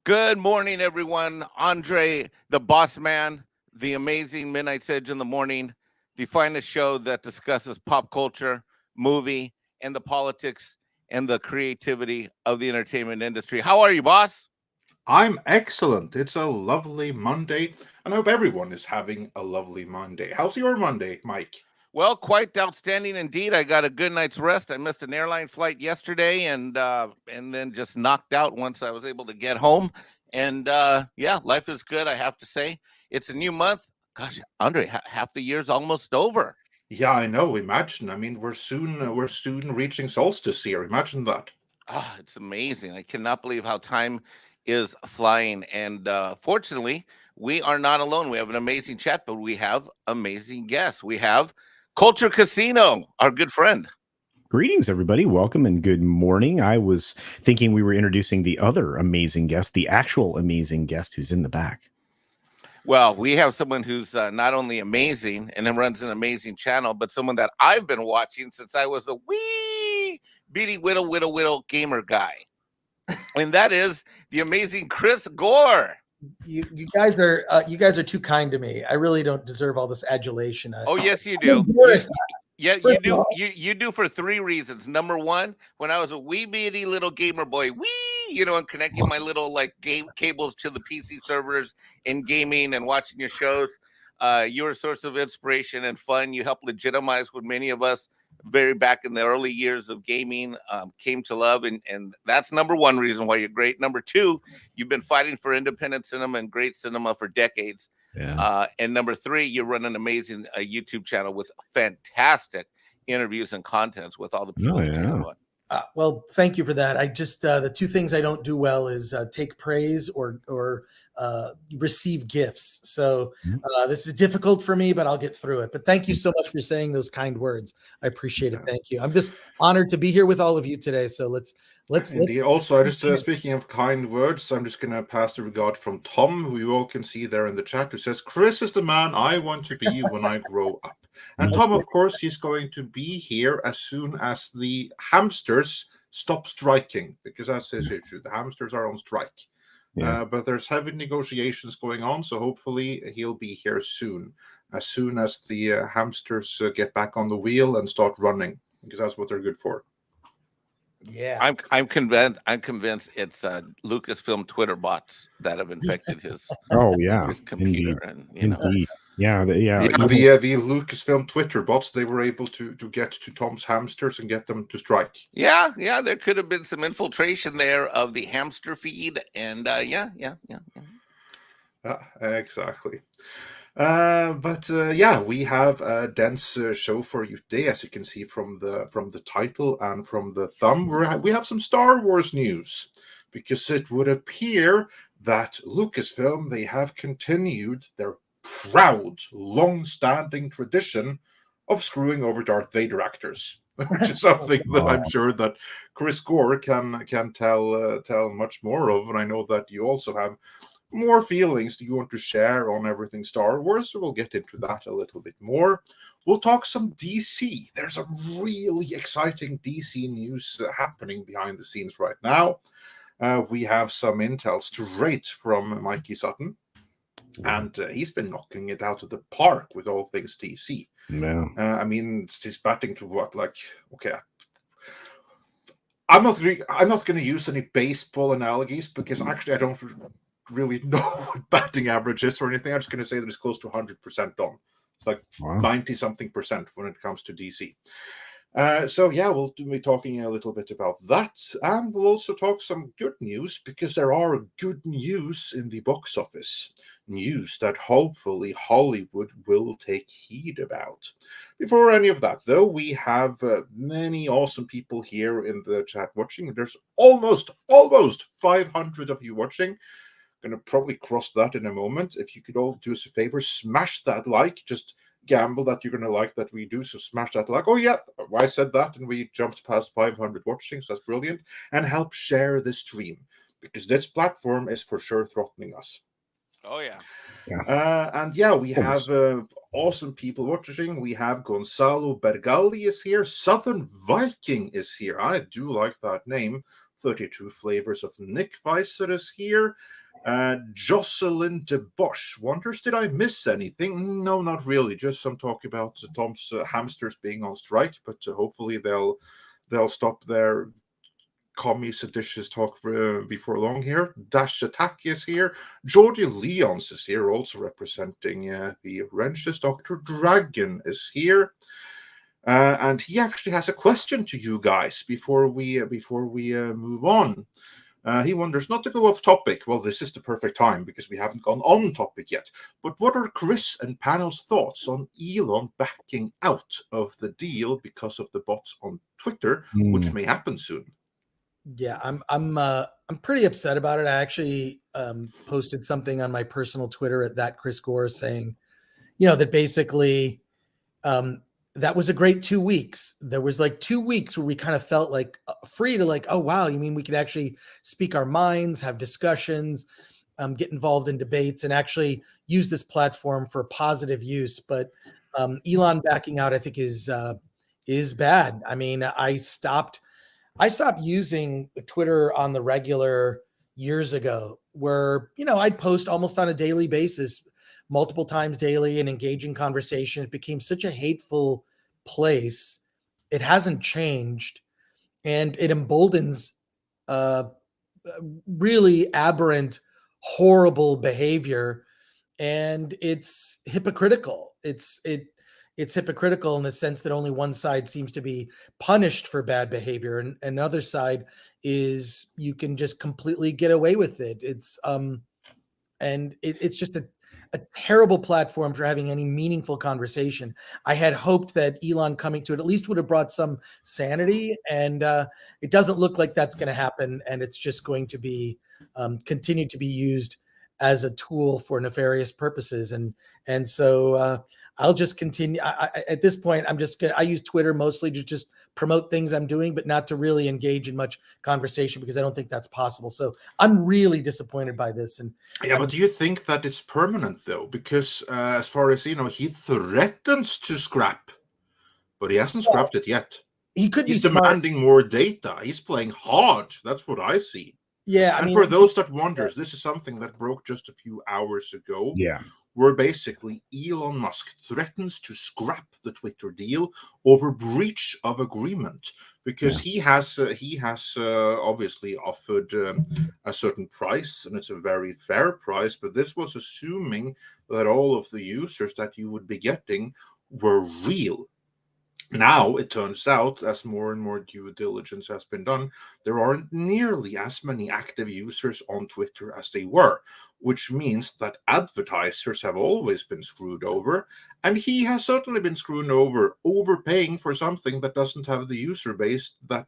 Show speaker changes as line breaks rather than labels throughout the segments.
Good morning, everyone. Andre, the boss man, the amazing Midnight Edge in the morning, the finest show that discusses pop culture, movie, and the politics and the creativity of the entertainment industry. How are you, boss?
I'm excellent. It's a lovely Monday, and I hope everyone is having a lovely Monday. How's your Monday, Mike?
Well, quite outstanding indeed. I got a good night's rest. I missed an airline flight yesterday, and then just knocked out once I was able to get home. And yeah, life is good. I have to say, it's a new month. Gosh, Andre, half the year's almost over.
Yeah, I know. Imagine. I mean, we're soon reaching solstice here. Imagine that.
Ah, it's amazing. I cannot believe how time is flying. And fortunately, we are not alone. We have an amazing chat, but we have amazing guests. We have Culture Casino, our good friend.
Greetings, everybody. Welcome and good morning. I was thinking we were introducing the other amazing guest, the actual amazing guest who's in the back.
Well, we have someone who's not only amazing and then runs an amazing channel, but someone that I've been watching since I was a wee bitty whittle gamer guy. And that is the amazing Chris Gore.
You guys are too kind to me. I really don't deserve all this adulation.
Oh, yes, you do. Yeah, you do. You do for three reasons. Number one, when I was a wee bitty little gamer boy, and connecting my little game cables to the PC servers and gaming and watching your shows, you were a source of inspiration and fun. You helped legitimize what many of us very back in the early years of gaming came to love, and that's number one reason why you're great. Number two, you've been fighting for independent cinema and great cinema for decades.
Yeah.
And number three, you run an amazing YouTube channel with fantastic interviews and contents with all the people.
Well, thank you for that. I just the two things I don't do well is take praise or receive gifts. So this is difficult for me, but I'll get through it. But thank you so much for saying those kind words. I appreciate it. Thank you. I'm just honored to be here with all of you today. So let's.
Also, just speaking of kind words, I'm just going to pass the regard from Tom, who you all can see there in the chat, who says, "Chris is the man I want to be when I grow up." And Tom, of course, he's going to be here as soon as the hamsters stop striking, because that's his issue. The hamsters are on strike.
Yeah.
But there's heavy negotiations going on, so hopefully he'll be here soon as the hamsters get back on the wheel and start running, because that's what they're good for.
Yeah,
I'm convinced it's Lucasfilm Twitter bots that have infected his his computer.
Indeed. Yeah, the
Lucasfilm Twitter bots, they were able to get to Tom's hamsters and get them to strike.
Yeah, there could have been some infiltration there of the hamster feed, and
Exactly. But we have a dense show for you today, as you can see from the title and from the thumb. We have some Star Wars news, because it would appear that Lucasfilm, they have continued their proud, long-standing tradition of screwing over Darth Vader actors, which is something that I'm sure that Chris Gore can tell much more of, and I know that you also have more feelings that you want to share on everything Star Wars, so we'll get into that a little bit more. We'll talk some DC. There's a really exciting DC news happening behind the scenes right now. We have some intel straight from Mikey Sutton, and he's been knocking it out of the park with all things DC.
Yeah.
I mean, he's batting to what, okay. I'm not going to use any baseball analogies, because actually I don't really know what batting average is or anything. I'm just going to say that it's close to 100% on. It's like 90-something% when it comes to DC. We'll be talking a little bit about that, and we'll also talk some good news, because there are good news in the box office. News that hopefully Hollywood will take heed about. Before any of that, though, we have many awesome people here in the chat watching. There's almost 500 of you watching. Going to probably cross that in a moment. If you could all do us a favor, smash that like. Just gamble that you're going to like that we do, so smash that like. Oh yeah, I said that, and we jumped past 500 watching, so that's brilliant. And help share the stream, because this platform is for sure throttling us.
Oh yeah.
We have awesome people watching. We have Gonzalo Bergali is here. Southern Viking is here. I do like that name. 32 Flavors of Nick Weiser is here. Jocelyn de Bosch wonders, did I miss anything? No, not really. Just some talk about Tom's hamsters being on strike, but hopefully they'll stop their commie seditious talk before long here. Dash Attack is here. Geordie Leons is here, also representing the Wrenches. Dr. Dragon is here. And he actually has a question to you guys before we move on. He wonders, not to go off topic, well, this is the perfect time because we haven't gone on topic yet, but what are Chris and panel's thoughts on Elon backing out of the deal because of the bots on Twitter, which may happen soon?
Yeah, I'm pretty upset about it. I actually posted something on my personal Twitter at that Chris Gore saying, that basically that was a great 2 weeks. There was like 2 weeks where we kind of felt like free to like, oh, wow, you mean we could actually speak our minds, have discussions, get involved in debates, and actually use this platform for positive use. But Elon backing out, I think, is bad. I mean, I stopped using Twitter on the regular years ago, where, I'd post almost on a daily basis, multiple times daily, and engage in conversation. It became such a hateful place. It hasn't changed, and it emboldens really aberrant, horrible behavior, and it's hypocritical. It's hypocritical in the sense that only one side seems to be punished for bad behavior, and another side is you can just completely get away with it. It's just a terrible platform for having any meaningful conversation. I had hoped that Elon coming to it at least would have brought some sanity, and it doesn't look like that's going to happen. And it's just going to be continue to be used as a tool for nefarious purposes. And so I'll just continue. At this point, I use Twitter mostly to just promote things I'm doing, but not to really engage in much conversation because I don't think that's possible. So I'm really disappointed by this. And
yeah, but do you think that it's permanent though? Because as far as he threatens to scrap, but he hasn't scrapped it yet. He's demanding more data. He's playing hard. That's what I see.
Yeah,
for those that wonders, this is something that broke just a few hours ago.
Yeah.
Where basically Elon Musk threatens to scrap the Twitter deal over breach of agreement because he has obviously offered a certain price, and it's a very fair price, but this was assuming that all of the users that you would be getting were real. Now, it turns out, as more and more due diligence has been done, there aren't nearly as many active users on Twitter as they were, which means that advertisers have always been screwed over, and he has certainly been screwed over, overpaying for something that doesn't have the user base that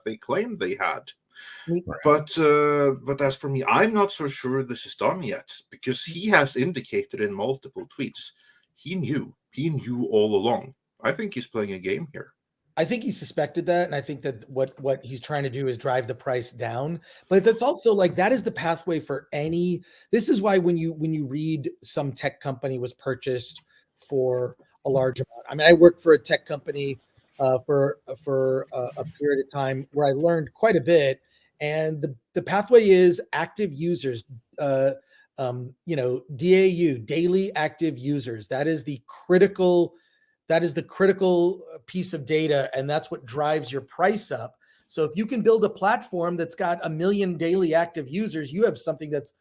they claimed they had. Right. But as for me, I'm not so sure this is done yet, because he has indicated in multiple tweets he knew all along. I think he's playing a game here.
I think he suspected that, and I think that what he's trying to do is drive the price down. But that's also like that is the pathway for any. This is why when you read some tech company was purchased for a large amount. I mean, I worked for a tech company for a period of time where I learned quite a bit, and the pathway is active users. DAU, daily active users. That is the critical piece of data, and that's what drives your price up. So if you can build a platform that's got 1 million daily active users, you have something that's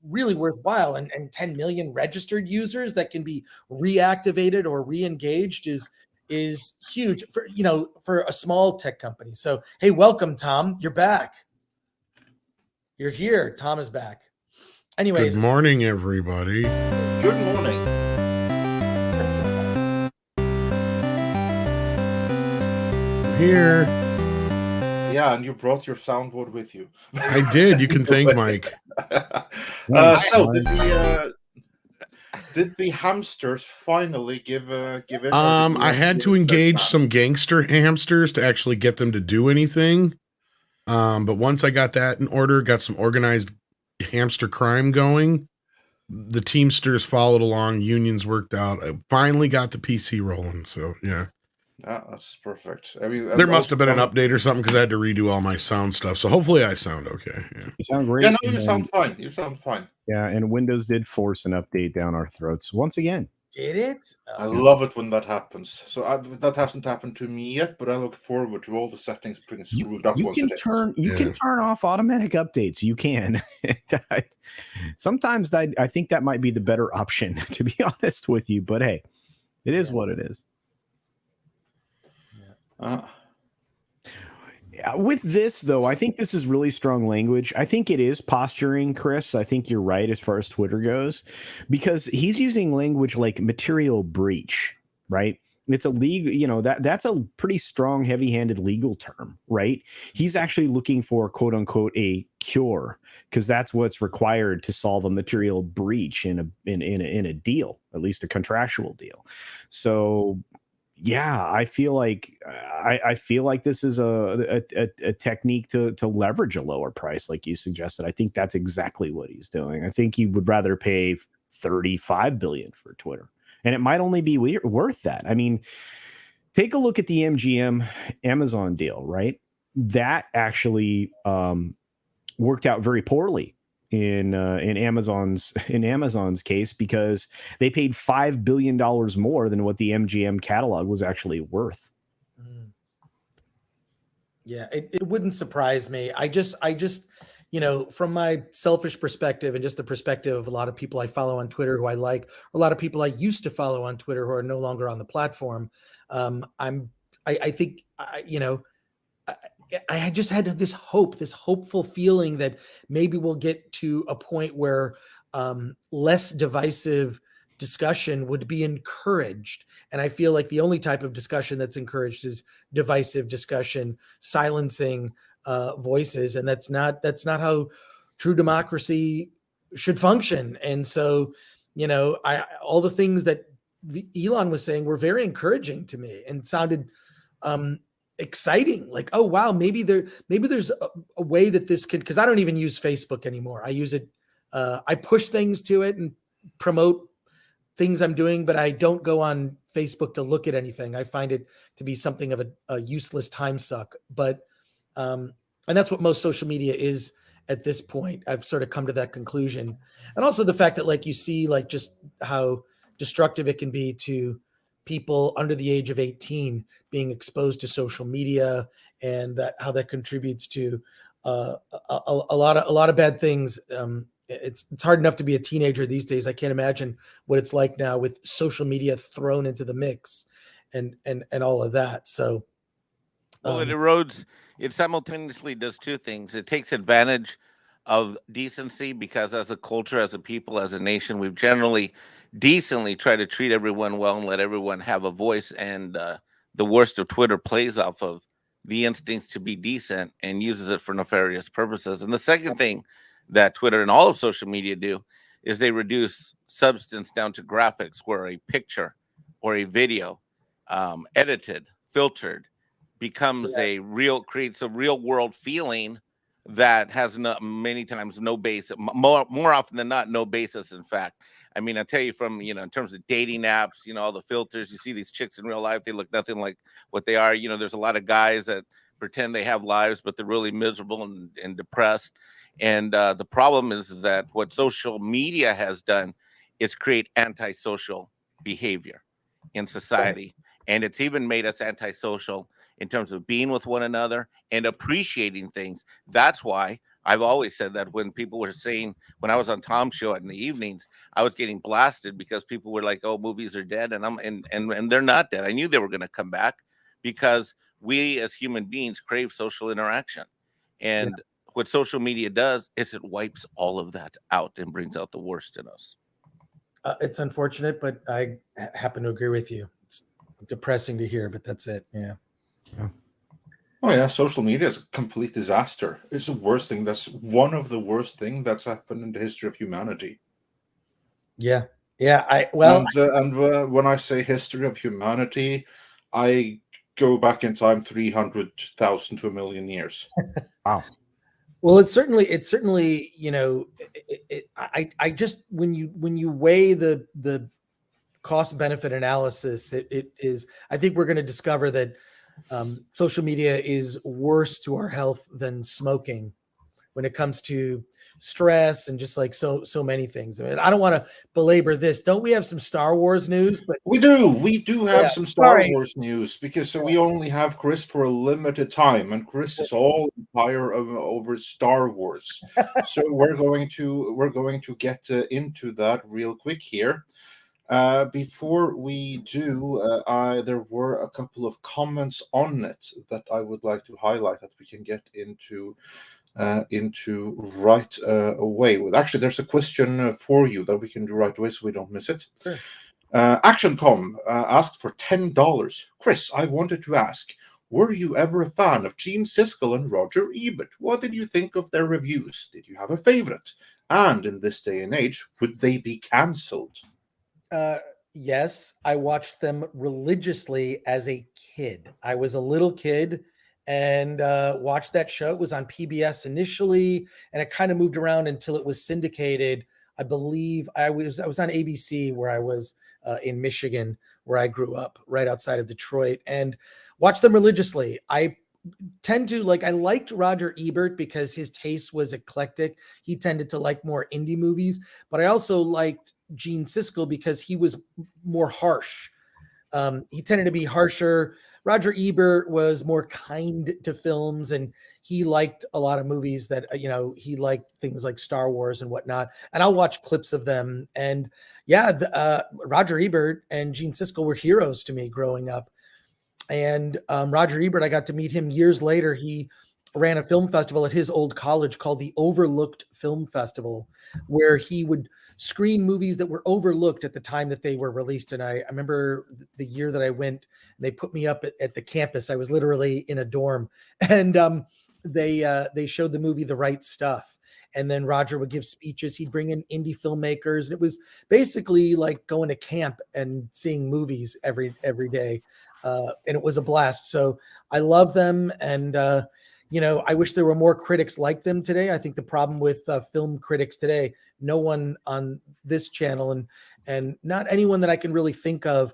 really worthwhile, and 10 million registered users that can be reactivated or re-engaged is huge for a small tech company. So, hey, welcome, Tom. You're back. You're here. Tom is back. Anyways.
Good morning, everybody.
Good morning.
Here.
Yeah, and you brought your soundboard with you.
I did. You can thank Mike.
So did the hamsters finally give in?
I had to engage some gangster hamsters to actually get them to do anything. But once I got that in order, got some organized hamster crime going, the Teamsters followed along, unions worked out. I finally got the PC rolling. So yeah.
That's perfect. I mean,
there must have been an update or something because I had to redo all my sound stuff. So hopefully I sound okay. Yeah.
You sound great.
Yeah, no, you sound fine. You sound fine.
Yeah, and Windows did force an update down our throats once again.
Did it?
I love it when that happens. So that hasn't happened to me yet, but I look forward to all the settings being screwed up.
You can turn off automatic updates. You can. Sometimes I think that might be the better option, to be honest with you. But hey, it is what it is. With this, though, I think this is really strong language. I think it is posturing, Chris. I think you're right as far as Twitter goes, because he's using language like material breach, right? It's a legal, that's a pretty strong, heavy-handed legal term, right? He's actually looking for, quote unquote, a cure, because that's what's required to solve a material breach in a deal, at least a contractual deal. So yeah, I feel like this is a technique to leverage a lower price, like you suggested. I think that's exactly what he's doing. I think he would rather pay $35 billion for Twitter, and it might only be worth that. I mean, take a look at the MGM Amazon deal, right? That actually worked out very poorly in Amazon's case, because they paid $5 billion more than what the MGM catalog was actually worth.
Yeah, it wouldn't surprise me. I just, from my selfish perspective and just the perspective of a lot of people I follow on Twitter who I like, a lot of people I used to follow on Twitter who are no longer on the platform. I think I just had this hopeful feeling that maybe we'll get to a point where less divisive discussion would be encouraged. And I feel like the only type of discussion that's encouraged is divisive discussion, silencing voices. And that's not how true democracy should function. And so, all the things that Elon was saying were very encouraging to me and sounded exciting. Like, oh wow, maybe there's a way that this could, because I don't even use Facebook anymore. I use it, I push things to it and promote things I'm doing, but I don't go on Facebook to look at anything. I find it to be something of a useless time suck. But and that's what most social media is at this point. I've sort of come to that conclusion. And also the fact that, like, you see, like, just how destructive it can be to people under the age of 18 being exposed to social media, and that how that contributes to a lot of bad things. It's hard enough to be a teenager these days. I can't imagine what it's like now with social media thrown into the mix and all of that. So,
well, it erodes. It simultaneously does two things. It takes advantage of decency, because as a culture, as a people, as a nation, we've generally decently tried to treat everyone well and let everyone have a voice. And the worst of Twitter plays off of the instincts to be decent and uses it for nefarious purposes. And the second thing that Twitter and all of social media do is they reduce substance down to graphics, where a picture or a video, edited, filtered, becomes creates a real world feeling that has many times no basis, more often than not, no basis. In fact, I mean, I tell you, from, in terms of dating apps, all the filters, you see these chicks in real life, they look nothing like what they are. There's a lot of guys that pretend they have lives, but they're really miserable and depressed. And the problem is that what social media has done is create antisocial behavior in society. And it's even made us antisocial in terms of being with one another and appreciating things. That's why I've always said that when people were saying, when I was on Tom's show in the evenings, I was getting blasted because people were like, "Oh, movies are dead," and they're not dead. I knew they were going to come back, because we as human beings crave social interaction, and what social media does is it wipes all of that out and brings out the worst in us.
It's unfortunate, but I happen to agree with you. It's depressing to hear, but that's it. Yeah.
Oh yeah, social media is a complete disaster. It's the worst thing. That's one of the worst things that's happened in the history of humanity.
Yeah.
And when I say history of humanity, I go back in time 300,000 to 1 million years.
Wow.
Well, it's certainly, I just, when you weigh the cost benefit analysis, it is, I think we're going to discover that social media is worse to our health than smoking when it comes to stress and just like so many things. I mean, I don't want to belabor this. Don't we have some Star Wars news? But
we do have some Star Wars news, because we only have Chris for a limited time, and Chris is all fire over Star Wars. So we're going to get into that real quick here. Before we do, there were a couple of comments on it that I would like to highlight that we can get into right away. Actually, there's a question for you that we can do right away so we don't miss it.
Sure.
ActionCom asked for $10. Chris, I wanted to ask, were you ever a fan of Gene Siskel and Roger Ebert? What did you think of their reviews? Did you have a favorite? And in this day and age, would they be cancelled?
Yes, I watched them religiously as a kid. I was a little kid and watched that show. It was on PBS initially, and it kind of moved around until it was syndicated. I believe I was on ABC, where I was in Michigan, where I grew up, right outside of Detroit, and watched them religiously. I tend to I liked Roger Ebert because his taste was eclectic. He tended to like more indie movies, but I also liked Gene Siskel because he was more harsh. He tended to be harsher. Roger Ebert was more kind to films, and he liked a lot of movies that, he liked things like Star Wars and whatnot. And I'll watch clips of them. And yeah, Roger Ebert and Gene Siskel were heroes to me growing up. And Roger Ebert, I got to meet him years later. He ran a film festival at his old college called the Overlooked Film Festival, where he would screen movies that were overlooked at the time that they were released. And I remember the year that I went, they put me up at the campus. I was literally in a dorm, and they showed the movie The Right Stuff. And then Roger would give speeches. He'd bring in indie filmmakers. And it was basically like going to camp and seeing movies every day. And it was a blast. So I love them. And, I wish there were more critics like them today. I think the problem with film critics today, no one on this channel and not anyone that I can really think of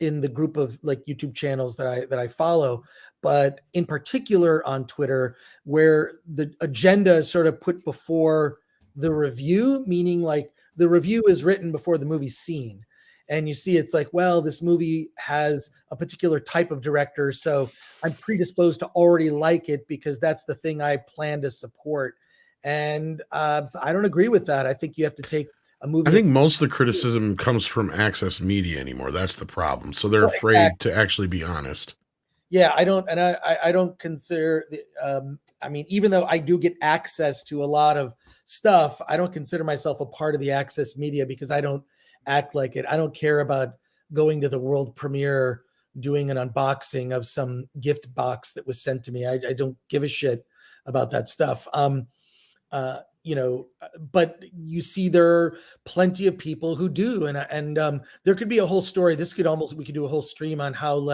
in the group of YouTube channels that I follow, but in particular on Twitter, where the agenda is sort of put before the review, meaning the review is written before the movie's seen. And you see, it's well, this movie has a particular type of director, so I'm predisposed to already like it because that's the thing I plan to support. And I don't agree with that. I think you have to take a movie.
I think most of the criticism comes from Access Media anymore. That's the problem. So they're afraid to actually be honest.
Yeah, I don't consider. Even though I do get access to a lot of stuff, I don't consider myself a part of the Access Media because I don't act like it. I don't care about going to the world premiere, doing an unboxing of some gift box that was sent to me. I don't give a shit about that stuff. But you see, there are plenty of people who do, and there could be a whole story. We could do a whole stream on how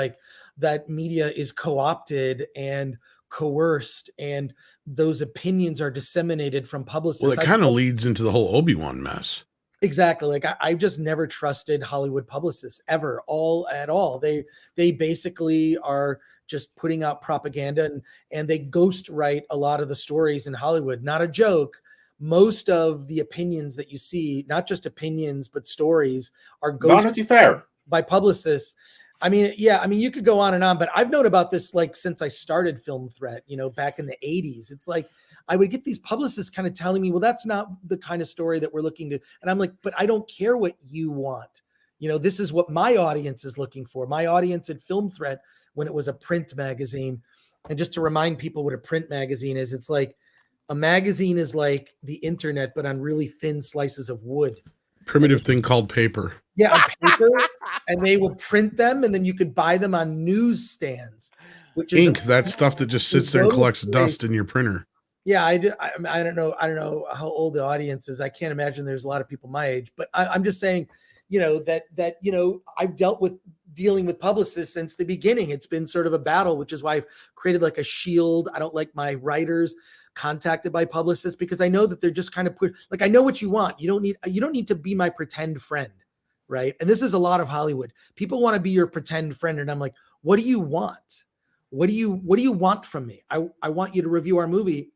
that media is co-opted and coerced, and those opinions are disseminated from publicists.
Well, it kind of leads into the whole Obi-Wan mess.
Exactly. I've just never trusted Hollywood publicists ever, at all. They basically are just putting out propaganda, and they ghostwrite a lot of the stories in Hollywood. Not a joke. Most of the opinions that you see, not just opinions, but stories, are
Vanity Fair
by publicists. You could go on and on, but I've known about this since I started Film Threat, back in the 80s. It's I would get these publicists kind of telling me, well, that's not the kind of story that we're looking to. And I'm like, but I don't care what you want. This is what my audience is looking for. My audience at Film Threat, when it was a print magazine. And just to remind people what a print magazine is, it's a magazine is like the internet, but on really thin slices of wood.
Primitive thing called paper.
Yeah, on paper. And they would print them, and then you could buy them on newsstands. Which is
ink, that stuff that just sits there and collects dust in your printer.
Yeah, I don't know how old the audience is. I can't imagine there's a lot of people my age, but I'm just saying, that I've dealing with publicists since the beginning. It's been sort of a battle, which is why I've created a shield. I don't like my writers contacted by publicists because I know that they're just kind of I know what you want. You don't need to be my pretend friend, right? And this is a lot of Hollywood. People want to be your pretend friend, and I'm like, what do you want? What do you want from me? I want you to review our movie.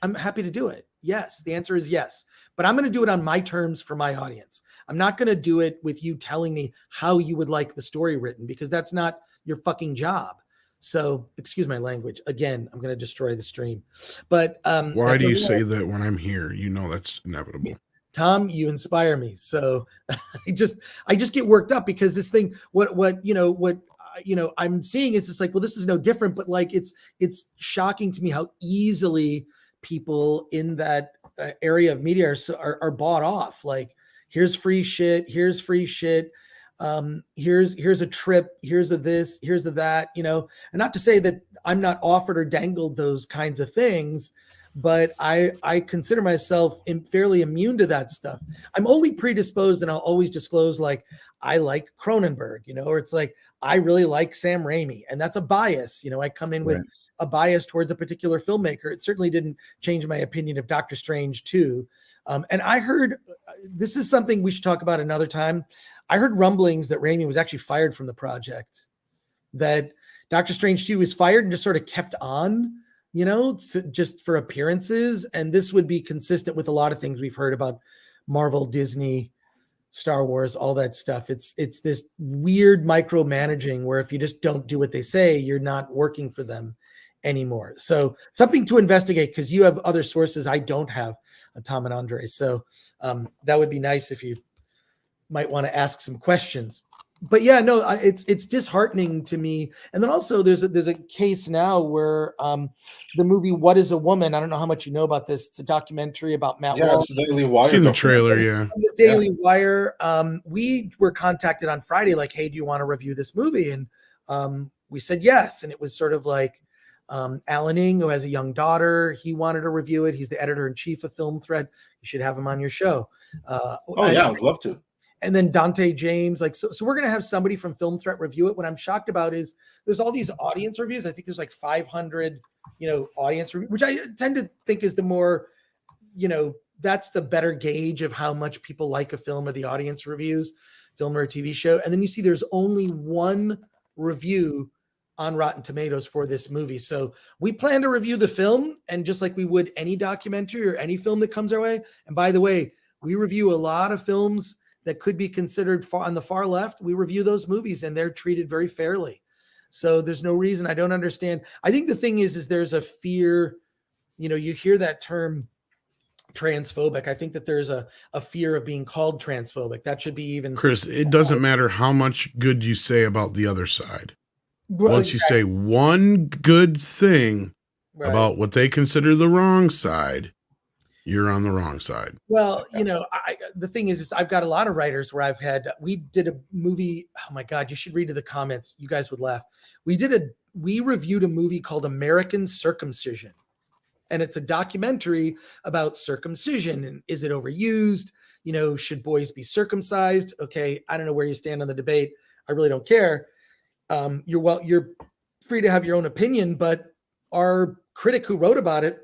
I'm happy to do it. Yes, the answer is yes. But I'm going to do it on my terms for my audience. I'm not going to do it with you telling me how you would like the story written, because that's not your fucking job. So, excuse my language. Again, I'm going to destroy the stream. But
why do you say that when I'm here? You know that's inevitable.
Tom, you inspire me. So I just get worked up because this thing, what I'm seeing is just like, well, this is no different, but like it's shocking to me how easily people in that area of media are bought off. Like, here's free shit, here's free shit, here's a trip, here's a this, here's a that, and not to say that I'm not offered or dangled those kinds of things, but I consider myself fairly immune to that stuff. I'm only predisposed, and I'll always disclose, like, I like Cronenberg, or it's like, I really like Sam Raimi, and that's a bias. I come in with a bias towards a particular filmmaker. It certainly didn't change my opinion of Doctor Strange 2. And I heard, this is something we should talk about another time. I heard rumblings that Raimi was actually fired from the project, that Doctor Strange 2 was fired and just sort of kept on, just for appearances. And this would be consistent with a lot of things we've heard about Marvel, Disney, Star Wars, all that stuff. It's this weird micromanaging where if you just don't do what they say, you're not working for them anymore. So something to investigate, because you have other sources I don't have, Tom and Andre. So that would be nice if you might want to ask some questions. But yeah, no, it's disheartening to me. And then also there's a case now where the movie What Is a Woman? I don't know how much you know about this. It's a documentary about Matt Walsh.
It's the Daily Wire.
Seen the trailer, yeah.
The Daily Wire. We were contacted on Friday, like, hey, do you want to review this movie? And we said yes. And it was sort of like Alan Ng, who has a young daughter, he wanted to review it. He's the editor-in-chief of Film Thread. You should have him on your show.
I would love to.
And then Dante James, so we're going to have somebody from Film Threat review it. What I'm shocked about is there's all these audience reviews. I think there's like 500, audience reviews, which I tend to think is the more, that's the better gauge of how much people like a film, or the audience reviews, film or a TV show. And then you see there's only one review on Rotten Tomatoes for this movie. So we plan to review the film, and just like we would any documentary or any film that comes our way. And by the way, we review a lot of films that could be considered on the far left. We review those movies and they're treated very fairly. So there's no reason. I don't understand. I think the thing is there's a fear, you hear that term transphobic. I think that there's a fear of being called transphobic. That should be even.
Chris, it doesn't matter how much good you say about the other side. Once you say one good thing about what they consider the wrong side, you're on the wrong side.
Well, the thing is I've got a lot of writers where we did a movie. Oh my God, you should read the comments. You guys would laugh. We reviewed a movie called American Circumcision. And it's a documentary about circumcision. And is it overused? Should boys be circumcised? Okay. I don't know where you stand on the debate. I really don't care. You're free to have your own opinion, but our critic who wrote about it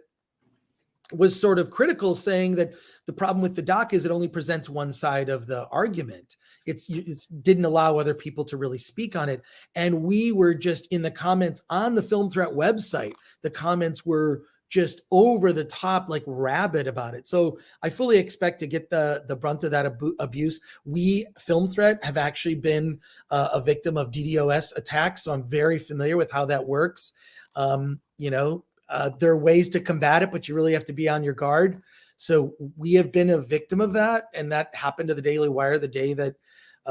was sort of critical, saying that the problem with the doc is it only presents one side of the argument. It's didn't allow other people to really speak on it. And we were just in the comments on the Film Threat website, the comments were just over the top, like rabid about it. So I fully expect to get the brunt of that abuse. We, Film Threat, have actually been a victim of DDoS attacks. So I'm very familiar with how that works. There are ways to combat it, but you really have to be on your guard. So we have been a victim of that. And that happened to the Daily Wire the day that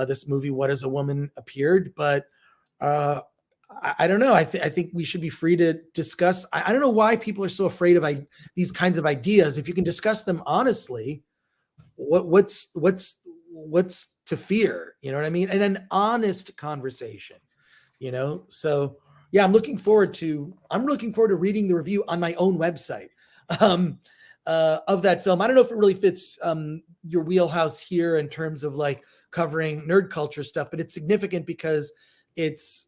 this movie, What Is a Woman, appeared. But I don't know. I think we should be free to discuss. I don't know why people are so afraid of these kinds of ideas. If you can discuss them honestly, what's to fear? You know what I mean? And an honest conversation, so yeah, I'm looking forward to reading the review on my own website of that film. I don't know if it really fits your wheelhouse here in terms of like covering nerd culture stuff, but it's significant because it's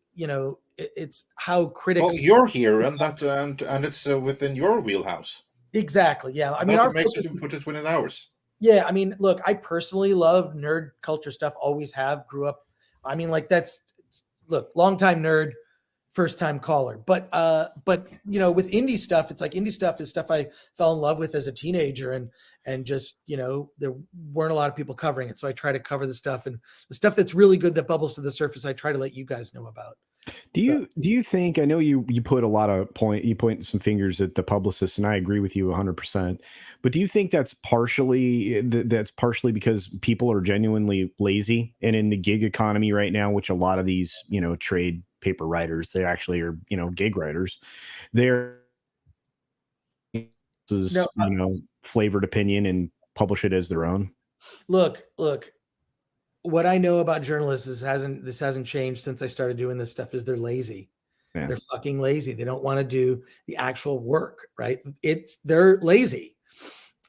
it's how critics.
Well, you're here, and it's within your wheelhouse.
Exactly. Yeah, I
mean, our makes it put it within ours.
Yeah, I mean, look, I personally love nerd culture stuff, always have, grew up. I mean, like look, longtime nerd, first time caller. But you know, with indie stuff, it's like indie stuff is stuff I fell in love with as a teenager, and just, you know, there weren't a lot of people covering it. So I try to cover the stuff, and the stuff that's really good that bubbles to the surface, I try to let you guys know about.
Do you think, I know you put a lot of you point some fingers at the publicists, and I agree with you 100%, but do you think that's partially because people are genuinely lazy, and in the gig economy right now, which a lot of these, you know, trade paper writers, they actually are, you know, gig writers, they're you know, flavored opinion and publish it as their own?
Look, what I know about journalists this hasn't changed since I started doing this stuff, is they're lazy. Yeah. They're fucking lazy. They don't want to do the actual work, right? They're lazy.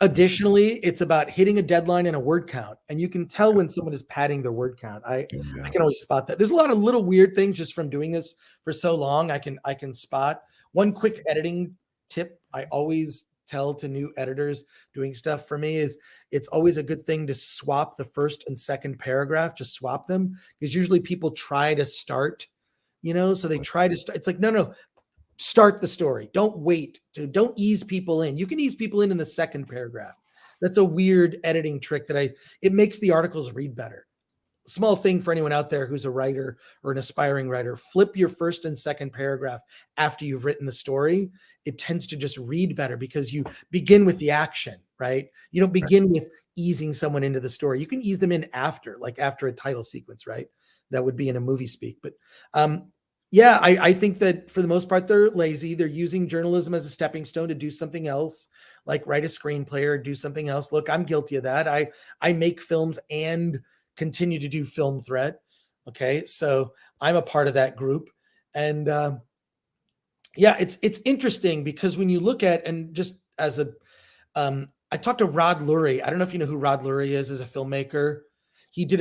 Additionally, it's about hitting a deadline and a word count. And you can tell when someone is padding their word count. I can always spot that. There's a lot of little weird things just from doing this for so long. I can spot. One quick editing tip I always tell to new editors doing stuff for me is, it's always a good thing to swap the first and second paragraph. Just swap them, because usually people try to start, you know, so they try to start. It's like, no, start the story. Don't don't ease people in. You can ease people in the second paragraph. That's a weird editing trick it makes the articles read better. Small thing for anyone out there who's a writer or an aspiring writer: flip your first and second paragraph after you've written the story. It tends to just read better, because you begin with the action, right? You don't begin with easing someone into the story. You can ease them in after, like after a title sequence, right? That would be in a movie speak. But yeah, I think that for the most part, they're lazy. They're using journalism as a stepping stone to do something else, like write a screenplay or do something else. Look, I'm guilty of that. I make films and continue to do Film Threat. Okay, so I'm a part of that group. And yeah, it's interesting, because when you look at, and just as I talked to Rod Lurie. I don't know if you know who Rod Lurie is as a filmmaker. He did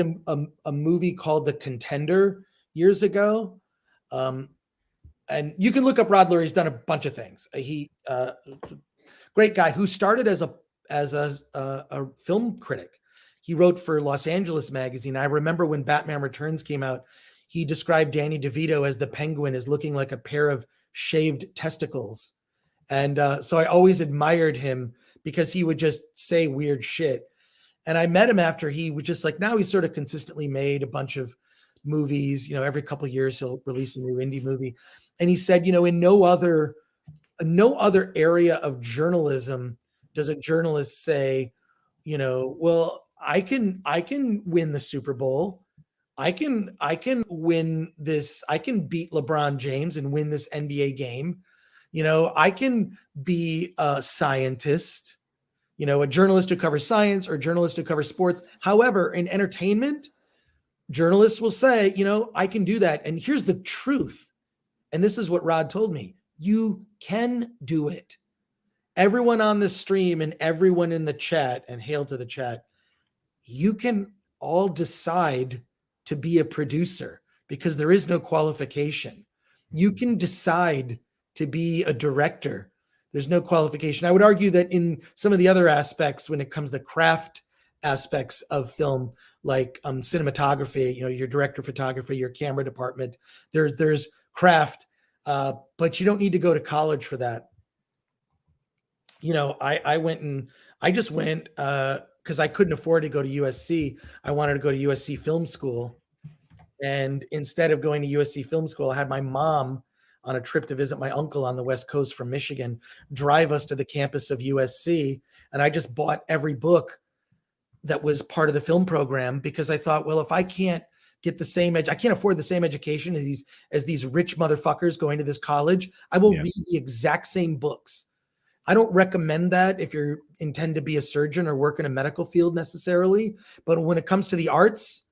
a movie called The Contender years ago. And you can look up Rod Lurie. He's done a bunch of things. He great guy who started as a film critic. He wrote for Los Angeles Magazine. I remember when Batman Returns came out, he described Danny DeVito as the Penguin as looking like a pair of shaved testicles. And so I always admired him, because he would just say weird shit. And I met him after he was just like, now he's sort of consistently made a bunch of movies. You know, every couple of years he'll release a new indie movie. And he said, you know, in no other area of journalism does a journalist say, you know, well, I can win the Super Bowl. I can win this. I can beat LeBron James and win this NBA game. You know, I can be a scientist, you know, a journalist who covers science or a journalist who covers sports. However, in entertainment, journalists will say, you know, I can do that. And here's the truth. And this is what Rod told me. You can do it. Everyone on the stream and everyone in the chat, and hail to the chat, you can all decide to be a producer, because there is no qualification. You can decide to be a director. There's no qualification. I would argue that in some of the other aspects, when it comes to craft aspects of film, like cinematography, you know, your director of photography, your camera department, there's craft, but you don't need to go to college for that. You know, I just went because I couldn't afford to go to USC. I wanted to go to USC Film School. And instead of going to USC Film School, I had my mom on a trip to visit my uncle on the West Coast from Michigan, drive us to the campus of USC. And I just bought every book that was part of the film program, because I thought, well, if I can't get the same I can't afford the same education as these rich motherfuckers going to this college, I will read the exact same books. I don't recommend that if you intend to be a surgeon or work in a medical field necessarily. But when it comes to the arts,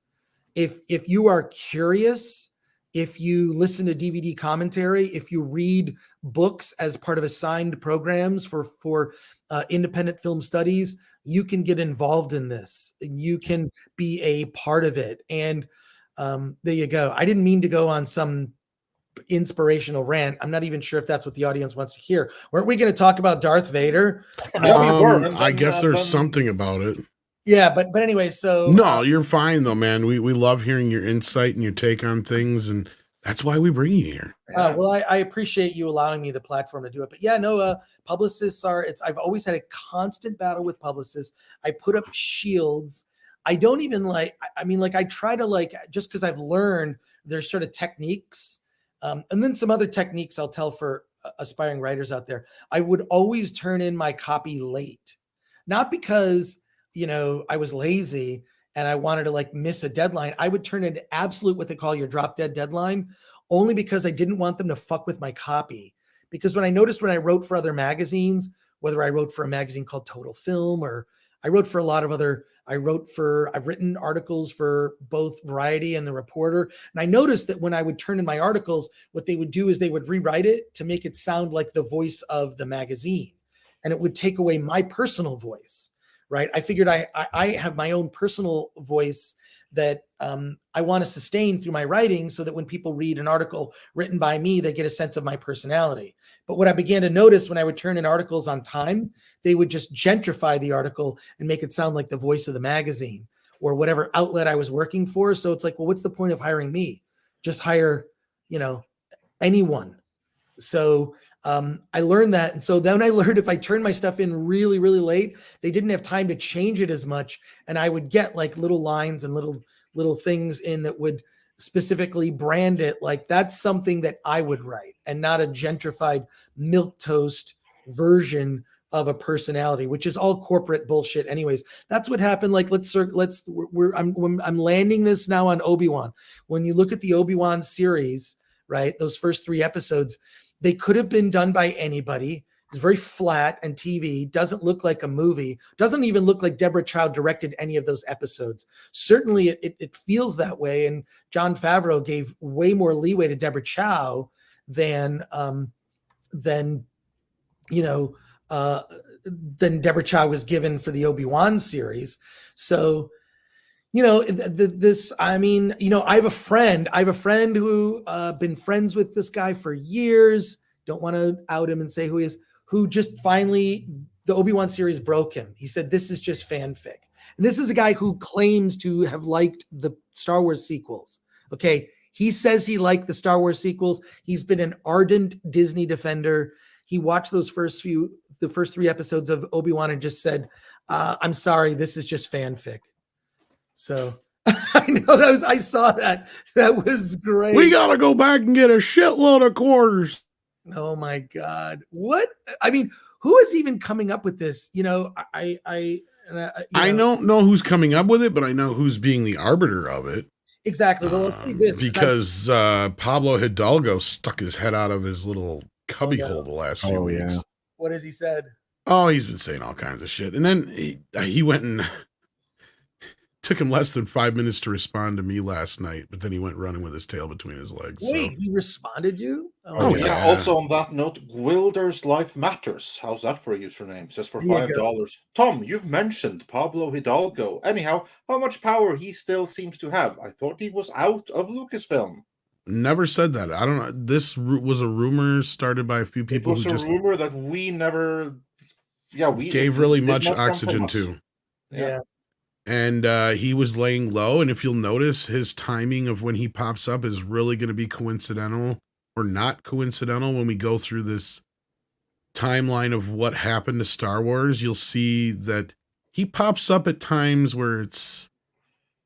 if you are curious, if you listen to DVD commentary, if you read books as part of assigned programs for independent film studies, you can get involved in this. You can be a part of it. And there you go. I didn't mean to go on some inspirational rant. I'm not even sure if that's what the audience wants to hear. Weren't we going to talk about Darth Vader?
I guess there's something about it.
Yeah, but anyway, so
no, you're fine though, man. We love hearing your insight and your take on things, and that's why we bring you here.
Well, I appreciate you allowing me the platform to do it. But yeah, no, publicists I've always had a constant battle with publicists. I put up shields. I don't even I try to just because I've learned there's sort of techniques, and then some other techniques I'll tell for aspiring writers out there. I would always turn in my copy late, not because, I was lazy and I wanted to miss a deadline. I would turn in absolute, what they call your drop dead deadline, only because I didn't want them to fuck with my copy. Because when I wrote for other magazines, whether I wrote for a magazine called Total Film, or I wrote for a lot of other, I've written articles for both Variety and The Reporter. And I noticed that when I would turn in my articles, what they would do is they would rewrite it to make it sound like the voice of the magazine. And it would take away my personal voice, right? I figured I have my own personal voice that I want to sustain through my writing, so that when people read an article written by me, they get a sense of my personality. But what I began to notice when I would turn in articles on Time, they would just gentrify the article and make it sound like the voice of the magazine or whatever outlet I was working for. So it's like, well, what's the point of hiring me? Just hire, anyone. So I learned that. And so then I learned if I turned my stuff in really, really late, they didn't have time to change it as much. And I would get little lines and little things in that would specifically brand it. That's something that I would write, and not a gentrified milquetoast version of a personality, which is all corporate bullshit anyways. That's what happened. I'm landing this now on Obi-Wan. When you look at the Obi-Wan series, right, those first 3 episodes, they could have been done by anybody. It's very flat and TV, doesn't look like a movie, doesn't even look like Deborah Chow directed any of those episodes. Certainly it feels that way. And Jon Favreau gave way more leeway to Deborah Chow than Deborah Chow was given for the Obi-Wan series. So, I have a friend who been friends with this guy for years. Don't want to out him and say who he is, who just finally, the Obi-Wan series broke him. He said, this is just fanfic. And this is a guy who claims to have liked the Star Wars sequels. Okay. He says he liked the Star Wars sequels. He's been an ardent Disney defender. He watched the first 3 episodes of Obi-Wan and just said, I'm sorry, this is just fanfic. So I know I saw that. That was great.
We got to go back and get a shitload of quarters.
Oh my God. What? I mean, who is even coming up with this? I
don't know who's coming up with it, but I know who's being the arbiter of it.
Exactly. Well, let's see this.
Because Pablo Hidalgo stuck his head out of his little cubbyhole the last few weeks.
Yeah. What has he said?
Oh, he's been saying all kinds of shit. And then he went and took him less than 5 minutes to respond to me last night, but then he went running with his tail between his legs.
Wait, he responded you?
Oh yeah. Also on that note, Wilder's Life Matters. How's that for a username? Says for $5. Tom, you've mentioned Pablo Hidalgo. Anyhow, how much power he still seems to have? I thought he was out of Lucasfilm.
Never said that. I don't know. This was a rumor started by a few people.
It was a rumor that we never. Yeah, we
gave really much oxygen to.
Yeah.
And he was laying low. And if you'll notice, his timing of when he pops up is really going to be coincidental or not coincidental. When we go through this timeline of what happened to Star Wars, you'll see that he pops up at times where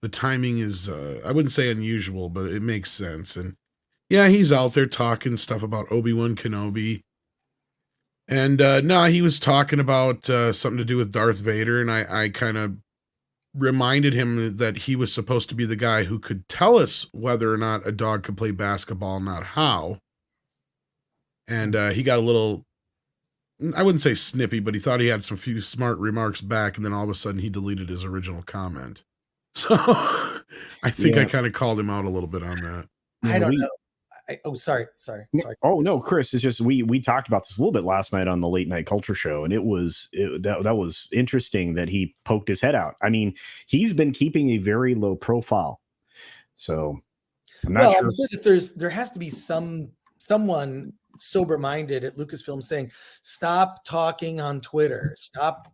the timing is, I wouldn't say unusual, but it makes sense. And yeah, he's out there talking stuff about Obi-Wan Kenobi. And he was talking about something to do with Darth Vader. And I kind of reminded him that he was supposed to be the guy who could tell us whether or not a dog could play basketball, not how. And he got a little, I wouldn't say snippy, but he thought he had some few smart remarks back. And then all of a sudden he deleted his original comment. So I think I kind of called him out a little bit on that.
I don't know. Sorry.
Oh no, Chris, it's just we talked about this a little bit last night on the Late Night Culture Show, and that was interesting that he poked his head out. I mean, he's been keeping a very low profile, so I'm not sure.
I'm sure that there has to be someone sober-minded at Lucasfilm saying, "Stop talking on Twitter. Stop,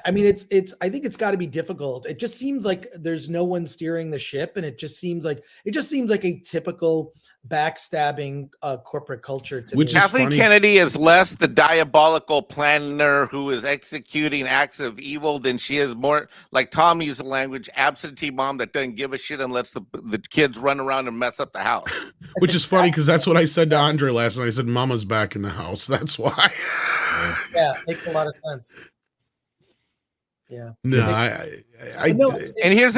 I mean, I think it's got to be difficult. It just seems like there's no one steering the ship, and it just seems like a typical backstabbing corporate culture to
Which
me.
is
Kathleen
funny.
Kennedy is less the diabolical planner who is executing acts of evil than she is more, like Tom used the language, absentee mom that doesn't give a shit and lets the kids run around and mess up the house.
Which is funny because that's what I said to Andre last night. I said, Mama's back in the house. That's why.
Yeah, makes a lot of sense. Yeah.
No,
And here's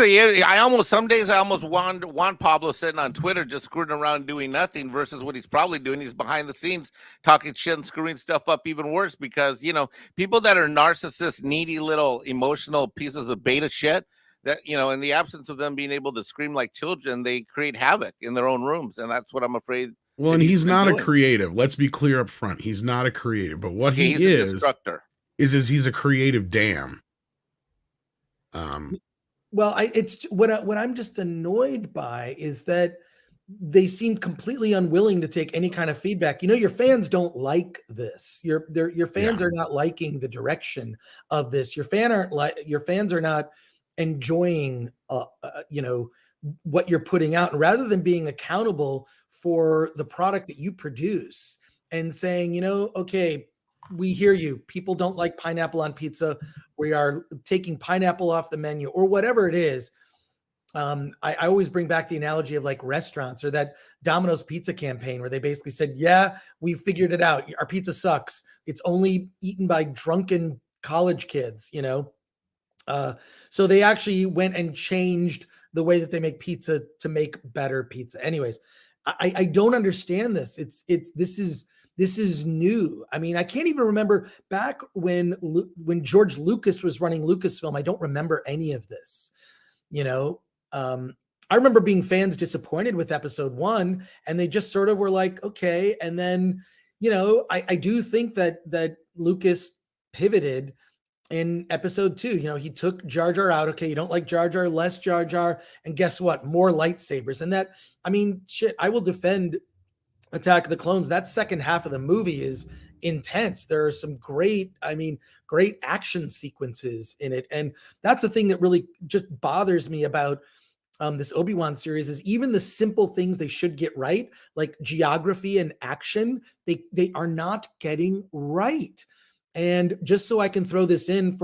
some days I almost want Pablo sitting on Twitter just screwing around doing nothing versus what he's probably doing. He's behind the scenes talking shit and screwing stuff up even worse because, people that are narcissist, needy little emotional pieces of beta shit that, in the absence of them being able to scream like children, they create havoc in their own rooms. And that's what I'm afraid.
well, and he's not a creative. Let's be clear up front. He's not a creative, but what
he's
he
a destructor.
is he's a creative dam.
Well, it's what I'm just annoyed by is that they seem completely unwilling to take any kind of feedback. Your fans don't like this. Your fans are not liking the direction of this. Your fans are not enjoying what you're putting out, and rather than being accountable for the product that you produce and saying, okay, we hear you. People don't like pineapple on pizza. We are taking pineapple off the menu or whatever it is. I always bring back the analogy of like restaurants or that Domino's pizza campaign where they basically said, yeah, we figured it out. Our pizza sucks. It's only eaten by drunken college kids, so they actually went and changed the way that they make pizza to make better pizza. Anyways, I don't understand this. This is new. I mean, I can't even remember back when George Lucas was running Lucasfilm. I don't remember any of this. I remember being fans disappointed with episode 1, and they just sort of were like, okay. And then, I do think that Lucas pivoted in episode 2. He took Jar Jar out. Okay, you don't like Jar Jar, less Jar Jar, and guess what? More lightsabers. And that, I mean, shit, I will defend Attack of the Clones. That second half of the movie is intense. There are some great action sequences in it. And that's the thing that really just bothers me about this Obi-Wan series is even the simple things they should get right, like geography and action, they are not getting right. And just so I can throw this in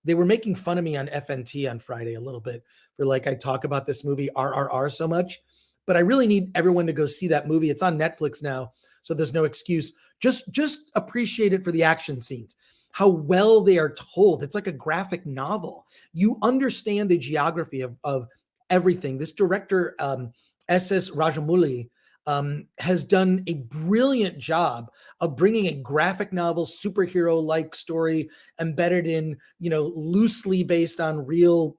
they were making fun of me on FNT on Friday a little bit for like, I talk about this movie RRR so much. But I really need everyone to go see that movie. It's on Netflix now, so there's no excuse. Just appreciate it for the action scenes, how well they are told. It's like a graphic novel. You understand the geography of everything. This director, S.S. Rajamouli, has done a brilliant job of bringing a graphic novel, superhero-like story embedded in, loosely based on real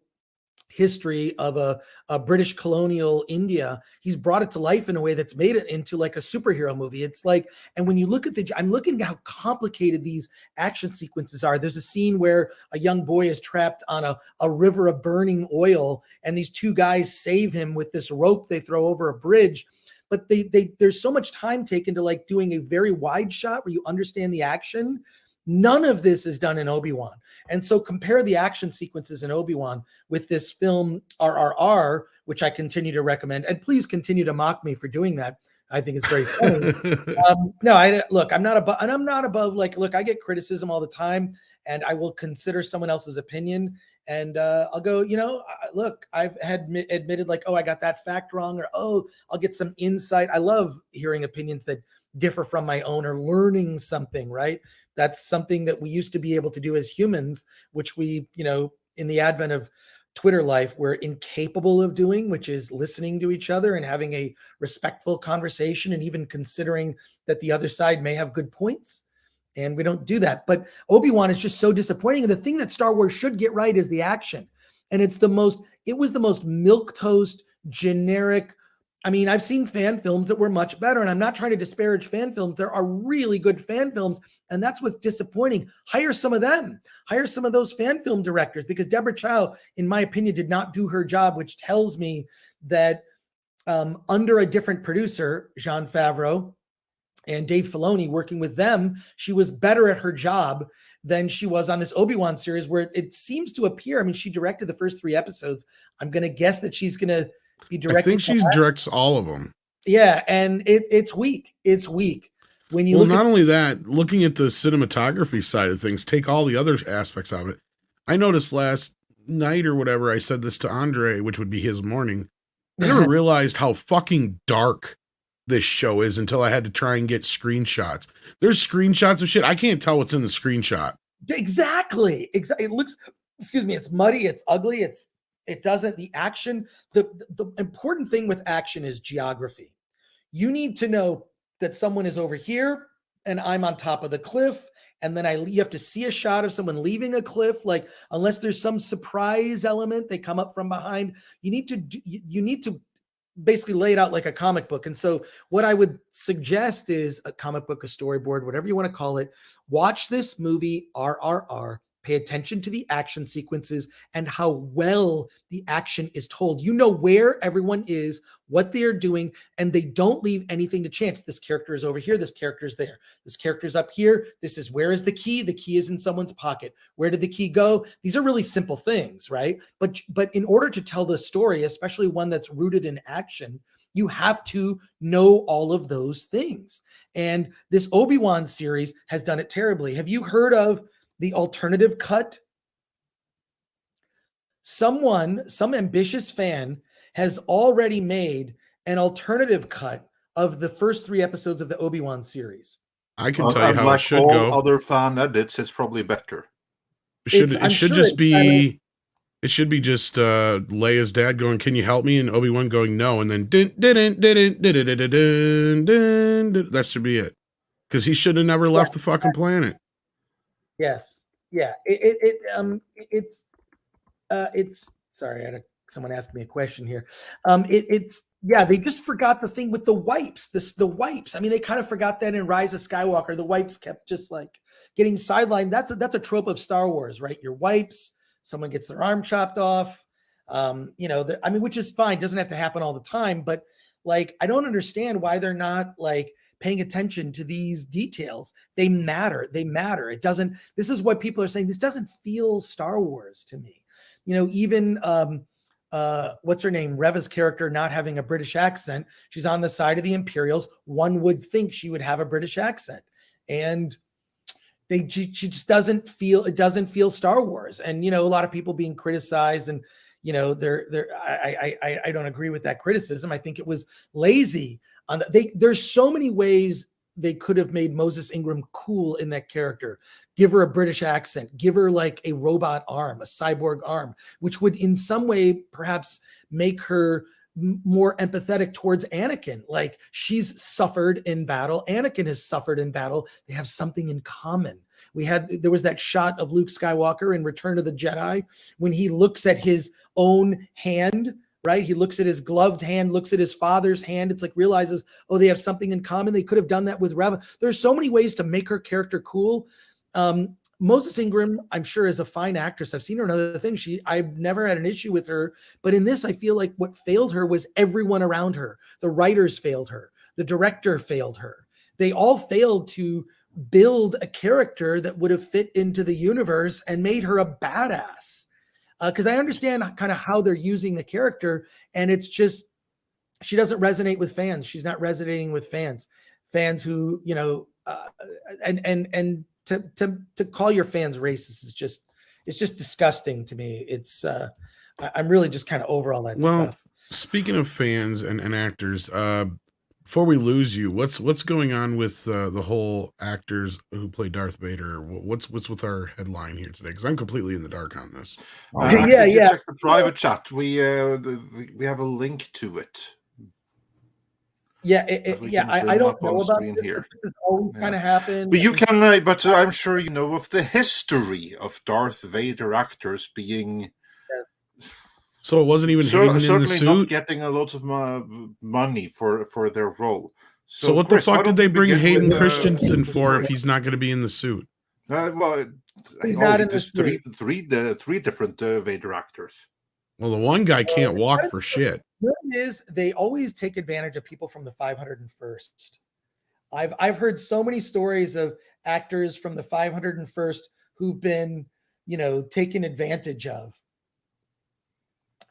history of a British colonial India. He's brought it to life in a way that's made it into like a superhero movie. It's like, and when you look at I'm looking at how complicated these action sequences are. There's a scene where a young boy is trapped on a river of burning oil, and these two guys save him with this rope they throw over a bridge. But there's so much time taken to like doing a very wide shot where you understand the action. None of this is done in Obi-Wan. And so compare the action sequences in Obi-Wan with this film RRR, which I continue to recommend. And please continue to mock me for doing that. I think it's very funny. I'm not above like, look, I get criticism all the time, and I will consider someone else's opinion. And I'll go, look, I've had admitted like, oh, I got that fact wrong, or, oh, I'll get some insight. I love hearing opinions that differ from my own or learning something, right? That's something that we used to be able to do as humans, which we, in the advent of Twitter life, we're incapable of doing, which is listening to each other and having a respectful conversation and even considering that the other side may have good points. And we don't do that. But Obi-Wan is just so disappointing. And the thing that Star Wars should get right is the action. And it was the most milquetoast, generic. I mean, I've seen fan films that were much better, and I'm not trying to disparage fan films. There are really good fan films, and that's what's disappointing. Hire some of them. Hire some of those fan film directors, because Deborah Chow, in my opinion, did not do her job, which tells me that under a different producer, Jon Favreau, and Dave Filoni, working with them, she was better at her job than she was on this Obi-Wan series, where it seems to appear, I mean, she directed the first 3 episodes. I'm going to guess that she's going to be directing.
I think she directs all of them.
Yeah, and it's weak. It's weak. When you
look not only that, looking at the cinematography side of things, take all the other aspects of it. I noticed last night or whatever, I said this to Andre, which would be his morning. I never realized how fucking dark this show is until I had to try and get screenshots. There's screenshots of shit. I can't tell what's in the screenshot.
Exactly. It looks, excuse me, it's muddy, it's ugly, it doesn't, the action, the important thing with action is geography. You need to know that someone is over here and I'm on top of the cliff, and then you have to see a shot of someone leaving a cliff. Like, unless there's some surprise element, they come up from behind. You need to basically lay it out like a comic book. And so what I would suggest is a comic book, a storyboard, whatever you want to call it. Watch this movie, RRR. Pay attention to the action sequences and how well the action is told. You know where everyone is, what they are doing, and they don't leave anything to chance. This character is over here. This character is there. This character is up here. This is, where is the key? The key is in someone's pocket. Where did the key go? These are really simple things, right? But in order to tell the story, especially one that's rooted in action, you have to know all of those things. And this Obi-Wan series has done it terribly. Have you heard of the alternative cut? Some ambitious fan has already made an alternative cut of the first 3 episodes of the Obi-Wan series.
I can tell you how it should go.
Other fan edits, it's probably better.
It should just be Leia's dad going, "Can you help me?" and Obi-Wan going, "No," and then that should be it. Because he should have never left the fucking planet.
Yes. Yeah. It's sorry, I had someone ask me a question here. They just forgot the thing with the wipes. The wipes. I mean, they kind of forgot that in Rise of Skywalker. The wipes kept just like getting sidelined. That's a trope of Star Wars, right? Your wipes, someone gets their arm chopped off. Which is fine. Doesn't have to happen all the time, but like, I don't understand why they're not like paying attention to these details. They matter. This is what people are saying. This doesn't feel Star Wars to me. Even what's her name? Reva's character not having a British accent. She's on the side of the Imperials. One would think she would have a British accent. And she just doesn't feel Star Wars. And, a lot of people being criticized, and, I don't agree with that criticism. I think it was lazy. There's so many ways they could have made Moses Ingram cool in that character. Give her a British accent, give her like a robot arm, a cyborg arm, which would in some way perhaps make her more empathetic towards Anakin. Like, she's suffered in battle. Anakin has suffered in battle. They have something in common. There was that shot of Luke Skywalker in Return of the Jedi when he looks at his own hand, right? He looks at his gloved hand, looks at his father's hand. It's like, realizes, oh, they have something in common. They could have done that with Reva. There's so many ways to make her character cool. Moses Ingram, I'm sure, is a fine actress. I've seen her in other things. I've never had an issue with her, but in this, I feel like what failed her was everyone around her. The writers failed her. The director failed her. They all failed to build a character that would have fit into the universe and made her a badass. Because I understand kind of how they're using the character, and it's just, she doesn't resonate with fans. She's not resonating with fans who, and to call your fans racist it's just disgusting to me. I'm really just kind of over all that stuff.
Speaking of fans and actors, before we lose you, what's going on with the whole actors who play Darth Vader? What's with our headline here today? Because I'm completely in the dark on this.
Check the private chat. We have a link to it.
I don't know about this. Here. This always kind of happened.
But you can, but I'm sure you know of the history of Darth Vader actors being.
So it wasn't even Hayden in the suit?
Certainly not getting a lot of money for their role.
So what Chris, the fuck did they bring Hayden Christensen for if he's not going to be in the suit?
He's not in the suit. Three different Vader actors.
Well, the one guy can't walk for shit.
What it is, they always take advantage of people from the 501st. I've heard so many stories of actors from the 501st who've been, taken advantage of.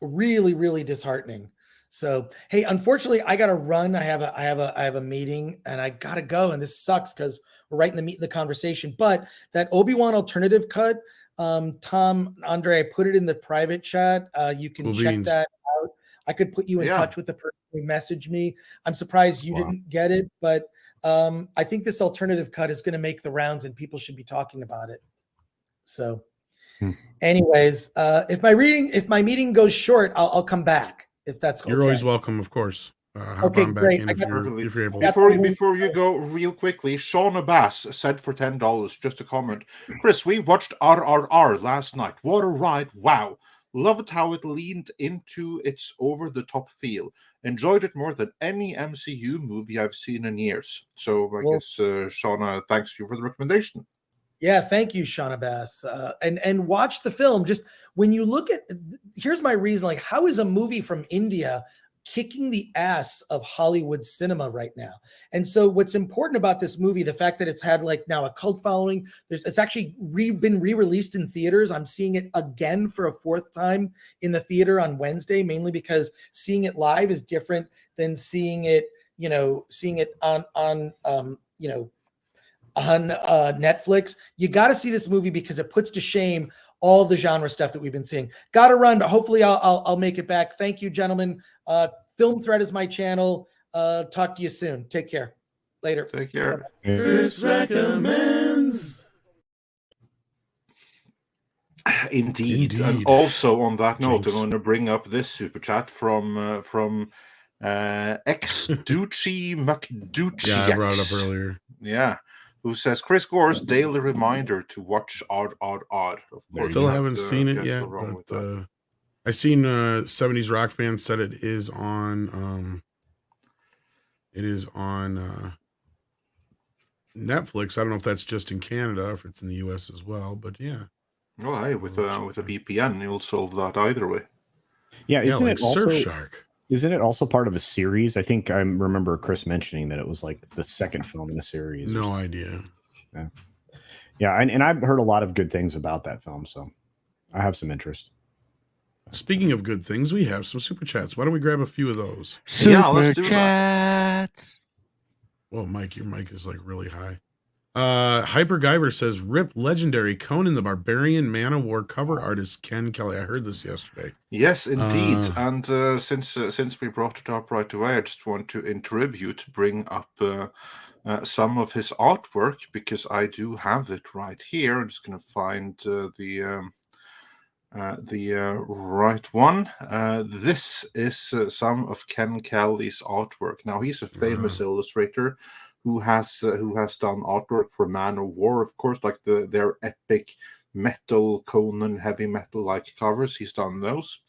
Really, really disheartening. So, hey, unfortunately, I got to run. I have a meeting, and I got to go. And this sucks because we're right in the meat of the conversation. But that Obi-Wan alternative cut, Tom, Andre, I put it in the private chat. You can check that out. I could put you in touch with the person who messaged me. I'm surprised you didn't get it, but I think this alternative cut is going to make the rounds, and people should be talking about it. So, anyways, if my meeting goes short, I'll come back if that's okay.
You're always welcome, of course. Hop on back in if you're able.
Before you go, real quickly, Shauna Bass said for $10, just a comment. Chris, we watched RRR last night. What a ride! Wow, loved how it leaned into its over-the-top feel. Enjoyed it more than any MCU movie I've seen in years. So I guess Shauna, thanks you for the recommendation.
Yeah, thank you, Shauna Bass. And watch the film. Just when you look at, here's my reason. Like, how is a movie from India kicking the ass of Hollywood cinema right now? And so what's important about this movie, the fact that it's had like now a cult following, it's actually been re-released in theaters. I'm seeing it again for a fourth time in the theater on Wednesday, mainly because seeing it live is different than seeing it on Netflix. You got to see this movie because it puts to shame all the genre stuff that we've been seeing. Got to run, but hopefully I'll make it back. Thank you, gentlemen. Film Thread is my channel. Talk to you soon. Take care. Later.
Take care.
Chris recommends.
Indeed. And also on that note, I'm going to bring up this super chat from ex-Ducci McDucci.
Yeah, I brought it up earlier.
Yeah. Who says Chris Gore's daily reminder to watch Odd. Of course,
still haven't seen it yet, but I seen 70s Rock Fan said it is on Netflix. I don't know if that's just in Canada, if it's in the US as well, but yeah.
Oh, hey, with a VPN, you'll solve that either way.
Yeah, isn't
like
it also
Surfshark?
Isn't it also part of a series? I think I remember Chris mentioning that it was like the second film in the series.
No idea.
Yeah, and I've heard a lot of good things about that film, so I have some interest.
Speaking of good things, we have some super chats. Why don't we grab a few of those?
Super chats.
Whoa, Mike, your mic is like really high. Hyper Guyver says, "Rip legendary Conan the Barbarian Man of War cover artist Ken Kelly." I heard this yesterday.
Yes, indeed. And since we brought it up right away, I just want to bring up some of his artwork because I do have it right here. I'm just going to find the right one. This is some of Ken Kelly's artwork. Now he's a famous illustrator who has done artwork for Man of War, of course, like their epic metal Conan heavy metal like covers. He's done those,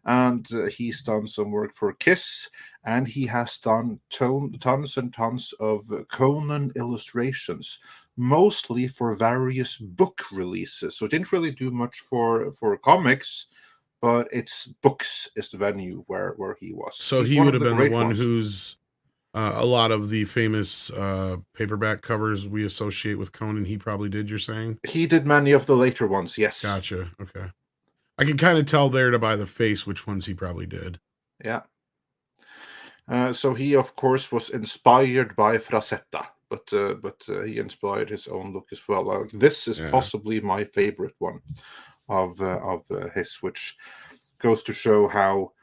and he's done some work for Kiss, and he has done tons and tons of Conan illustrations, mostly for various book releases. So it didn't really do much for comics, but it's books is the venue where he was.
So he would have been the one who's a lot of the famous paperback covers we associate with Conan, he probably did, you're saying?
He did many of the later ones, yes.
Gotcha, okay. I can kind of tell there by the face which ones he probably did.
Yeah. So he, of course, was inspired by Frazetta, but he inspired his own look as well. This is possibly my favorite one of his, which goes to show how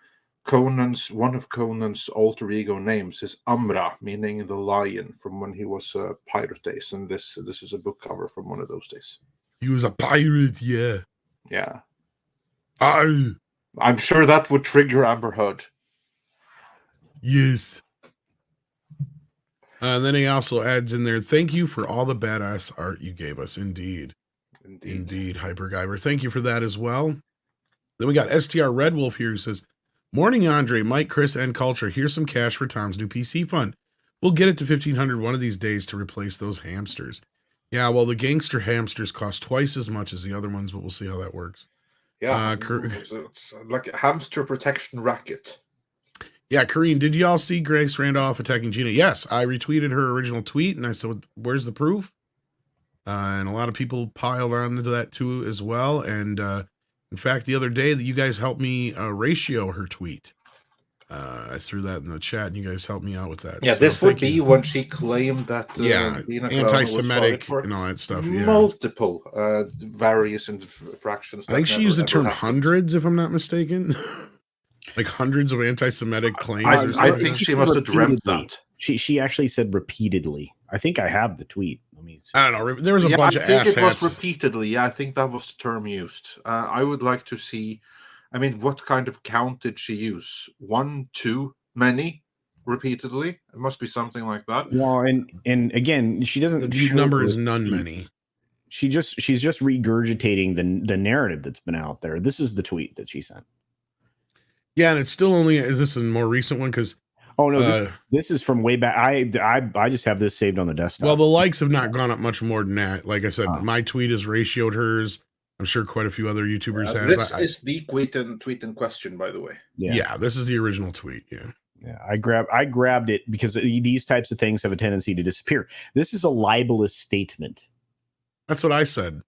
one of Conan's alter ego names is Amra, meaning the lion, from when he was pirate days, and this is a book cover from one of those days.
He was a pirate, yeah.
Yeah.
Arr.
I'm sure that would trigger Amber Heard.
Yes. And then he also adds in there, "Thank you for all the badass art you gave us." Indeed, Hyper Guyver. Thank you for that as well. Then we got STR Red Wolf here who says, "Morning, Andre, Mike, Chris, and Culture. Here's some cash for Tom's new PC fund. We'll get it to 1,500 one of these days to replace those hamsters." Yeah, well, the gangster hamsters cost twice as much as the other ones, but we'll see how that works.
Yeah, it's like a hamster protection racket.
Yeah, Kareen, did y'all see Grace Randolph attacking Gina? Yes, I retweeted her original tweet, and I said, where's the proof? And a lot of people piled on into that too as well. And in fact, the other day that you guys helped me ratio her tweet. I threw that in the chat, and you guys helped me out with that.
Yeah,
so
this would be when she claimed that
anti-Semitic and all that stuff. Yeah.
Multiple various infractions.
I think she used the term hundreds, if I'm not mistaken. Like hundreds of anti-Semitic claims.
I think she must have dreamt that.
She actually said repeatedly. I think I have the tweet. Let me see.
I don't know. There was a bunch of
I think
ass
it was
hats.
repeatedly. Yeah, I think that was the term used. I would like to see. I mean, what kind of count did she use? 1, 2, many, repeatedly? It must be something like that.
Well, and again, she doesn't.
The number is none many.
She's just regurgitating the narrative that's been out there. This is the tweet that she sent.
Yeah, and it's still only. Is this a more recent one? Because
this is from way back. I just have this saved on the desktop.
Well, the likes have not gone up much more than that. Like I said, my tweet has ratioed hers. I'm sure quite a few other YouTubers have.
This is the tweet in question, by the way.
Yeah, this is the original tweet. Yeah.
I grabbed it because these types of things have a tendency to disappear. This is a libelous statement.
That's what I said.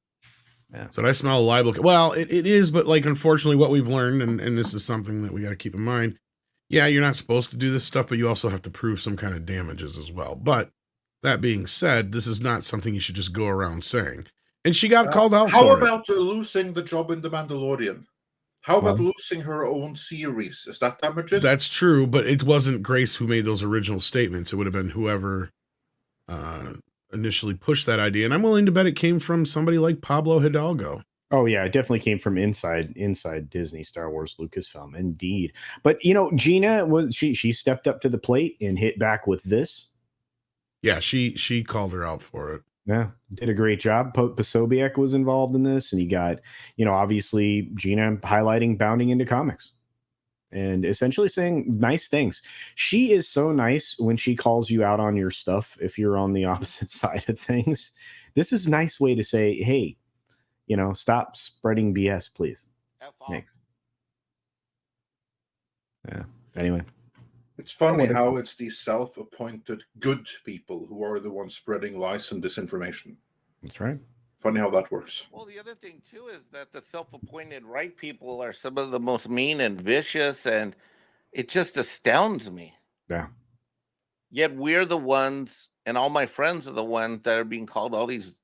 Yeah. So I smell a libel. Well, it is, but like, unfortunately, what we've learned, and this is something that we got to keep in mind. Yeah, you're not supposed to do this stuff, but you also have to prove some kind of damages as well. But that being said, this is not something you should just go around saying. And she got called out.
How about losing the job in The Mandalorian? How about losing her own series? Is that damages?
That's true, but it wasn't Grace who made those original statements. It would have been whoever initially pushed that idea. And I'm willing to bet it came from somebody like Pablo Hidalgo.
Oh yeah, it definitely came from inside Disney, Star Wars, Lucasfilm, indeed. But Gina she stepped up to the plate and hit back with this.
Yeah, she called her out for it.
Yeah, did a great job. Posobiec was involved in this, and you got, obviously Gina highlighting bounding into comics and essentially saying nice things. She is so nice when she calls you out on your stuff if you're on the opposite side of things. This is a nice way to say, hey, stop spreading BS, please. Thanks. Yeah. Anyway.
It's funny how it's these self-appointed good people who are the ones spreading lies and disinformation.
That's right.
Funny how that works.
Well, the other thing, too, is that the self-appointed right people are some of the most mean and vicious, and it just astounds me.
Yeah.
Yet we're the ones, and all my friends are the ones that are being called all these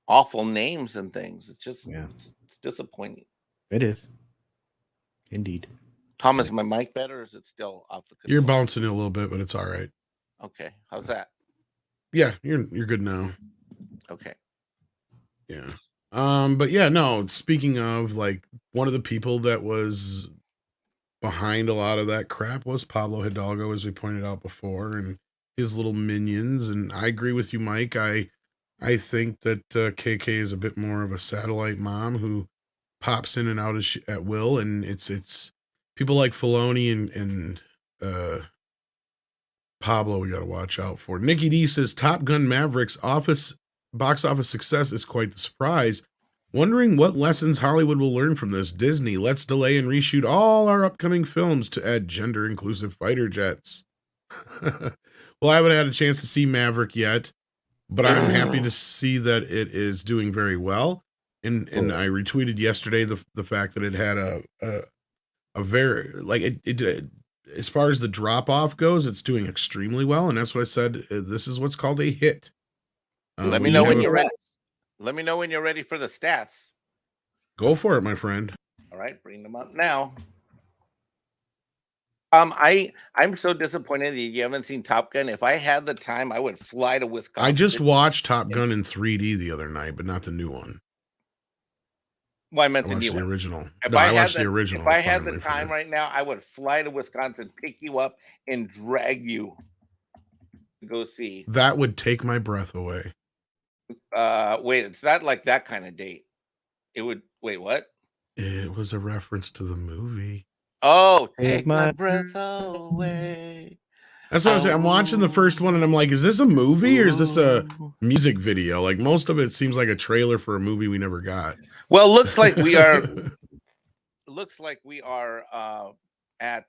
awful names and things. It's just, it's disappointing.
It is. Indeed.
Thomas, is my mic better, or is it still off the control?
You're bouncing it a little bit, but it's all right.
Okay. How's that?
Yeah, you're good now.
Okay.
Yeah. But yeah, no, speaking of, like, one of the people that was behind a lot of that crap was Pablo Hidalgo, as we pointed out before, and his little minions. And I agree with you, Mike. I think that KK is a bit more of a satellite mom who pops in and out at will, and it's people like Filoni and Pablo we got to watch out for. Nikki D says Top Gun Maverick's box office success is quite the surprise. Wondering what lessons Hollywood will learn from this. Disney, let's delay and reshoot all our upcoming films to add gender-inclusive fighter jets. Well, I haven't had a chance to see Maverick yet, but I'm happy to see that it is doing very well. And I retweeted yesterday the fact that it had a very, like, it as far as the drop off goes, it's doing extremely well, and that's what I said. This is what's called a hit.
Let me know when you're ready. Let me know when you're ready for the stats.
Go for it, my friend.
All right, bring them up now. I'm so disappointed that you haven't seen Top Gun. If I had the time, I would fly to Wisconsin.
I just watched Top Gun in 3D the other night, but not the new one.
Well, I meant the new one.
Original.
I watched the original. If I had the time right now, I would fly to Wisconsin, pick you up, and drag you to go see.
That would take my breath away.
Wait, it's not like that kind of date. It would. Wait, what?
It was a reference to the movie.
Oh, take my breath away.
That's what I say. I'm watching the first one and I'm like, is this a movie or is this a music video? Like, most of it seems like a trailer for a movie we never got.
Well, looks like we are. at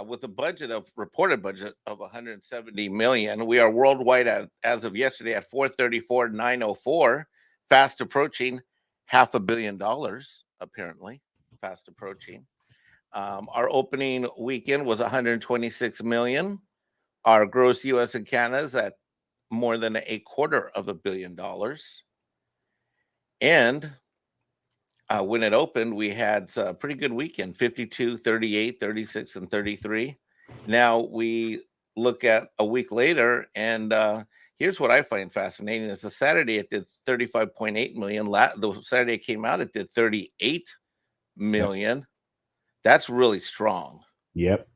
with a reported budget of 170 million. We are worldwide as of yesterday at 434,904, fast approaching $500 million. Apparently, fast approaching. Our opening weekend was 126 million. Our gross U.S. and Canada is at more than $250 million. And when it opened, we had a pretty good weekend, 52, 38, 36, and 33. Now we look at a week later, and here's what I find fascinating is the Saturday it did 35.8 million. The Saturday it came out, it did 38 million. Yep. That's really strong.
Yep.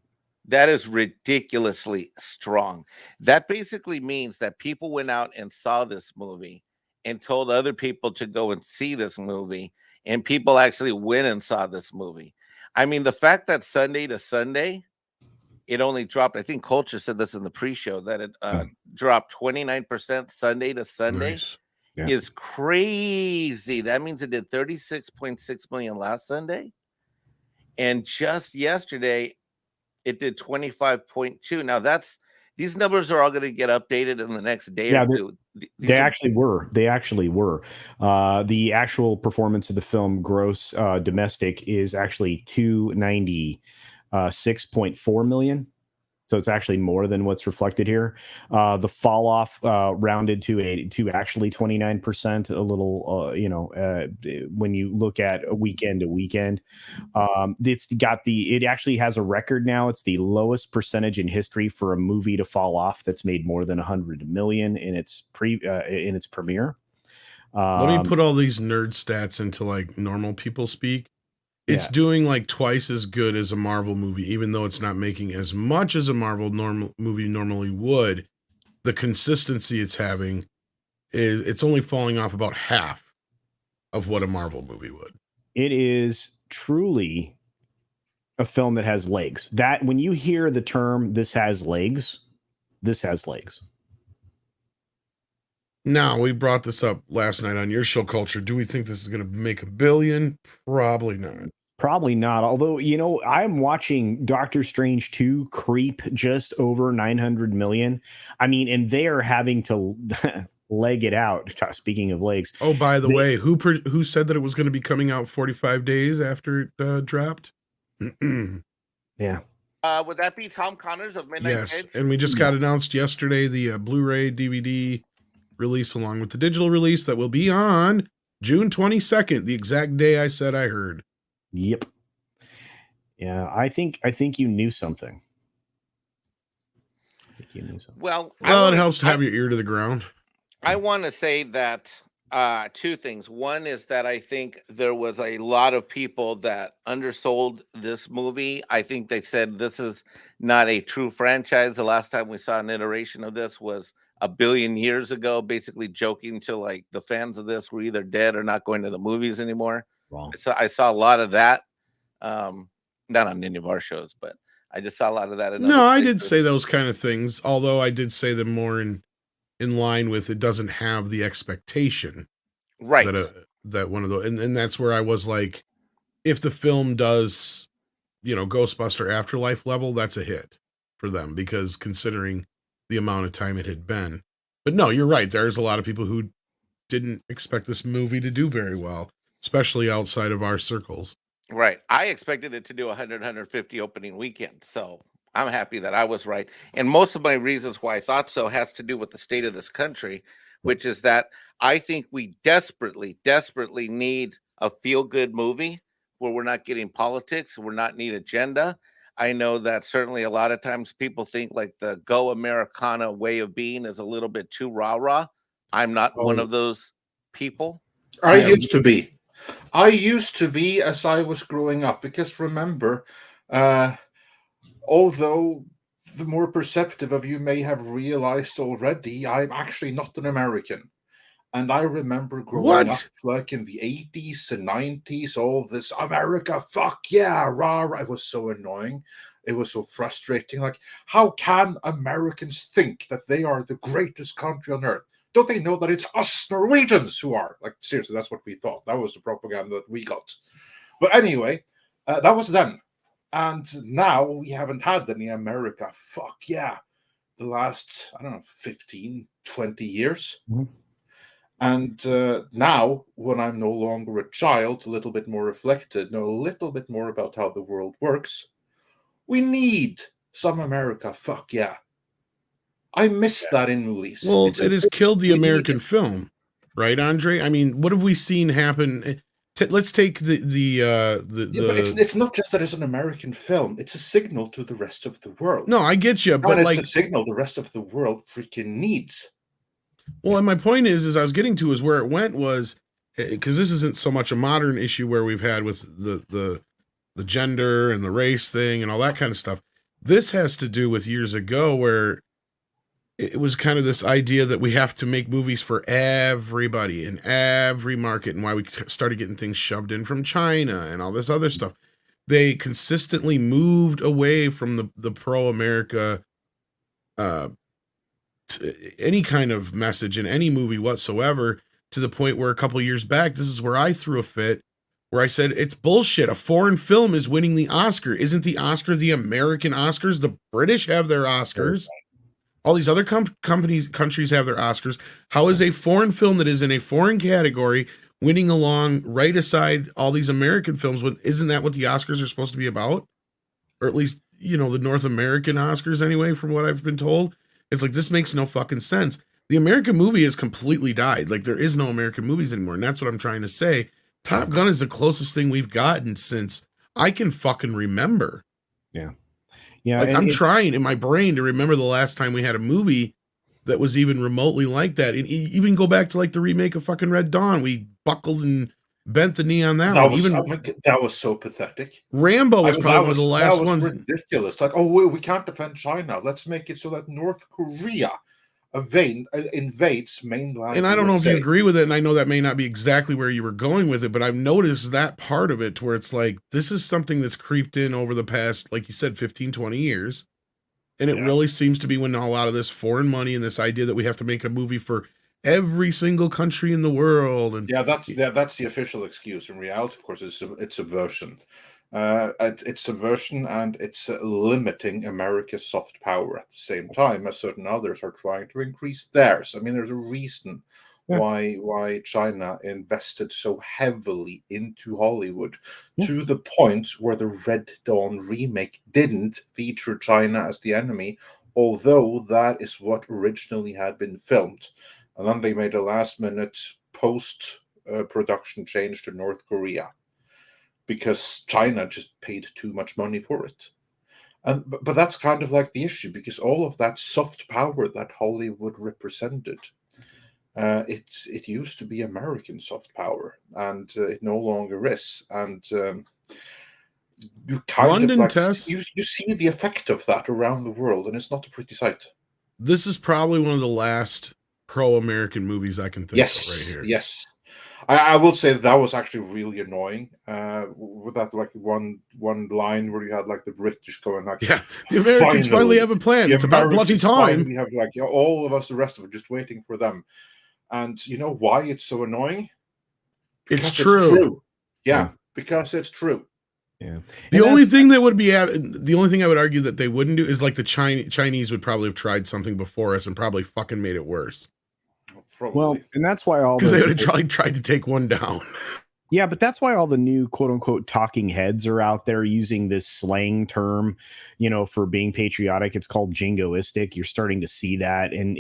That is ridiculously strong. That basically means that people went out and saw this movie and told other people to go and see this movie, and people actually went and saw this movie. I mean, the fact that Sunday to Sunday, it only dropped, I think Culture said this in the pre-show, that it dropped 29% Sunday to Sunday is crazy. That means it did 36.6 million last Sunday. And just yesterday, it did 25.2. Now these numbers are all going to get updated in the next day or two.
They actually were. The actual performance of the film, gross domestic, is actually 296.4 million. So it's actually more than what's reflected here. The fall off rounded to actually 29%. A little, when you look at a weekend to weekend, it actually has a record now. It's the lowest percentage in history for a movie to fall off that's made more than 100 million in its premiere.
Let me put all these nerd stats into like normal people speak. It's doing like twice as good as a Marvel movie, even though it's not making as much as a Marvel movie normally would. The consistency it's having it's only falling off about half of what a Marvel movie would.
It is truly a film that has legs. That when you hear the term "this has legs," this has legs.
Now, we brought this up last night on your show, Culture. Do we think this is going to make $1 billion? Probably not.
Probably not. Although, I'm watching Doctor Strange 2 creep just over 900 million. I mean, and they are having to leg it out. Speaking of legs.
Oh, by the way, who said that it was going to be coming out 45 days after it dropped?
Yeah.
Would that be Tom Connors of Midnight
Yes,
Cage?
and we just got announced yesterday the Blu-ray DVD release along with the digital release that will be on June 22nd, the exact day I said I heard.
Yep. Yeah, I think you knew something.
Well,
it helps to have your ear to the ground.
I want to say that two things. One is that I think there was a lot of people that undersold this movie. I think they said this is not a true franchise. The last time we saw an iteration of this was 1 billion years ago, basically joking to like the fans of this were either dead or not going to the movies anymore.
Wrong.
I saw a lot of that. Not on any of our shows, but I just saw a lot of that.
No, I did say those kind of things, although I did say them more in line with it doesn't have the expectation.
Right.
That one of those, and that's where I was like, if the film does, Ghostbuster Afterlife level, that's a hit for them, because considering the amount of time it had been. But no, you're right. There's a lot of people who didn't expect this movie to do very well, especially outside of our circles.
Right. I expected it to do 150 opening weekend. So I'm happy that I was right. And most of my reasons why I thought so has to do with the state of this country, which is that I think we desperately, desperately need a feel-good movie where we're not getting politics, we're not need agenda. I know that certainly a lot of times people think like the Go Americana way of being is a little bit too rah-rah. I'm not one of those people.
I used to be, as I was growing up, because remember, although the more perceptive of you may have realized already, I'm actually not an American. And I remember growing up like in the 80s and 90s, all this America, fuck yeah, rah, rah. It was so annoying. It was so frustrating. Like, how can Americans think that they are the greatest country on earth? Don't they know that it's us Norwegians who are? Like, seriously, that's what we thought. That was the propaganda that we got. But anyway, that was then. And now we haven't had any America fuck yeah the last, I don't know, 15, 20 years.
Mm-hmm.
And now, when I'm no longer a child, a little bit more reflected, know a little bit more about how the world works, we need some America fuck yeah. I miss that in movies.
Well, it has killed the American film, right, Andre? I mean, what have we seen happen? Let's take the
but it's not just that it's an American film. It's a signal to the rest of the world.
No, I get you, but
it's
like
a signal the rest of the world freaking needs.
Well, and my point is I was getting to is where it went was because this isn't so much a modern issue where we've had with the gender and the race thing and all that kind of stuff. This has to do with years ago where it was kind of this idea that we have to make movies for everybody in every market, and why we started getting things shoved in from China and all this other stuff. They consistently moved away from the pro-America any kind of message in any movie whatsoever, to the point where a couple of years back, this is where I threw a fit, where I said, it's bullshit. A foreign film is winning the Oscar. Isn't the Oscar the American Oscars? The British have their Oscars. All these other countries have their Oscars. How is a foreign film that is in a foreign category winning along right aside all these American films? Isn't that what the Oscars are supposed to be about? Or at least, the North American Oscars anyway, from what I've been told. It's like, this makes no fucking sense. The American movie has completely died. Like, there is no American movies anymore. And that's what I'm trying to say. Top Gun is the closest thing we've gotten since I can fucking remember.
Yeah. Yeah.
Like, I'm trying in my brain to remember the last time we had a movie that was even remotely like that. And even go back to like the remake of fucking Red Dawn. We buckled and bent the knee on that one.
That was so pathetic.
Rambo was probably one of the last ones.
Ridiculous. Like, we can't defend China. Let's make it so that North Korea invades mainland.
And I don't know if you agree with it, and I know that may not be exactly where you were going with it, but I've noticed that part of it, where it's like, this is something that's creeped in over the past, like you said, 15, 20 years. And it really seems to be when a lot of this foreign money and this idea that we have to make a movie for every single country in the world. And
that's the official excuse. In reality, of course, it's subversion. It's subversion, and it's limiting America's soft power at the same time as certain others are trying to increase theirs. I mean, there's a reason why China invested so heavily into Hollywood, to the point where the Red Dawn remake didn't feature China as the enemy, although that is what originally had been filmed. And then they made a last-minute post-production change to North Korea because China just paid too much money for it. But that's kind of like the issue, because all of that soft power that Hollywood represented, it used to be American soft power, and it no longer is. And you kind of like you see the effect of that around the world, and it's not a pretty sight.
This is probably one of the last pro-American movies I can think of right here.
Yes. I will say that was actually really annoying. With that, like one line where you had like the British going like,
the Americans finally have a plan. It's about bloody time.
We have like all of us, the rest of it, just waiting for them. And you know why it's so annoying?
Because it's true.
Yeah, because it's true.
Yeah.
The only thing that would be the only thing I would argue that they wouldn't do is like the Chinese would probably have tried something before us and probably fucking made it worse.
Probably.
Well, and that's why
because they would have tried to take one down.
Yeah, but that's why all the new quote unquote talking heads are out there using this slang term, for being patriotic. It's called jingoistic. You're starting to see that, and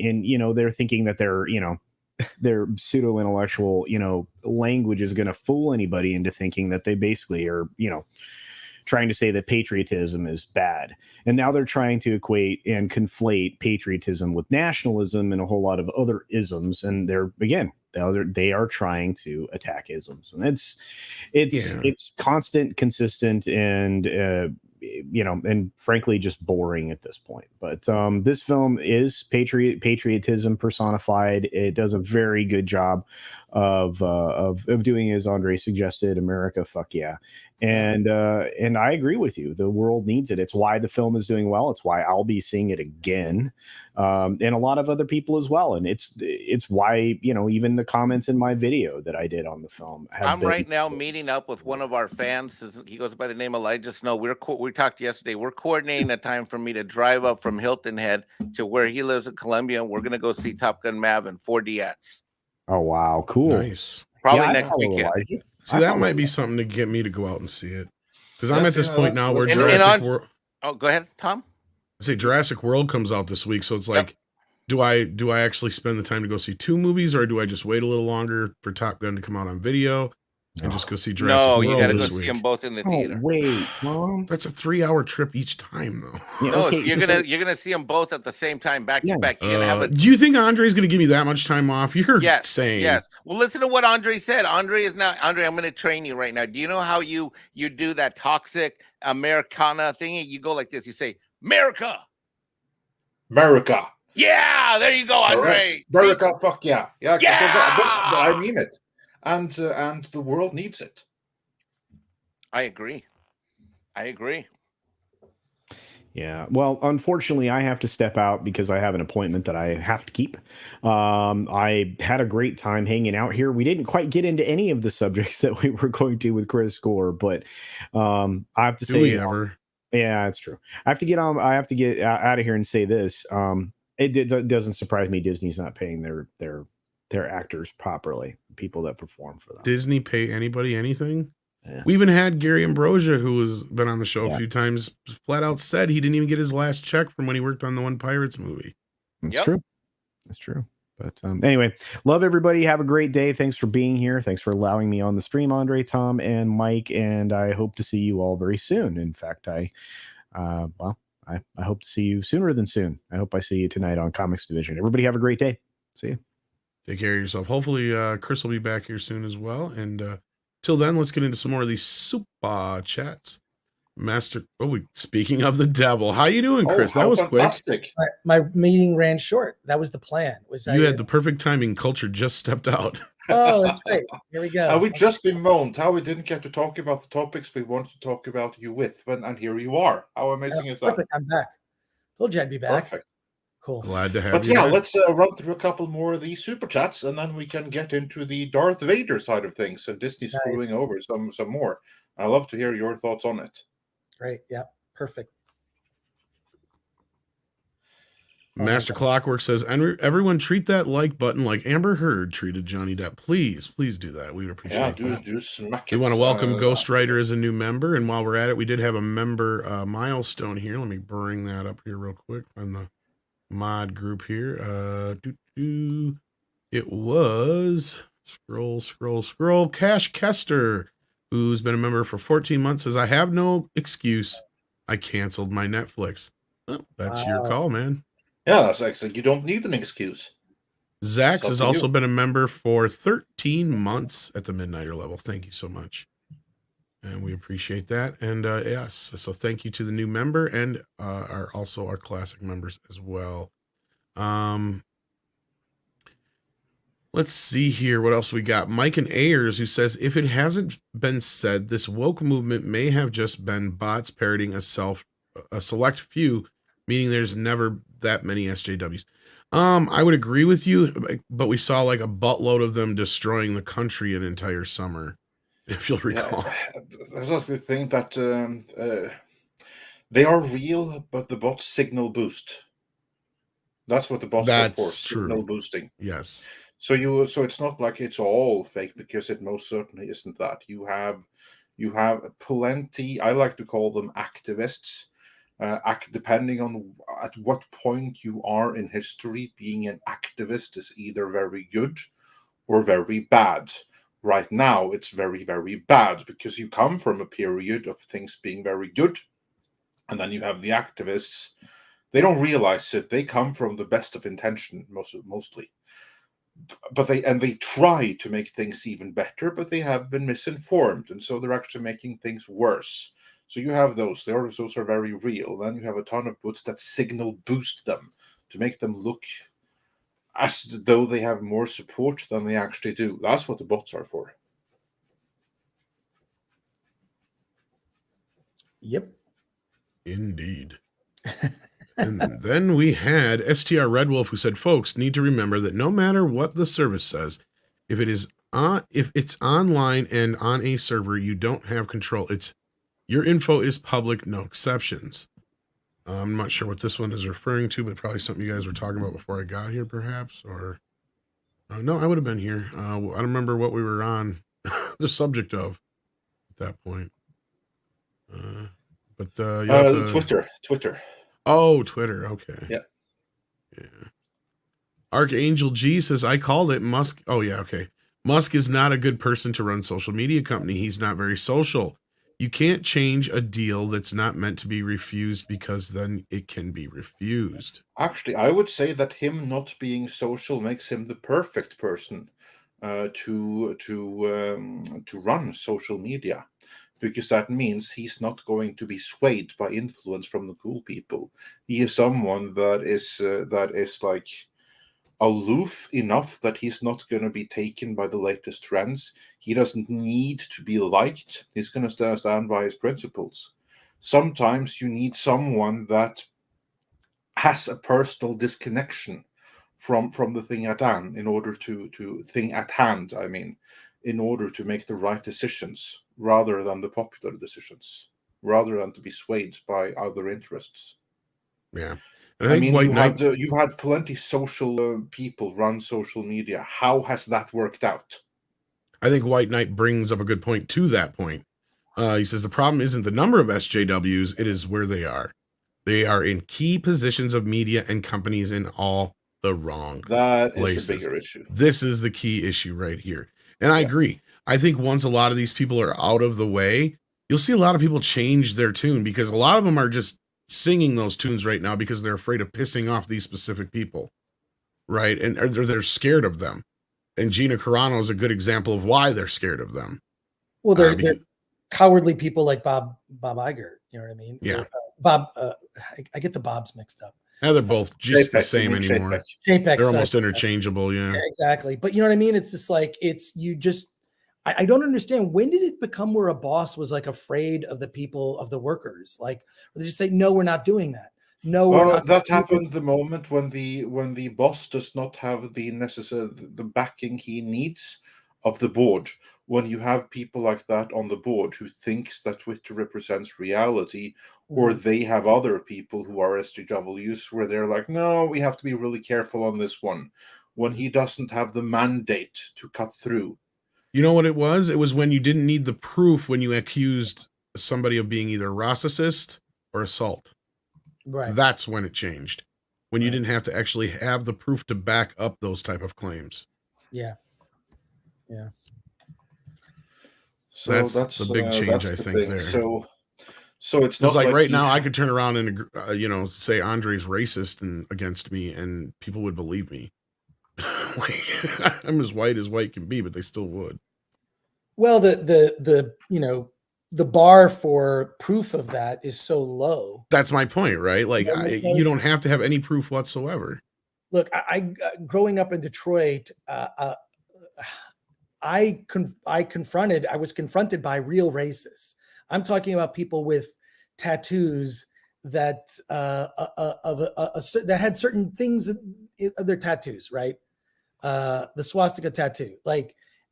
they're thinking that their pseudo intellectual language is going to fool anybody into thinking that they basically are trying to say that patriotism is bad. And now they're trying to equate and conflate patriotism with nationalism and a whole lot of other isms. And they are trying to attack isms. And it's constant, consistent, and and frankly just boring at this point. But this film is patriotism personified. It does a very good job of doing, as Andre suggested, America fuck yeah. And I agree with you. The world needs it. It's why the film is doing well. It's why I'll be seeing it again, and a lot of other people as well. And it's why, you know, even the comments in my video that I did on the film have been
right now meeting up with one of our fans. He goes by the name Elijah Snow. We talked yesterday. We're coordinating a time for me to drive up from Hilton Head to where he lives in Columbia, and we're gonna go see Top Gun Mav in 4DX.
Oh wow, cool.
Nice.
Probably next weekend.
Elijah.
See, that might be something to get me to go out and see it. Because I'm at this point now where
And
Jurassic World.
Oh, go ahead, Tom.
I say Jurassic World comes out this week, so it's like, do I actually spend the time to go see 2 movies, or do I just wait a little longer for Top Gun to come out on video and just go see Jurassic World?
No, you got to go
this
see
week?
them both in the theater.
Wait, Mom.
That's a 3-hour trip each time, though.
Yeah,
No,
okay,
you're gonna see them both at the same time, back to back. You're gonna have
Do you think Andre's gonna give me that much time off? You're saying
yes. Well, listen to what Andre said. Andre, I'm gonna train you right now. Do you know how you do that toxic Americana thing? You go like this. You say, America. Yeah, there you go, Andre.
America, fuck yeah.
Yeah.
But I mean it. And the world needs it.
I agree.
Yeah. Well, unfortunately, I have to step out because I have an appointment that I have to keep. I had a great time hanging out here. We didn't quite get into any of the subjects that we were going to with Chris Gore, but I have to say,
do we ever?
Yeah, it's true. I have to get on. I have to get out of here and say this. It doesn't surprise me Disney's not paying their actors properly, people that perform for them.
Disney pay anybody anything?
Yeah.
We even had Gary Ambrosia, who has been on the show a few times, flat out said he didn't even get his last check from when he worked on the one Pirates movie.
That's true. That's true. But anyway, love everybody. Have a great day. Thanks for being here. Thanks for allowing me on the stream, Andre, Tom, and Mike. And I hope to see you all very soon. In fact, I hope to see you sooner than soon. I hope I see you tonight on Comics Division. Everybody have a great day. See you.
Take care of yourself. Hopefully, Chris will be back here soon as well. And till then, let's get into some more of these super chats. Speaking of the devil, how you doing, Chris? That was fantastic.
Quick. My meeting ran short. That was the plan.
You had the perfect timing. Culture just stepped out.
Oh, that's great. Here we go.
We just bemoaned how we didn't get to talk about the topics we wanted to talk about you with, and here you are. How amazing is that?
Perfect. I'm back. Told you I'd be back.
Perfect.
Cool.
Glad to have you.
But yeah, let's run through a couple more of these super chats, and then we can get into the Darth Vader side of things and Disney screwing over some more. I'd love to hear your thoughts on it.
Great. Yeah. Perfect.
Master Clockwork says, everyone treat that like button like Amber Heard treated Johnny Depp. Please do that. We would appreciate that.
Do smack it.
We want to welcome Ghost Rider as a new member. And while we're at it, we did have a member milestone here. Let me bring that up here real quick on the mod group here. It was scroll. Cash Kester, who's been a member for 14 months, says, I have no excuse. I canceled my Netflix. Oh, that's your call, man.
Yeah, that's excellent. You don't need an excuse.
Zax has also been a member for 13 months at the Midnighter level. Thank you so much. And we appreciate that. And yes, so thank you to the new member and also our classic members as well. Let's see here. What else we got? Mike and Ayers, who says, if it hasn't been said, this woke movement may have just been bots parodying a select few, meaning there's never that many SJWs. I would agree with you, but we saw like a buttload of them destroying the country an entire summer, if you'll recall.
That's also the thing that they are real, but the bots signal boost. That's what the bots are for. Signal boosting.
Yes.
So it's not like it's all fake, because it most certainly isn't that. You have plenty. I like to call them activists. Depending on at what point you are in history, being an activist is either very good or very bad. Right now, it's very, very bad, because you come from a period of things being very good, and then you have the activists. They don't realize it. They come from the best of intention, mostly. But they try to make things even better, but they have been misinformed, and so they're actually making things worse. So you have those. Those are very real. Then you have a ton of bots that signal boost them to make them look as though they have more support than they actually do. That's what the bots are for.
Yep.
Indeed. And then we had STR Red Wolf, who said, folks need to remember that no matter what the service says, if it's online and on a server, you don't have control. Your info is public, no exceptions. I'm not sure what this one is referring to, but probably something you guys were talking about before I got here, perhaps. Or no, I would have been here. I don't remember what we were on the subject of at that point.
Twitter.
Oh, Twitter. Okay.
Yeah.
Archangel G says, I called it. Musk. Oh, yeah. Okay. Musk is not a good person to run social media company. He's not very social. You can't change a deal that's not meant to be refused because then it can be refused.
Actually, I would say that him not being social makes him the perfect person to run social media, because that means he's not going to be swayed by influence from the cool people. He is someone that is like aloof enough that he's not going to be taken by the latest trends. He doesn't need to be liked. He's going to stand by his principles. Sometimes you need someone that has a personal disconnection from the thing at hand in order in order to make the right decisions rather than the popular decisions, rather than to be swayed by other interests.
Yeah.
I mean, you've had plenty social people run social media. How has that worked out?
I think White Knight brings up a good point to that point. He says the problem isn't the number of SJWs, it is where they are. They are in key positions of media and companies in all the wrong places. That is a bigger issue. This is the key issue right here. And I agree. I think once a lot of these people are out of the way, you'll see a lot of people change their tune, because a lot of them are just singing those tunes right now because they're afraid of pissing off these specific people, right? And they're scared of them. And Gina Carano is a good example of why they're scared of them.
Well, they're cowardly people like Bob Iger. You know what I mean?
Yeah.
Or, Bob. I get the Bobs mixed up.
Yeah, they're both just the same anymore. They're almost interchangeable. Yeah,
exactly. But you know what I mean? It's just like, I don't understand. When did it become where a boss was like afraid of the people, of the workers? Like, they just say, no, we're not doing that. No, we're not.
That happened the moment when the boss does not have the backing he needs of the board. When you have people like that on the board who thinks that Twitter represents reality, or they have other people who are SJWs where they're like, no, we have to be really careful on this one. When he doesn't have the mandate to cut through.
You know what it was? It was when you didn't need the proof when you accused somebody of being either racist or assault.
Right.
That's when it changed. When you didn't have to actually have the proof to back up those type of claims.
Yeah. Yeah.
So that's the big change, I think, there.
So it's not
like right now I could turn around and say Andre's racist and against me, and people would believe me. I'm as white can be, but they still would.
Well, the bar for proof of that is so low.
That's my point, right? Like, you don't have to have any proof whatsoever.
Look, I growing up in Detroit, I was confronted by real racists. I'm talking about people with tattoos that that had certain things in their tattoos, right? The swastika tattoo,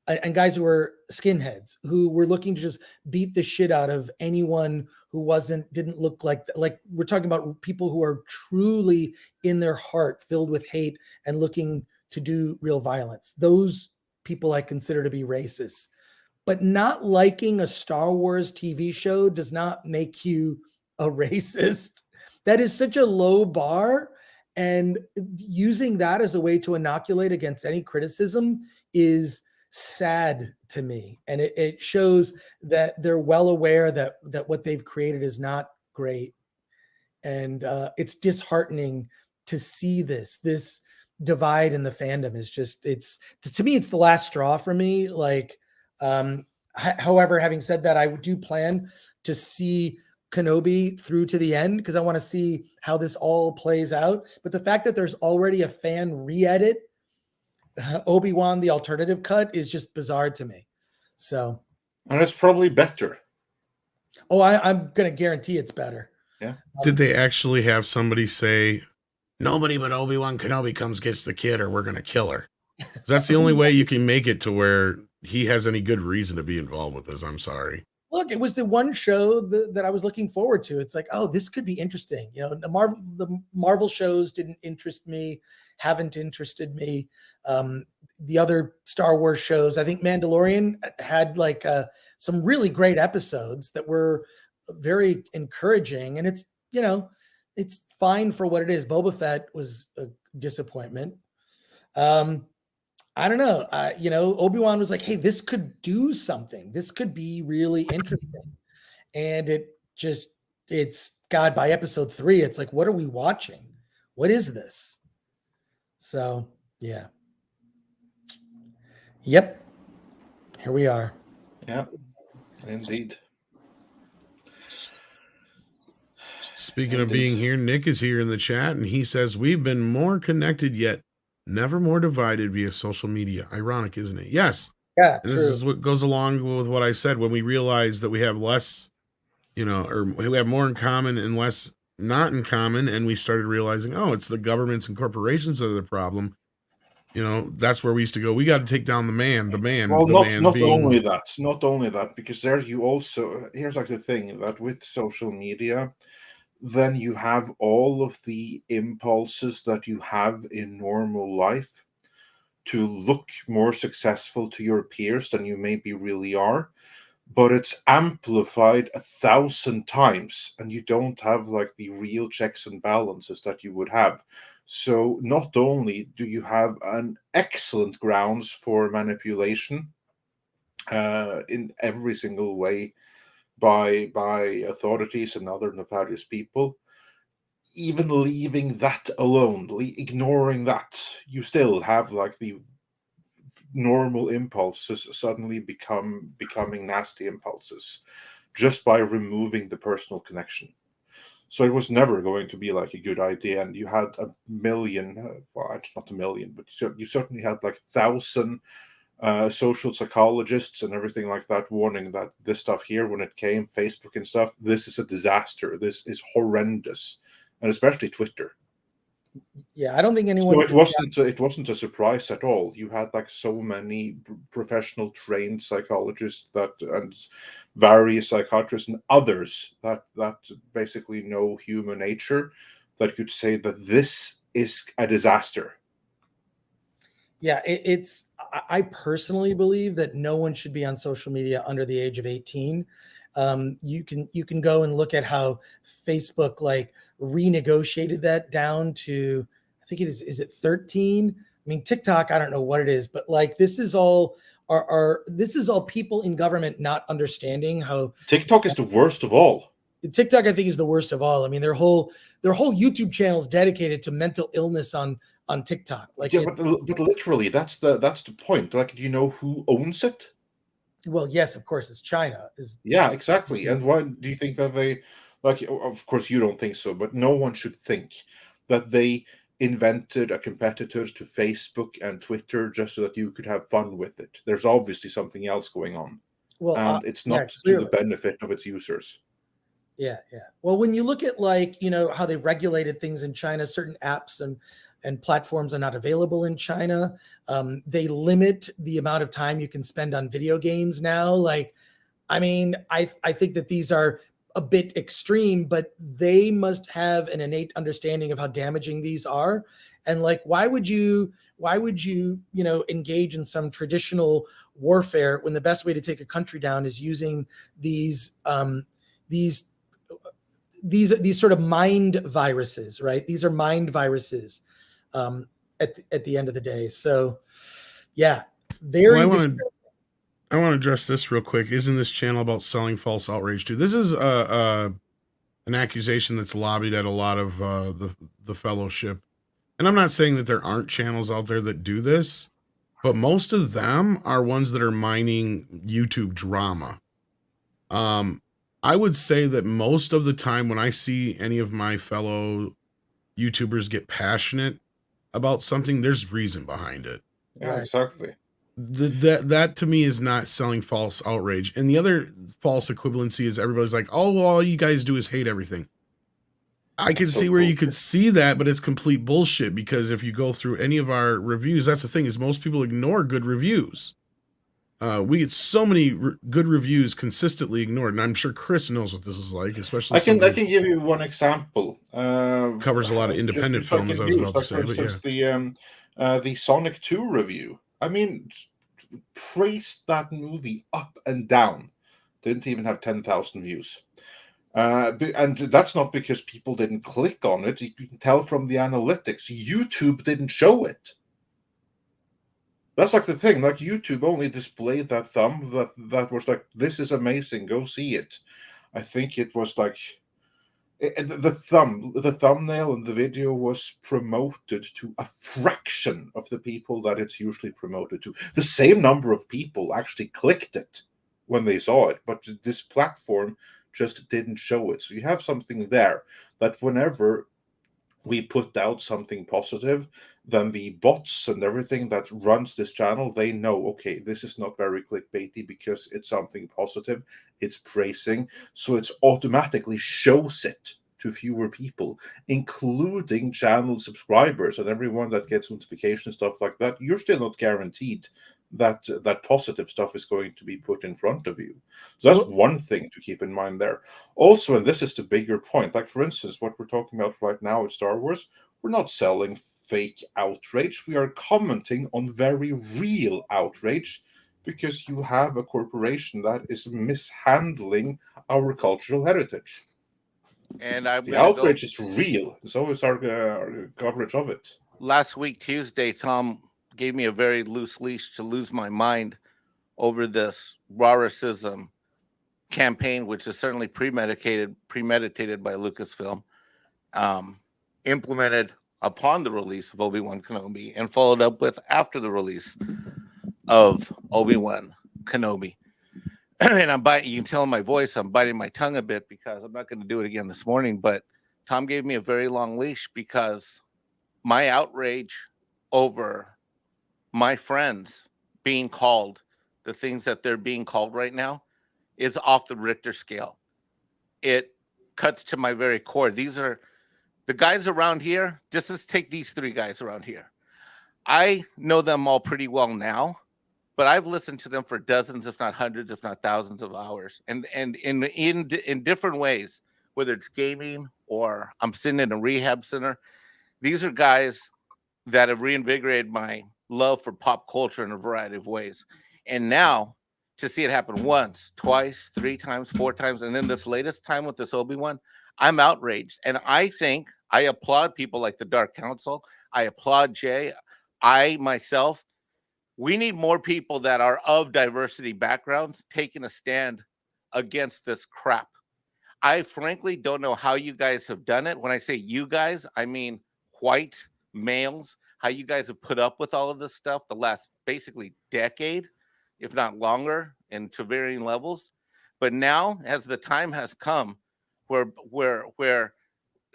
and guys who were skinheads who were looking to just beat the shit out of anyone who didn't look like we're talking about people who are truly in their heart filled with hate and looking to do real violence. Those people I consider to be racist. But not liking a Star Wars TV show does not make you a racist. That is such a low bar, and using that as a way to inoculate against any criticism is sad to me. And it shows that they're well aware that what they've created is not great. And it's disheartening to see this divide in the fandom. Is just, to me, it's the last straw for me. However, having said that, I do plan to see Kenobi through to the end because I want to see how this all plays out. But the fact that there's already a fan re-edit Obi-Wan, the alternative cut, is just bizarre to me. So,
and it's probably better.
Oh, I'm going to guarantee it's better.
Yeah.
Did they actually have somebody say, nobody but Obi-Wan Kenobi gets the kid or we're going to kill her? That's the only way you can make it to where he has any good reason to be involved with this. I'm sorry.
Look, it was the one show that I was looking forward to. It's like, oh, this could be interesting. You know, the Marvel shows didn't interest me, haven't interested me. The other Star Wars shows, I think Mandalorian had like some really great episodes that were very encouraging. And it's, you know, it's fine for what it is. Boba Fett was a disappointment. I don't know. You know, Obi-Wan was like, hey, this could do something. This could be really interesting. And it's God, by episode 3, it's like, what are we watching? What is this? So, yeah. Yep. Here we are.
Yeah, indeed.
Speaking of being here, Nick is here in the chat and he says, we've been more connected yet never more divided via social media. Ironic, isn't it? Yes.
Yeah.
And this is what goes along with what I said. When we realize that we have less, you know, or we have more in common and less not in common, and we started realizing, oh, it's the governments and corporations that are the problem. You know, that's where we used to go. We got to take down the man.
Well, not only that, because there you also, here's like the thing that with social media, then you have all of the impulses that you have in normal life to look more successful to your peers than you maybe really are, but it's amplified 1,000 times, and you don't have like the real checks and balances that you would have. So not only do you have an excellent grounds for manipulation in every single way by authorities and other nefarious people, even leaving that alone, ignoring that, you still have like the normal impulses suddenly becoming nasty impulses just by removing the personal connection. So it was never going to be like a good idea, and you had a million, well, not a million, but you certainly had like 1,000 social psychologists and everything like that warning that this stuff here, when it came, Facebook and stuff, this is a disaster. This is horrendous, and especially Twitter.
Yeah, I don't think anyone.
So it wasn't a surprise at all. You had like so many professional trained psychologists and various psychiatrists and others that basically know human nature that could say that this is a disaster.
Yeah, I personally believe that no one should be on social media under the age of 18. You can go and look at how Facebook like renegotiated that down to, I think is it 13? I mean, TikTok, I don't know what it is, but like this is all this is all people in government not understanding how
TikTok is the worst of all.
TikTok, I think, is the worst of all. I mean, their whole YouTube channel is dedicated to mental illness on TikTok. Like,
yeah, but literally, that's the point. Like, do you know who owns it?
Well, yes, of course, it's China.
Yeah, exactly. And why do you think that they, like, of course you don't think so, but no one should think that they invented a competitor to Facebook and Twitter just so that you could have fun with it. There's obviously something else going on. Well, and it's not to the benefit of its users.
Yeah. Well, when you look at like, you know, how they regulated things in China, certain apps and platforms are not available in China. They limit the amount of time you can spend on video games now. Like, I mean, I think that these are a bit extreme, but they must have an innate understanding of how damaging these are. And like, why would you, you know, engage in some traditional warfare when the best way to take a country down is using these sort of mind viruses, right? These are mind viruses at the end of the day. So yeah, very.
Well, I want to address this real quick. Isn't this channel about selling false outrage too? This is an accusation that's lobbied at a lot of the fellowship. And I'm not saying that there aren't channels out there that do this, but most of them are ones that are mining YouTube drama. I would say that most of the time when I see any of my fellow YouTubers get passionate about something, there's reason behind it.
Yeah, exactly.
That to me is not selling false outrage. And the other false equivalency is everybody's like, oh, well, all you guys do is hate everything. I can see where you could see that, but it's complete bullshit, because if you go through any of our reviews, that's the thing, is most people ignore good reviews. We get so many good reviews consistently ignored, and I'm sure Chris knows what this is like, especially.
I can give you one example.
Covers a lot of independent films, I was about to say.
For instance, the Sonic 2 review. I mean, praised that movie up and down. Didn't even have 10,000 views. And that's not because people didn't click on it. You can tell from the analytics. YouTube didn't show it. That's like the thing. Like, YouTube only displayed that thumb that was like, this is amazing, go see it. I think it was like the thumbnail and the video was promoted to a fraction of the people that it's usually promoted to. The same number of people actually clicked it when they saw it, but this platform just didn't show it. So you have something there that whenever we put out something positive, then the bots and everything that runs this channel, they know, okay, this is not very clickbaity because it's something positive, it's praising, so it automatically shows it to fewer people, including channel subscribers and everyone that gets notifications, stuff like that. You're still not guaranteed that positive stuff is going to be put in front of you. So that's one thing to keep in mind there. Also, and this is the bigger point, like for instance, what we're talking about right now at Star Wars, we're not selling fake outrage. We are commenting on very real outrage, because you have a corporation that is mishandling our cultural heritage.
And
the outrage is real. So is our coverage of it.
Last week, Tuesday, Tom gave me a very loose leash to lose my mind over this racism campaign, which is certainly premeditated by Lucasfilm, implemented upon the release of Obi-Wan Kenobi and followed up with after the release of Obi-Wan Kenobi. And you can tell in my voice, I'm biting my tongue a bit because I'm not going to do it again this morning, but Tom gave me a very long leash because my outrage over my friends being called the things that they're being called right now is off the Richter scale. It cuts to my very core. These are the guys around here. Just let's take these three guys around here. I know them all pretty well now, but I've listened to them for dozens, if not hundreds, if not thousands of hours, and in different ways, whether it's gaming or I'm sitting in a rehab center. These are guys that have reinvigorated my love for pop culture in a variety of ways. And now to see it happen once, twice, 3 times, 4 times, and then this latest time with this Obi-Wan, I'm outraged. And I applaud people like the Dark Council. I applaud Jay. I myself, we need more people that are of diversity backgrounds taking a stand against this crap. I frankly don't know how you guys have done it. When I say you guys, I mean white males, how you guys have put up with all of this stuff the last basically decade, if not longer, and to varying levels. But now, as the time has come, where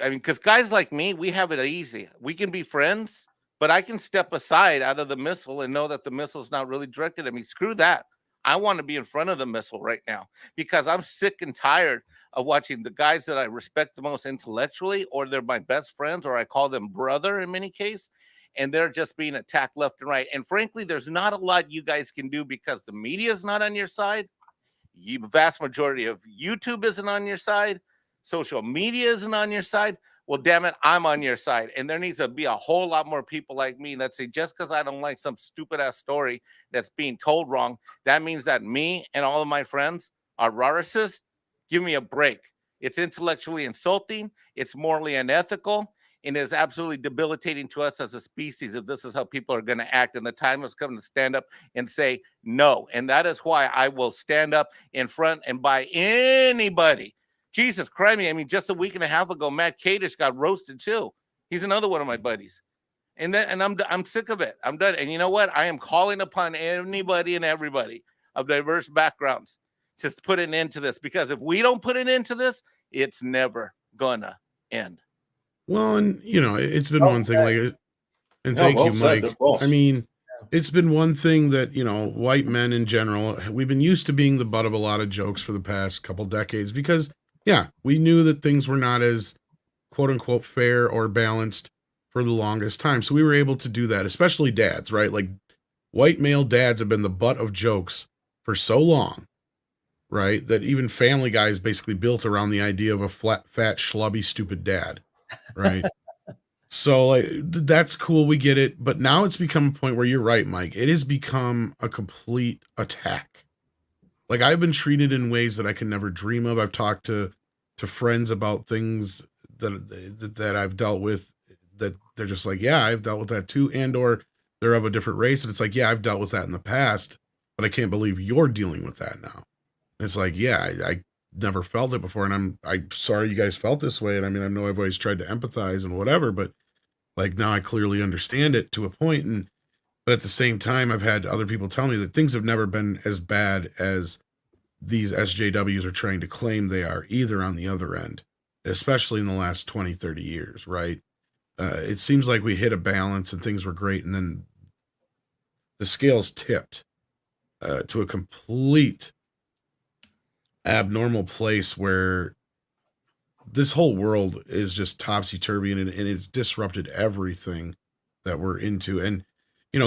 I mean, because guys like me, we have it easy. We can be friends, but I can step aside out of the missile and know that the missile is not really directed at me. Screw that. I want to be in front of the missile right now because I'm sick and tired of watching the guys that I respect the most intellectually, or they're my best friends, or I call them brother in many cases, and they're just being attacked left and right. And frankly, there's not a lot you guys can do because the media is not on your side. The vast majority of YouTube isn't on your side. Social media isn't on your side. Well, damn it, I'm on your side. And there needs to be a whole lot more people like me that say, just because I don't like some stupid ass story that's being told wrong, that means that me and all of my friends are racist. Give me a break. It's intellectually insulting. It's morally unethical. And is absolutely debilitating to us as a species if this is how people are going to act. And the time has come to stand up and say no. And that is why I will stand up in front and by anybody. Jesus Christ, I mean, just a week and a half ago, Matt Kadish got roasted too. He's another one of my buddies. And I'm sick of it. I'm done. And you know what? I am calling upon anybody and everybody of diverse backgrounds to put an end to this. Because if we don't put an end to this, it's never gonna end.
Well, and you know, it's been one thing like, and thank you, Mike. I mean, It's been one thing that, white men in general, we've been used to being the butt of a lot of jokes for the past couple decades because, yeah, we knew that things were not as quote unquote fair or balanced for the longest time. So we were able to do that, especially dads, right? Like white male dads have been the butt of jokes for so long, right? That even Family Guy is basically built around the idea of a fat, schlubby, stupid dad, right? So like that's cool, we get it, but now it's become a point where you're right, Mike. It has become a complete attack. Like I've been treated in ways that I can never dream of. I've talked to friends about things that I've dealt with that they're just like, yeah, I've dealt with that too, and or they're of a different race, and it's like, yeah, I've dealt with that in the past, but I can't believe you're dealing with that now. And it's like, yeah, I never felt it before, and I'm sorry you guys felt this way. And I mean, I know I've always tried to empathize and whatever, but like now I clearly understand it to a point. But at the same time, I've had other people tell me that things have never been as bad as these SJWs are trying to claim they are, either on the other end, especially in the last 20, 30 years, right? It seems like we hit a balance and things were great, and then the scales tipped to a complete abnormal place where this whole world is just topsy-turvy, and it's disrupted everything that we're into. And,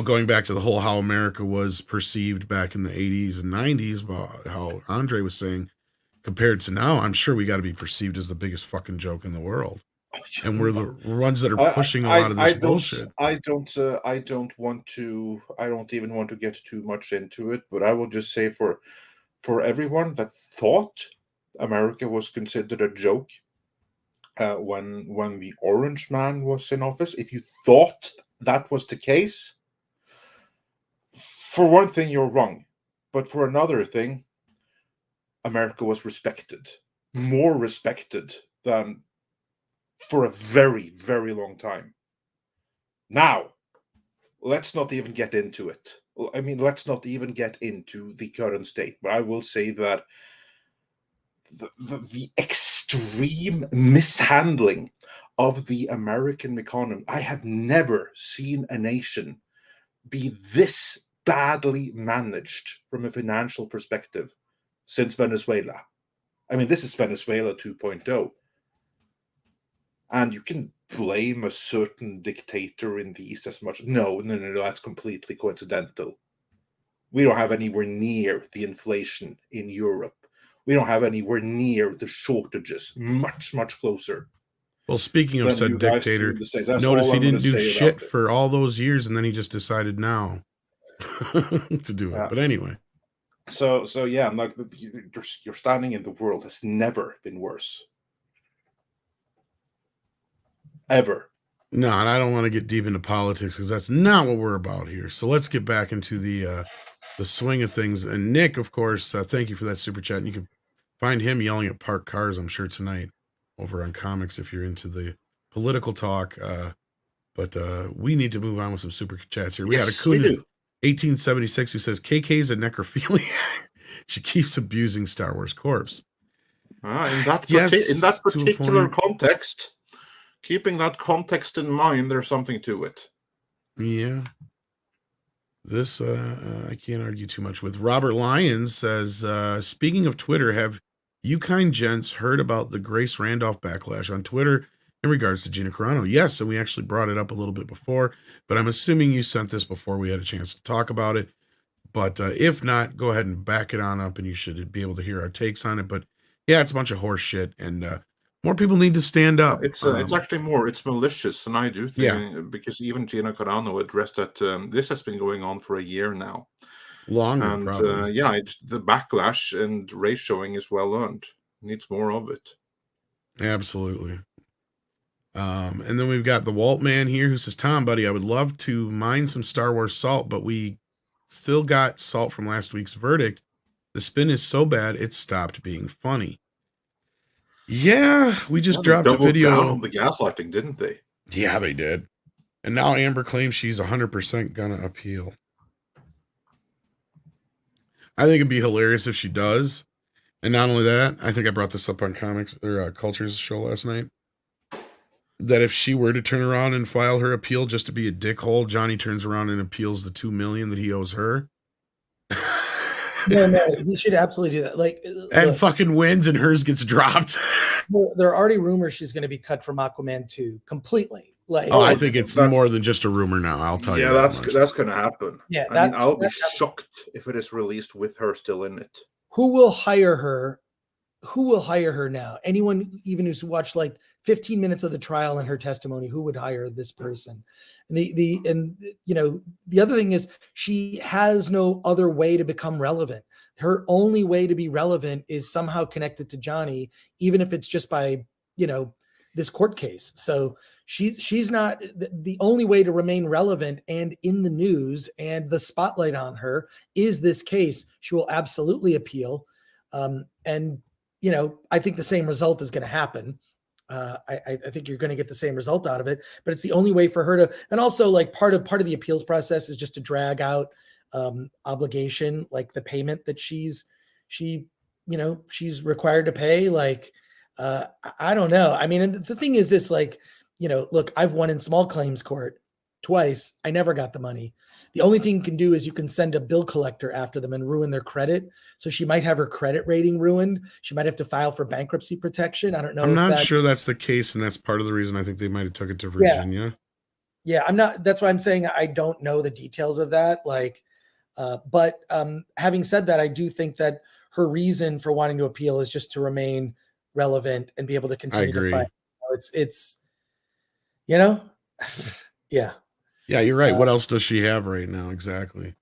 going back to the whole how America was perceived back in the 80s and 90s, about how Andre was saying, compared to now, I'm sure we got to be perceived as the biggest fucking joke in the world. And we're the ones that are pushing a lot of this bullshit.
I don't even want to get too much into it, but I will just say for everyone that thought America was considered a joke when the Orange Man was in office, if you thought that was the case, for one thing, you're wrong. But for another thing, America was respected, more respected than for a very, very long time. Now, let's not even get into it. I mean, let's not even get into the current state. But I will say that the extreme mishandling of the American economy, I have never seen a nation be this badly managed from a financial perspective since Venezuela. I mean, this is Venezuela 2.0. And you can blame a certain dictator in the East as much. No, that's completely coincidental. We don't have anywhere near the inflation in Europe. We don't have anywhere near the shortages. Much, much closer.
Well, speaking of said dictator, notice he didn't do shit for all those years, and then he just decided now to do it. But anyway.
So yeah, like your standing in the world has never been worse. Ever.
No, and I don't want to get deep into politics because that's not what we're about here. So let's get back into the swing of things. And Nick, of course, thank you for that super chat. And you can find him yelling at parked cars, I'm sure, tonight over on comics if you're into the political talk. But we need to move on with some super chats here. We had a Kuno 1876 who says KK's a necrophiliac. She keeps abusing Star Wars corpse.
In that particular context. Keeping that context in mind, there's something to it.
Yeah. This, I can't argue too much with. Robert Lyons says, speaking of Twitter, have you kind gents heard about the Grace Randolph backlash on Twitter in regards to Gina Carano? Yes, and we actually brought it up a little bit before, but I'm assuming you sent this before we had a chance to talk about it. But if not, go ahead and back it on up, and you should be able to hear our takes on it. But yeah, it's a bunch of horse shit, and more people need to stand up.
It's actually more. It's malicious, and I do think because even Gina Carano addressed that this has been going on for a year now.
Longer,
and
probably.
The backlash and race showing is well earned. Needs more of it.
Absolutely. And then we've got the Walt man here who says, Tom, buddy, I would love to mine some Star Wars salt, but we still got salt from last week's verdict. The spin is so bad it stopped being funny. Yeah, we just dropped a video
down on the gaslighting, didn't they?
Yeah, they did. And now Amber claims she's 100% gonna appeal. I think it'd be hilarious if she does. And not only that, I think I brought this up on Comics or Culture's show last night. that if she were to turn around and file her appeal just to be a dickhole, Johnny turns around and appeals the $2 million that he owes her.
No, he should absolutely do that. Like,
and fucking wins, and hers gets dropped.
There are already rumors she's going to be cut from Aquaman 2 completely. Like,
I think it's more than just a rumor now. I'll tell you.
Yeah, that's going to happen.
Yeah,
I mean, I'll be shocked if it is released with her still in it.
Who will hire her? Who will hire her now? Anyone, even who's watched like 15 minutes of the trial and her testimony, who would hire this person? And the other thing is she has no other way to become relevant. Her only way to be relevant is somehow connected to Johnny, even if it's just by, this court case. So she's not the only way to remain relevant and in the news and the spotlight on her is this case. She will absolutely appeal. I think the same result is going to happen. I think you're going to get the same result out of it, but it's the only way for her to, and also like part of the appeals process is just to drag out obligation, like the payment that she's required to pay. Like, I don't know. I mean, the thing is this, like, look, I've won in small claims court twice. I never got the money. The only thing you can do is you can send a bill collector after them and ruin their credit. So she might have her credit rating ruined. She might have to file for bankruptcy protection. I don't know.
I'm not sure that's the case. And that's part of the reason I think they might have took it to Virginia.
Yeah. I'm not, that's why I'm saying I don't know the details of that. Like, but having said that, I do think that her reason for wanting to appeal is just to remain relevant and be able to continue to fight. It's yeah.
Yeah, you're right. What else does she have right now? Exactly.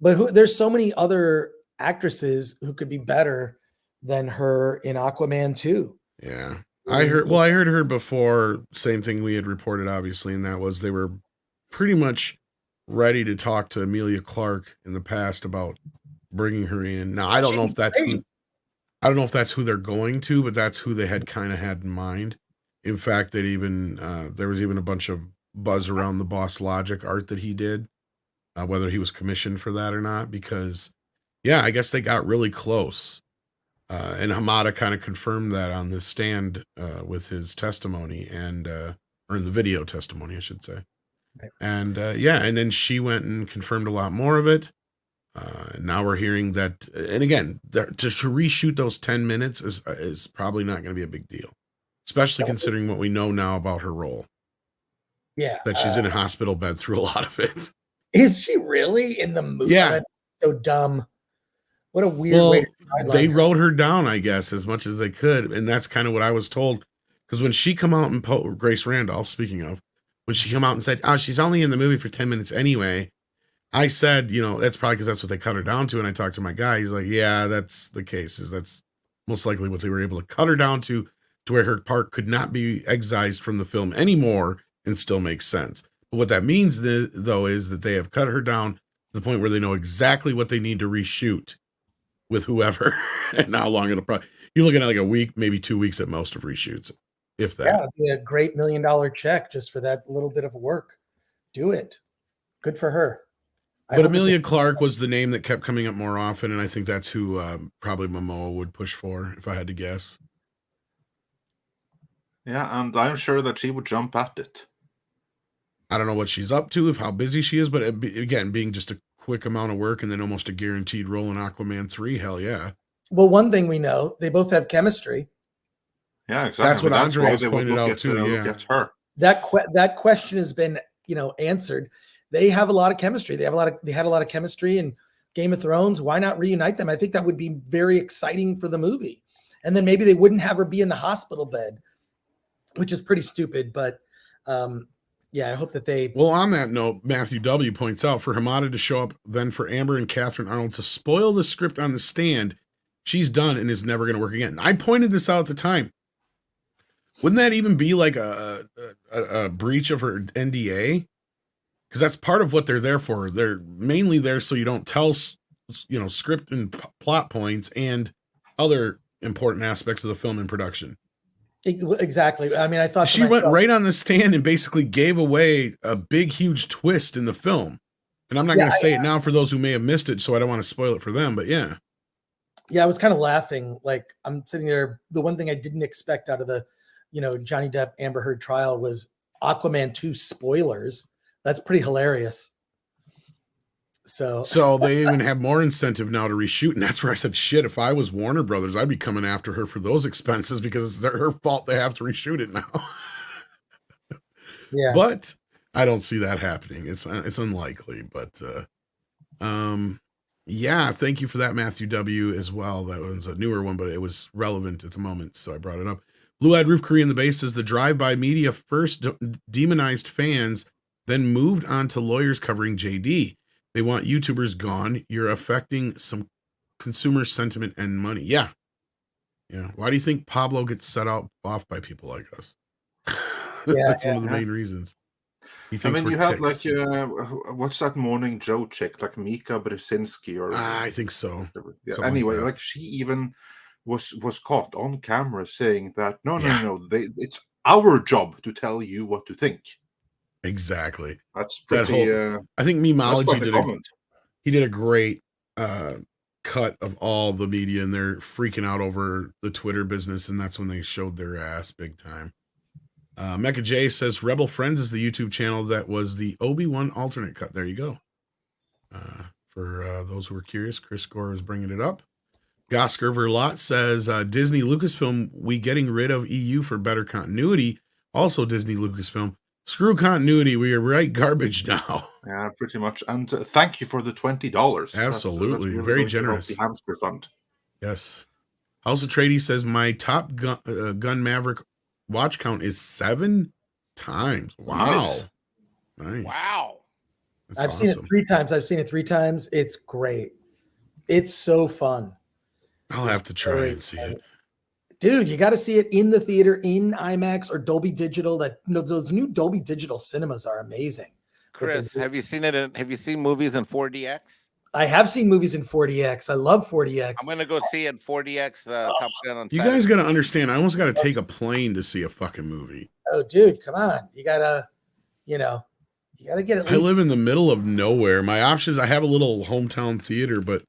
But there's so many other actresses who could be better than her in Aquaman 2.
Yeah. I heard her before, same thing we had reported, obviously, and that was they were pretty much ready to talk to Emilia Clarke in the past about bringing her in. Now, I don't know if that's who they're going to, but that's who they had kind of had in mind. In fact, that even there was even a bunch of buzz around the Boss Logic art that he did, whether he was commissioned for that or not, because I guess they got really close. And Hamada kind of confirmed that on the stand with his testimony or in the video testimony, I should say. Okay. And and then she went and confirmed a lot more of it. Now we're hearing that, and again, to reshoot those 10 minutes is probably not going to be a big deal, especially considering what we know now about her role.
Yeah.
That she's in a hospital bed through a lot of it.
Is she really in the movie?
Yeah.
That's so dumb. What a weird way to
they wrote her down, I guess, as much as they could. And that's kind of what I was told. Because when she come out and Grace Randolph, speaking of, when she come out and said, oh, she's only in the movie for 10 minutes anyway, I said, that's probably because that's what they cut her down to. And I talked to my guy. He's like, yeah, that's the case. That's most likely what they were able to cut her down to where her part could not be excised from the film anymore and still makes sense. But what that means, though, is that they have cut her down to the point where they know exactly what they need to reshoot with whoever and how long it'll probably. You're looking at like a week, maybe 2 weeks at most of reshoots, if that.
Yeah, it'd be a great $1 million check just for that little bit of work. Do it. Good for her.
But Emilia Clarke was the name that kept coming up more often, and I think that's who probably Momoa would push for, if I had to guess.
Yeah, and I'm sure that she would jump at it.
I don't know what she's up to, how busy she is, but again, being just a quick amount of work and then almost a guaranteed role in Aquaman 3, hell yeah.
Well, one thing we know, they both have chemistry.
Yeah, exactly.
That's what Andre has pointed out too.
Yeah, her.
That question has been, answered. They have a lot of chemistry. They had a lot of chemistry in Game of Thrones. Why not reunite them? I think that would be very exciting for the movie. And then maybe they wouldn't have her be in the hospital bed, which is pretty stupid. But I hope that they.
Well, on that note, Matthew W. points out for Hamada to show up, then for Amber and Catherine Arnold to spoil the script on the stand, she's done and is never going to work again. I pointed this out at the time. Wouldn't that even be like a breach of her NDA? Because that's part of what they're there for. They're mainly there so you don't tell, script and plot points and other important aspects of the film and production.
Exactly. I mean, I thought
she went right on the stand and basically gave away a big, huge twist in the film. And I'm not going to say it now for those who may have missed it, so I don't want to spoil it for them, but yeah.
Yeah, I was kind of laughing. Like, I'm sitting there. The one thing I didn't expect out of the Johnny Depp Amber Heard trial was Aquaman 2 spoilers. That's pretty hilarious. So
they even have more incentive now to reshoot. And that's where I said, shit, if I was Warner Brothers, I'd be coming after her for those expenses because it's her fault they have to reshoot it now.
Yeah.
But I don't see that happening. It's unlikely, but yeah, thank you for that, Matthew W. as well. That was a newer one, but it was relevant at the moment, so I brought it up. Blue-Eyed Roof Korean the Base says the drive-by media first demonized fans, then moved on to lawyers covering JD. They want YouTubers gone. You're affecting some consumer sentiment and money. Yeah. Why do you think Pablo gets set off by people like us? That's one of the main reasons.
You had like what's that morning Joe chick, like Mika Brzezinski, or
I think so.
Yeah. Anyway, like she even was caught on camera saying that no, it's our job to tell you what to think.
Exactly.
That's pretty.
I think Memology did a great cut of all the media, and they're freaking out over the Twitter business, and that's when they showed their ass big time. Mecha J says Rebel Friends is the YouTube channel that was the Obi-Wan alternate cut. There you go. For those who are curious, Chris Gore is bringing it up. Gosker Verlot says Disney Lucasfilm, we getting rid of EU for better continuity. Also Disney Lucasfilm, screw continuity. We are right garbage now.
Yeah, pretty much. And thank you for the $20.
Absolutely.
That's really
very generous.
The hamster fund.
Yes. House of Trady says my Top Gun Maverick watch count is 7 times. Wow. Nice.
Wow.
I've seen it 3 times. It's great. It's so fun.
I'll have to try and see it.
Dude, you got to see it in the theater, in IMAX or Dolby Digital. Those new Dolby Digital cinemas are amazing.
Chris, have you seen it? Have you seen movies in 4DX?
I have seen movies in 4DX. I love 4DX.
I'm gonna go see it 4DX. Top Gun on.
You
Saturday.
guys got to understand. I almost got to take a plane to see a fucking movie.
Oh, dude, come on! You gotta get it.
I live in the middle of nowhere. My options. I have a little hometown theater, but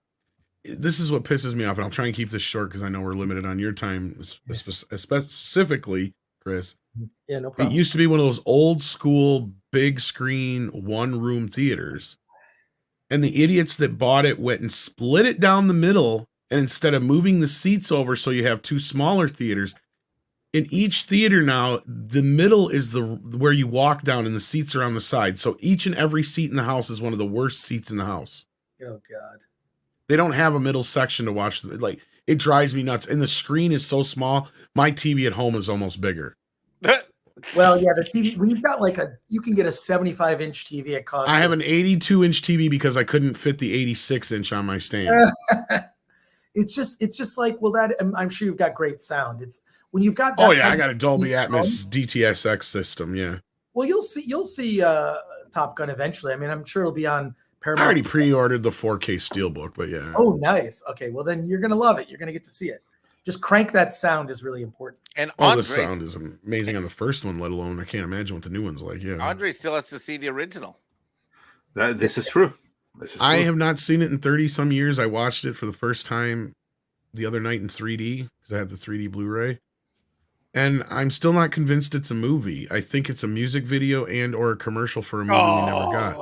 this is what pisses me off. And I'll try and keep this short because I know we're limited on your time, specifically, Chris.
Yeah, no problem.
It used to be one of those old school big screen 1-room theaters. And the idiots that bought it went and split it down the middle. And instead of moving the seats over so you have 2 smaller theaters, in each theater now, the middle is where you walk down and the seats are on the side. So each and every seat in the house is one of the worst seats in the house.
Oh, God. They
don't have a middle section to watch. Like, it drives me nuts. And the screen is so small. My TV at home is almost bigger.
Well, yeah, the TV, we've got you can get a 75-inch TV at Costco.
I have an 82-inch TV because I couldn't fit the 86-inch on my stand.
It's just like, well, that I'm sure you've got great sound. It's when you've got that.
Oh yeah, I got a Dolby Atmos DTSX system. Yeah.
Well, you'll see Top Gun eventually. I mean, I'm sure it'll be on Paramount.
I already pre-ordered the 4K Steelbook, but yeah.
Oh, nice. Okay, well then you're gonna love it. You're gonna get to see it. Just crank that sound is really important.
And
the sound is amazing on the first one, let alone I can't imagine what the new one's like. Yeah.
Andre still has to see the original.
This is true.
I have not seen it in 30 some years. I watched it for the first time the other night in 3D because I had the 3D Blu-ray. And I'm still not convinced it's a movie. I think it's a music video and or a commercial for a movie we never got.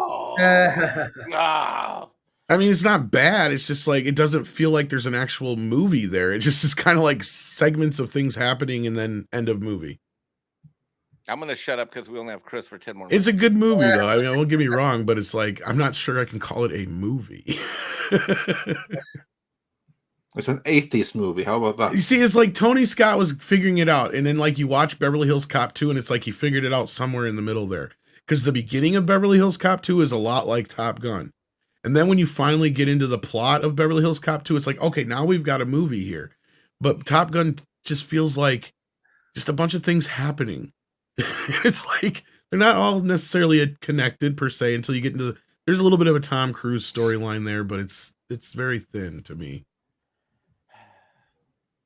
I mean, it's not bad. It's just like, it doesn't feel like there's an actual movie there. It just is kind of like segments of things happening and then end of movie.
I'm going to shut up because we only have Chris for 10 more minutes.
It's a good movie, though. I mean, I won't get me wrong, but it's like, I'm not sure I can call it a movie.
It's an 80s movie. How about that?
You see, it's like Tony Scott was figuring it out. And then like you watch Beverly Hills Cop 2 and it's like he figured it out somewhere in the middle there. Because the beginning of Beverly Hills Cop 2 is a lot like Top Gun. And then when you finally get into the plot of Beverly Hills Cop 2, it's like, okay, now we've got a movie here. But Top Gun just feels like just a bunch of things happening. It's like they're not all necessarily connected per se until you get into there's a little bit of a Tom Cruise storyline there, but it's very thin to me.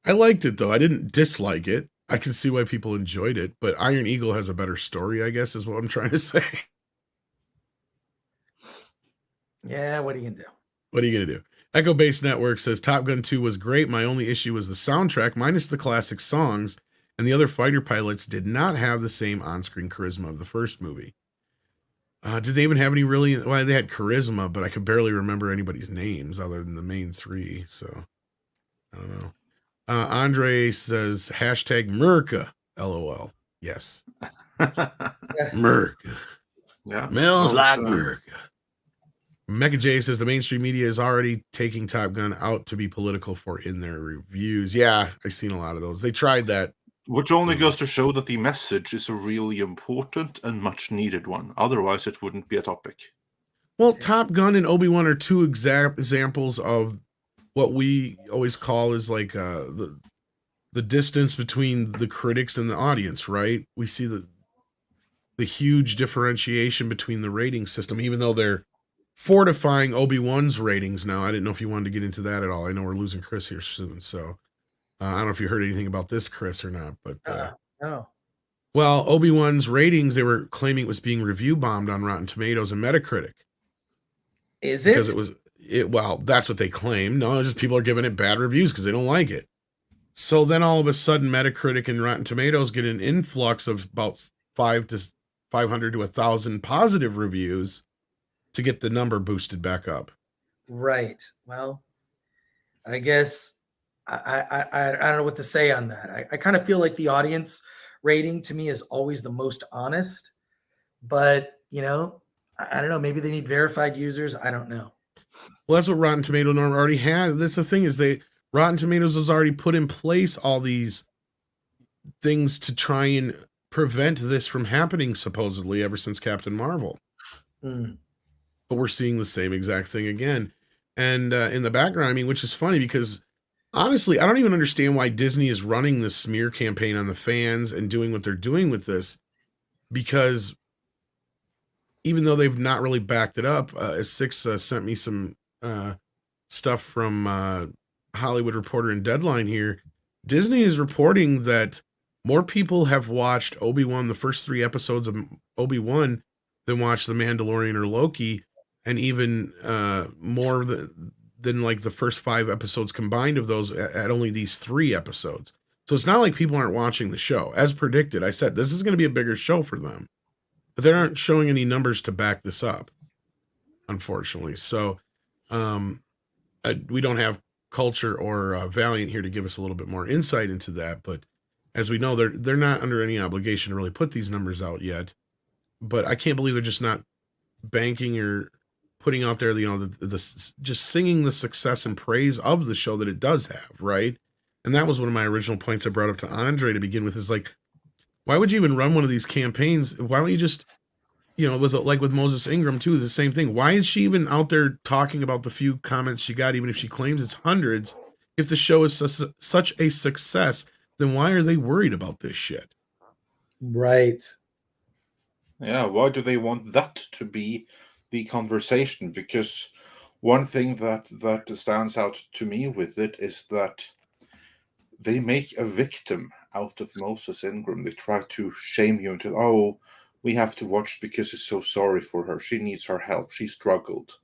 I liked it though. I didn't dislike it. I can see why people enjoyed it, but Iron Eagle has a better story, I guess, is what I'm trying to say.
Yeah, what are you gonna do?
What are you gonna do? Echo Base Network says Top Gun 2 was great. My only issue was the soundtrack, minus the classic songs. and the other fighter pilots did not have the same on-screen charisma of the first movie. Did they even have any really? Well, they had charisma, but I could barely remember anybody's names other than the main three. So I don't know. Andre says #Merca, LOL. Yes. Merca.
Yeah.
Smells like Merca. Mecha J says the mainstream media is already taking Top Gun out to be political for in their reviews. Yeah, I've seen a lot of those. They tried that.
Which only goes to show that the message is a really important and much needed one. Otherwise, it wouldn't be a topic.
Well, Top Gun and Obi-Wan are two examples of what we always call is like the distance between the critics and the audience, right? We see the huge differentiation between the rating system, even though they're fortifying Obi-Wan's ratings now. I didn't know if you wanted to get into that at all. I know we're losing Chris here soon, so I don't know if you heard anything about this, Chris, or not. But
no.
Well, Obi-Wan's ratings, they were claiming it was being review bombed on Rotten Tomatoes and Metacritic.
Is it?
Because well, that's what they claim. No, just people are giving it bad reviews because they don't like it. So then all of a sudden, Metacritic and Rotten Tomatoes get an influx of about 500 to 1,000 positive reviews to get the number boosted back up.
Right. Well, I guess I don't know what to say on that. I kind of feel like the audience rating to me is always the most honest, but I don't know. Maybe they need verified users. I don't know.
Well, that's what Rotten Tomato norm already has. That's the thing is Rotten Tomatoes has already put in place all these things to try and prevent this from happening, supposedly, ever since Captain Marvel. But we're seeing the same exact thing again. And in the background, I mean, which is funny because honestly, I don't even understand why Disney is running this smear campaign on the fans and doing what they're doing with this, because even though they've not really backed it up, Six sent me some stuff from Hollywood Reporter and Deadline here. Disney is reporting that more people have watched Obi-Wan, the first 3 episodes of Obi-Wan, than watched The Mandalorian or Loki, and even more than like the first 5 episodes combined of those at only these 3 episodes. So it's not like people aren't watching the show. As predicted, I said this is going to be a bigger show for them. But they aren't showing any numbers to back this up, unfortunately. So we don't have Culture or Valiant here to give us a little bit more insight into that. But as we know, they're not under any obligation to really put these numbers out yet. But I can't believe they're just not banking or putting out there, the just singing the success and praise of the show that it does have, right? And that was one of my original points I brought up to Andre to begin with, is like, why would you even run one of these campaigns? Why don't you just, with Moses Ingram too, the same thing. Why is she even out there talking about the few comments she got, even if she claims it's hundreds? If the show is such a success, then why are they worried about this shit?
Right.
Yeah, why do they want that to be the conversation? Because one thing that stands out to me with it is that they make a victim out of Moses Ingram. They try to shame you into, oh, we have to watch because it's so sorry for her. She needs our help. She struggled.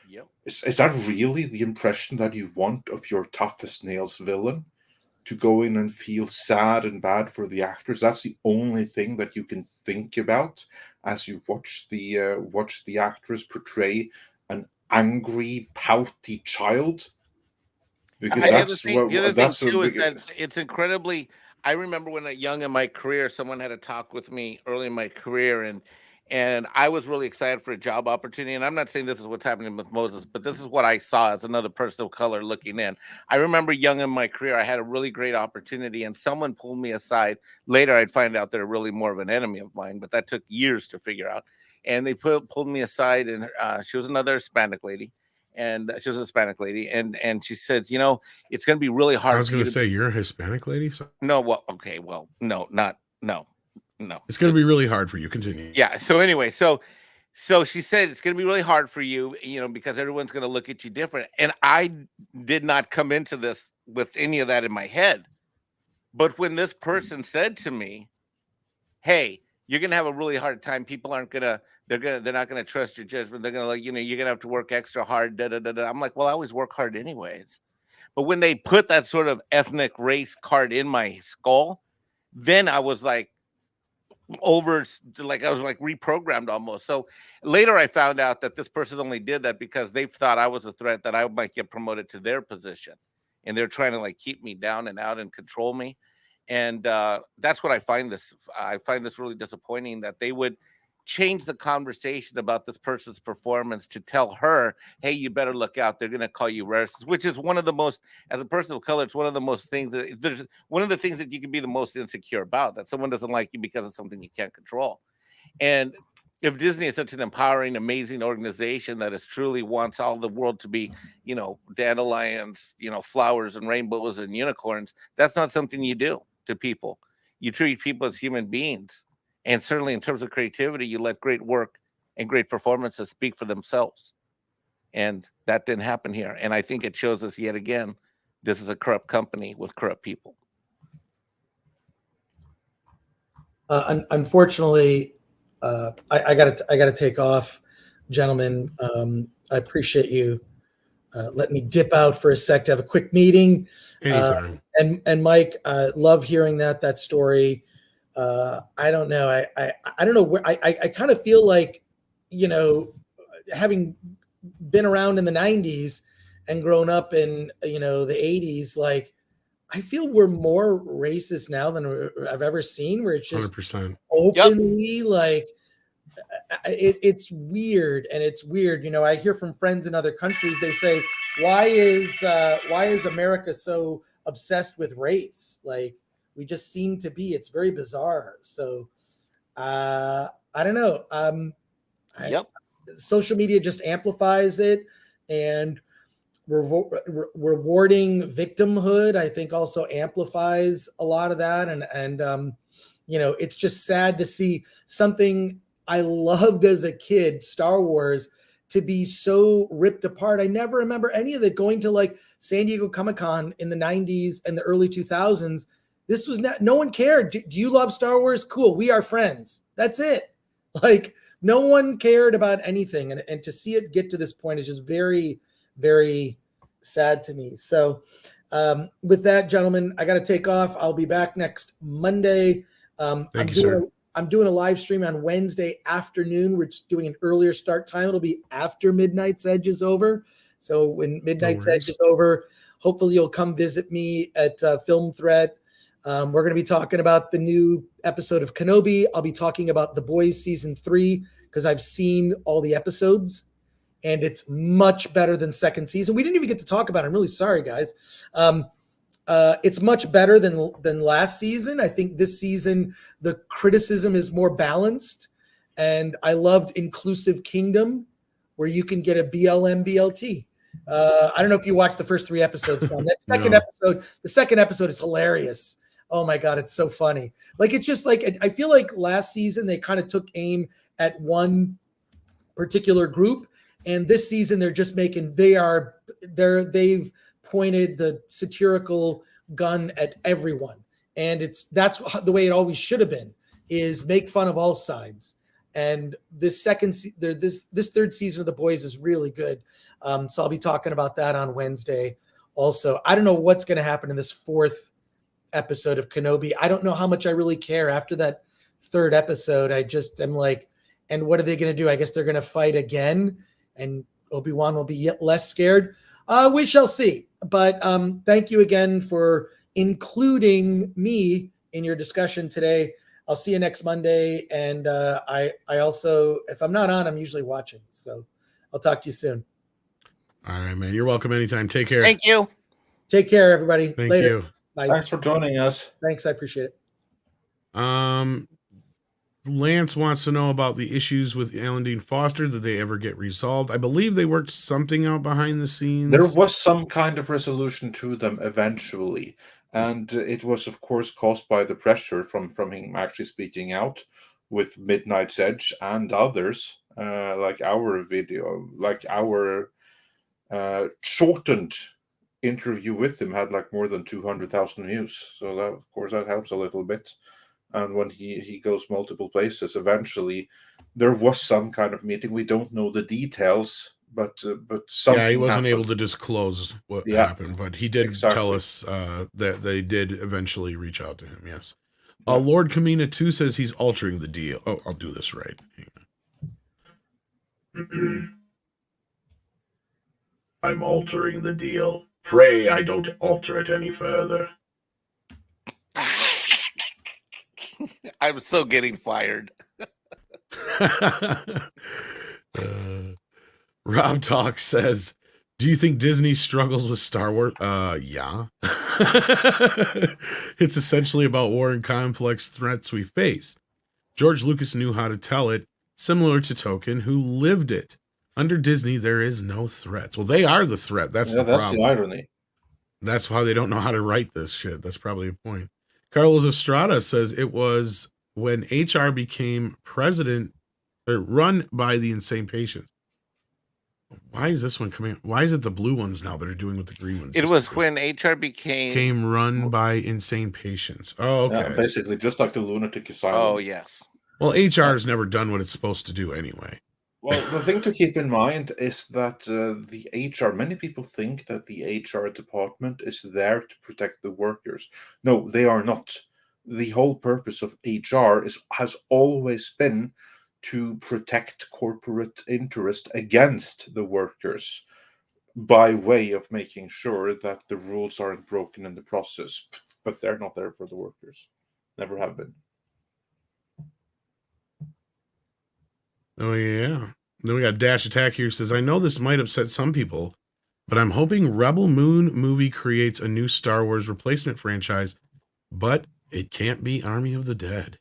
Yep.
Is that really the impression that you want of your toughest nails villain? To go in and feel sad and bad for the actors? That's the only thing that you can think about as you watch the actress portray an angry, pouty child. Because
the other thing too is that it's incredibly. I remember when young in my career, someone had a talk with me early in my career, and I was really excited for a job opportunity. And I'm not saying this is what's happening with Moses, but this is what I saw as another person of color looking in. I remember young in my career, I had a really great opportunity, and someone pulled me aside. Later, I'd find out they're really more of an enemy of mine, but that took years to figure out. And they pulled me aside, and she was another Hispanic lady. And she was a Hispanic lady, and she says, it's going to be really hard.
I was going to say, you're a Hispanic lady? So-
no, well, okay, well, no.
It's going to be really hard for you. Continue.
Yeah. So anyway, so she said it's going to be really hard for you, because everyone's going to look at you different. And I did not come into this with any of that in my head. But when this person said to me, "Hey, you're going to have a really hard time. People aren't going to. They're not going to trust your judgment. They're going to you're going to have to work extra hard." I'm like, well, I always work hard anyways. But when they put that sort of ethnic race card in my skull, then I was like I was like reprogrammed almost. So later I found out that this person only did that because they thought I was a threat, that I might get promoted to their position, and they're trying to like keep me down and out and control me. And that's what I find this really disappointing, that they would change the conversation about this person's performance to tell her, hey, you better look out, they're going to call you racist, which is one of the most, as a person of color, it's one of the most things that there's one of the things that you can be the most insecure about, that someone doesn't like you because of something you can't control. And if Disney is such an empowering, amazing organization that is truly wants all the world to be, dandelions, flowers and rainbows and unicorns, that's not something you do to people. You treat people as human beings. And certainly in terms of creativity, you let great work and great performances speak for themselves. And that didn't happen here. And I think it shows us yet again, this is a corrupt company with corrupt people.
Unfortunately, I gotta take off, gentlemen. I appreciate you letting me dip out for a sec to have a quick meeting.
Anytime.
And Mike, love hearing that story. I don't know. I don't know where I kind of feel like, having been around in the 90s and grown up in, the 80s, like, I feel we're more racist now than I've ever seen, where it's just
100%.
openly like, it's weird. And it's weird. I hear from friends in other countries, they say, why is America so obsessed with race? Like, we just seem to be. It's very bizarre. So I don't know. Social media just amplifies it, and rewarding victimhood, I think, also amplifies a lot of that. And it's just sad to see something I loved as a kid, Star Wars, to be so ripped apart. I never remember any of it going to like San Diego Comic-Con in the 90s and the early 2000s. This was no one cared. Do you love Star Wars? Cool. We are friends. That's it. Like, no one cared about anything. And to see it get to this point is just very, very sad to me. So with that, gentlemen, I got to take off. I'll be back next Monday.
Thank you, sir.
I'm doing a live stream on Wednesday afternoon. We're just doing an earlier start time. It'll be after Midnight's Edge is over. So when Midnight's Edge is over, hopefully you'll come visit me at Film Threat. We're going to be talking about the new episode of Kenobi. I'll be talking about The Boys season 3 because I've seen all the episodes and it's much better than second season. We didn't even get to talk about it. I'm really sorry, guys. It's much better than last season. I think this season the criticism is more balanced, and I loved Inclusive Kingdom, where you can get a BLM BLT. I don't know if you watched the first 3 episodes. That second episode, the second episode is hilarious. Oh my God, it's so funny. Like, it's just like, I feel like last season they kind of took aim at one particular group, and this season they're just making, they've pointed the satirical gun at everyone. And that's the way it always should have been, is make fun of all sides. And this third season of The Boys is really good. So I'll be talking about that on Wednesday also. I don't know what's going to happen in this 4th episode of Kenobi. I don't know how much I really care after that 3rd episode. I just am like, and what are they going to do? I guess they're going to fight again, and Obi-Wan will be yet less scared. We shall see. But thank you again for including me in your discussion today. I'll see you next Monday. And I also, if I'm not on, I'm usually watching. So I'll talk to you soon.
All right, man. You're welcome anytime. Take care.
Thank you.
Take care, everybody.
Thank
Later.
you.
Bye.
Thanks for joining us.
Thanks. I appreciate it.
Lance wants to know about the issues with Alan Dean Foster. Did they ever get resolved? I believe they worked something out behind the scenes.
There was some kind of resolution to them eventually. And it was, of course, caused by the pressure from him actually speaking out with Midnight's Edge and others, like our video, like our shortened interview with him had like more than 200,000 views. So that, of course, that helps a little bit. And when he goes multiple places, eventually there was some kind of meeting. We don't know the details, but something
he wasn't
happened.
able to disclose what happened, but he did tell us that they did eventually reach out to him. Yes. Lord Kamina 2 says he's altering the deal. Oh, I'll do this right. I'm altering the deal. Pray I don't alter it any further.
I'm so getting fired.
Rob Talk says, do you think Disney struggles with Star Wars? Yeah. It's essentially about war and complex threats we face. George Lucas knew how to tell it, similar to Tolkien, who lived it. Under Disney, there is no threats. Well, they are the threat. That's the problem. That's the irony. That's why they don't know how to write this shit. That's probably a point. Carlos Estrada says it was when HR became president or run by the insane patients. Why is this one coming? Why is it the blue ones now that are doing with the green ones?
It was when HR became
run by insane patients. Oh, okay.
Yeah, basically, just like the lunatic asylum.
Oh, yes.
Well, HR has never done what it's supposed to do anyway.
Well, the thing to keep in mind is that the HR, many people think that the HR department is there to protect the workers. No, they are not. The whole purpose of HR has always been to protect corporate interest against the workers by way of making sure that the rules aren't broken in the process. But they're not there for the workers. Never have been.
Oh, yeah. Then we got Dash Attack here says, I know this might upset some people, but I'm hoping Rebel Moon movie creates a new Star Wars replacement franchise, but it can't be Army of the Dead.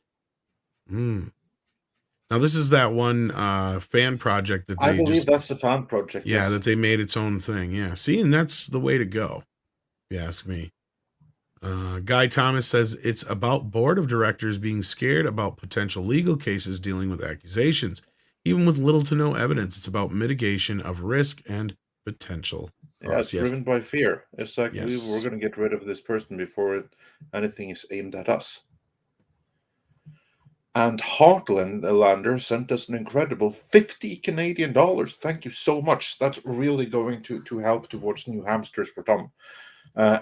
Now, this is that one fan project that they
I believe that's the fan project.
Yeah,
yes.
that they made its own thing. Yeah. See, and that's the way to go, if you ask me. Guy Thomas says it's about board of directors being scared about potential legal cases dealing with accusations. Even with little to no evidence, it's about mitigation of risk and potential.
Yeah, it's driven by fear. It's like we're going to get rid of this person before anything is aimed at us. And Heartland Lander sent us an incredible 50 Canadian dollars. Thank you so much. That's really going to help towards new hamsters for Tom.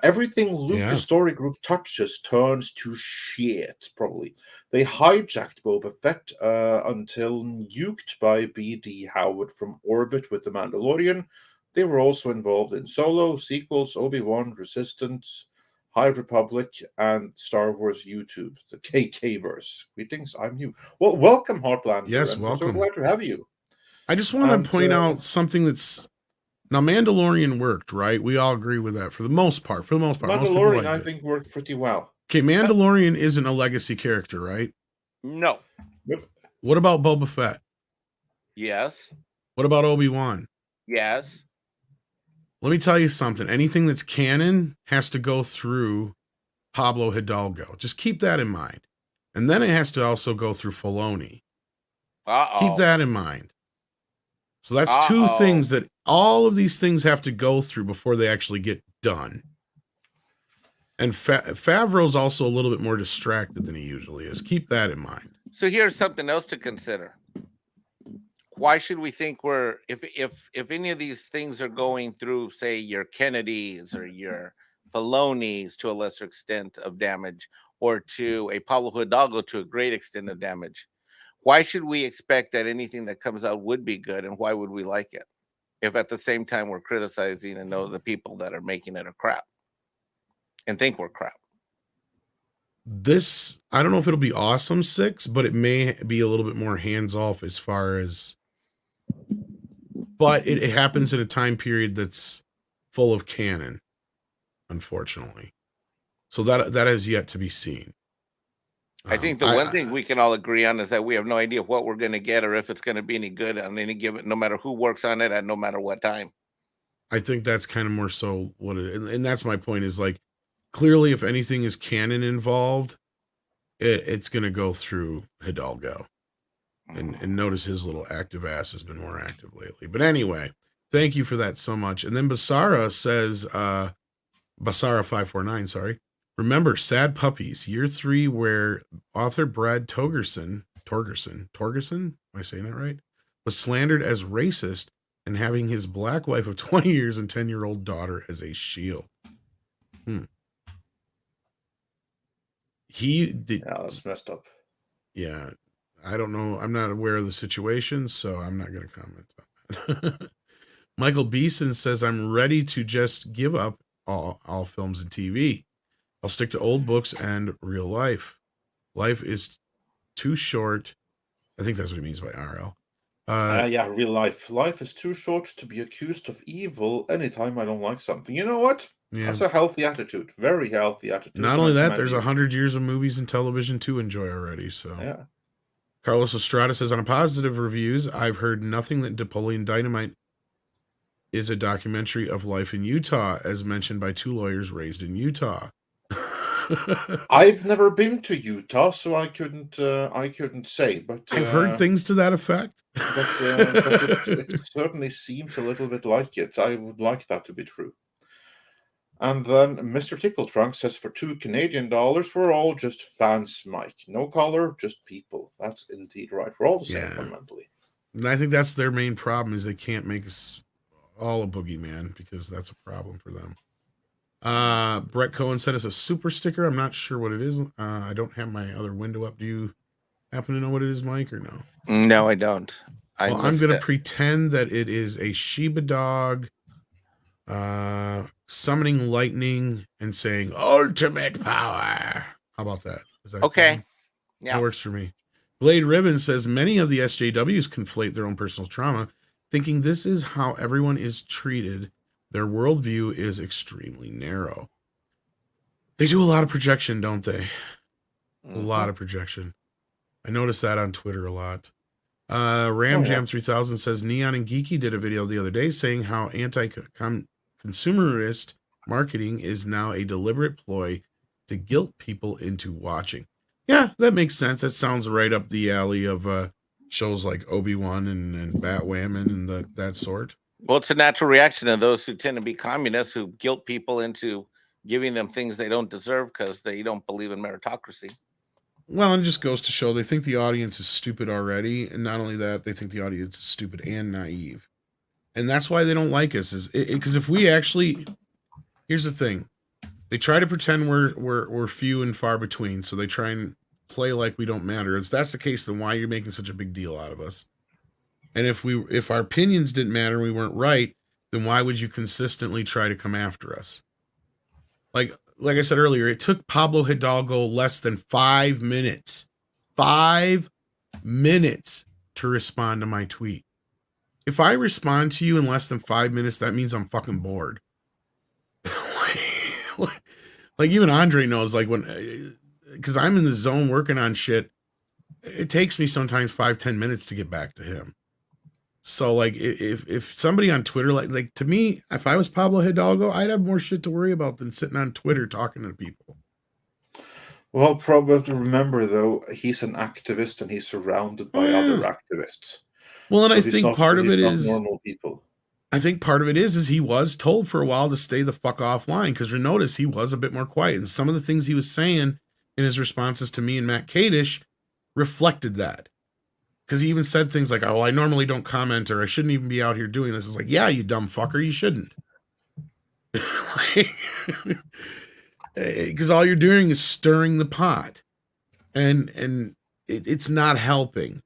Everything Lucas Story Group touches turns to shit, probably. They hijacked Boba Fett until nuked by B.D. Howard from orbit with The Mandalorian. They were also involved in Solo, sequels, Obi-Wan, Resistance, High Republic, and Star Wars YouTube, the KK-verse. Greetings, I'm new. Well, welcome, Heartland.
Yes, welcome.
I'm so glad to have you.
I just want to point out something that's... Now, Mandalorian worked, right? We all agree with that for the most part.
Mandalorian, I think, worked pretty well.
Okay, Mandalorian isn't a legacy character, right?
No.
Yep.
What about Boba Fett?
Yes.
What about Obi-Wan?
Yes.
Let me tell you something. Anything that's canon has to go through Pablo Hidalgo. Just keep that in mind. And then it has to also go through Filoni. Keep that in mind. So that's two things that all of these things have to go through before they actually get done. And Favreau's also a little bit more distracted than he usually is. Keep that in mind.
So here's something else to consider. Why should we think if any of these things are going through, say, your Kennedys or your Filonis to a lesser extent of damage, or to a Pablo Hidalgo to a great extent of damage, why should we expect that anything that comes out would be good, and why would we like it if at the same time we're criticizing and know the people that are making it are crap and think we're crap?
This, I don't know if it'll be Awesome 6, but it may be a little bit more hands-off as far as... But it happens in a time period that's full of canon, unfortunately. So that has yet to be seen.
I think the one thing we can all agree on is that we have no idea what we're going to get or if it's going to be any good on any given, no matter who works on it at no matter what time.
I think that's kind of more so what it is. And that's my point is, like, clearly if anything is canon involved, it's going to go through Hidalgo. And notice his little active ass has been more active lately. But anyway, thank you for that so much. And then Basara says, Basara549, sorry. Remember, Sad Puppies, year 3, where author Brad Torgerson, am I saying that right? Was slandered as racist and having his black wife of 20 years and 10-year-old daughter as a shield. He did.
Yeah, that's messed up.
Yeah, I don't know. I'm not aware of the situation, so I'm not going to comment on that. Michael Beeson says, I'm ready to just give up all films and TV. I'll stick to old books and real life. Life is too short. I think that's what he means by RL.
Yeah, real life. Life is too short to be accused of evil anytime I don't like something. You know what?
Yeah.
That's a healthy attitude. Very healthy attitude.
Not only that, there's 100 years of movies and television to enjoy already. So
yeah.
Carlos Estrada says, on a positive reviews, I've heard nothing that Napoleon Dynamite is a documentary of life in Utah, as mentioned by two lawyers raised in Utah.
I've never been to Utah, so I couldn't say. But
I've heard things to that effect.
but it certainly seems a little bit like it. I would like that to be true. And then Mr. Tickle Trunk says, for $2 Canadian, we're all just fans, Mike. No color, just people. That's indeed right. We're all the same fundamentally.
And I think that's their main problem, is they can't make us all a boogeyman, because that's a problem for them. Brett Cohen sent us a super sticker. I'm not sure what it is. I don't have my other window up. Do you happen to know what it is, Mike, or no?
No, I don't.
I'm going to pretend that it is a Shiba dog summoning lightning and saying ultimate power. How about that? Is that
okay? Yeah,
that works for me. Blade Ribbon says many of the SJWs conflate their own personal trauma, thinking this is how everyone is treated. Their worldview is extremely narrow. They do a lot of projection, don't they? A lot of projection. I noticed that on Twitter a lot. Ramjam 3000 says Neon and Geeky did a video the other day saying how anti-consumerist marketing is now a deliberate ploy to guilt people into watching. Yeah, that makes sense. That sounds right up the alley of shows like Obi-Wan and Batwoman and that sort.
Well, it's a natural reaction of those who tend to be communists, who guilt people into giving them things they don't deserve because they don't believe in meritocracy.
Well, it just goes to show they think the audience is stupid already. And not only that, they think the audience is stupid and naive. And that's why they don't like us. Is because if we actually, here's the thing. They try to pretend we're few and far between. So they try and play like we don't matter. If that's the case, then why are you making such a big deal out of us? And if our opinions didn't matter, we weren't right, then why would you consistently try to come after us? Like I said earlier, it took Pablo Hidalgo less than 5 minutes. 5 minutes to respond to my tweet. If I respond to you in less than 5 minutes, that means I'm fucking bored. Like even Andre knows, like because I'm in the zone working on shit, it takes me sometimes 5-10 minutes to get back to him. So like if somebody on Twitter, like to me, if I was Pablo Hidalgo, I'd have more shit to worry about than sitting on Twitter talking to people.
Well, probably remember though, he's an activist and he's surrounded by other activists.
Well, and so I think part of it is
normal people.
I think part of it is he was told for a while to stay the fuck offline, because you notice he was a bit more quiet, and some of the things he was saying in his responses to me and Matt Kadish reflected that. Because he even said things like, oh, I normally don't comment, or I shouldn't even be out here doing this. It's like, yeah, you dumb fucker, you shouldn't. Because all you're doing is stirring the pot. And it's not helping.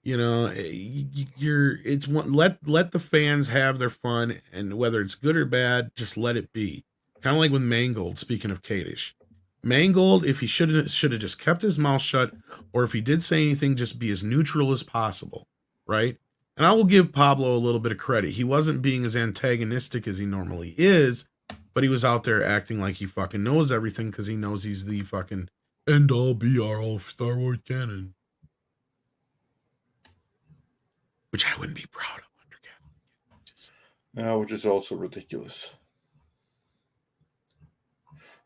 You know, let the fans have their fun, and whether it's good or bad, just let it be. Kind of like with Mangold, speaking of Kadish. Mangold, if he should have just kept his mouth shut, or if he did say anything, just be as neutral as possible, right? And I will give Pablo a little bit of credit. He wasn't being as antagonistic as he normally is, but he was out there acting like he fucking knows everything, because he knows he's the fucking end-all, be-all of Star Wars canon. Which I wouldn't be proud of.
Which is also ridiculous.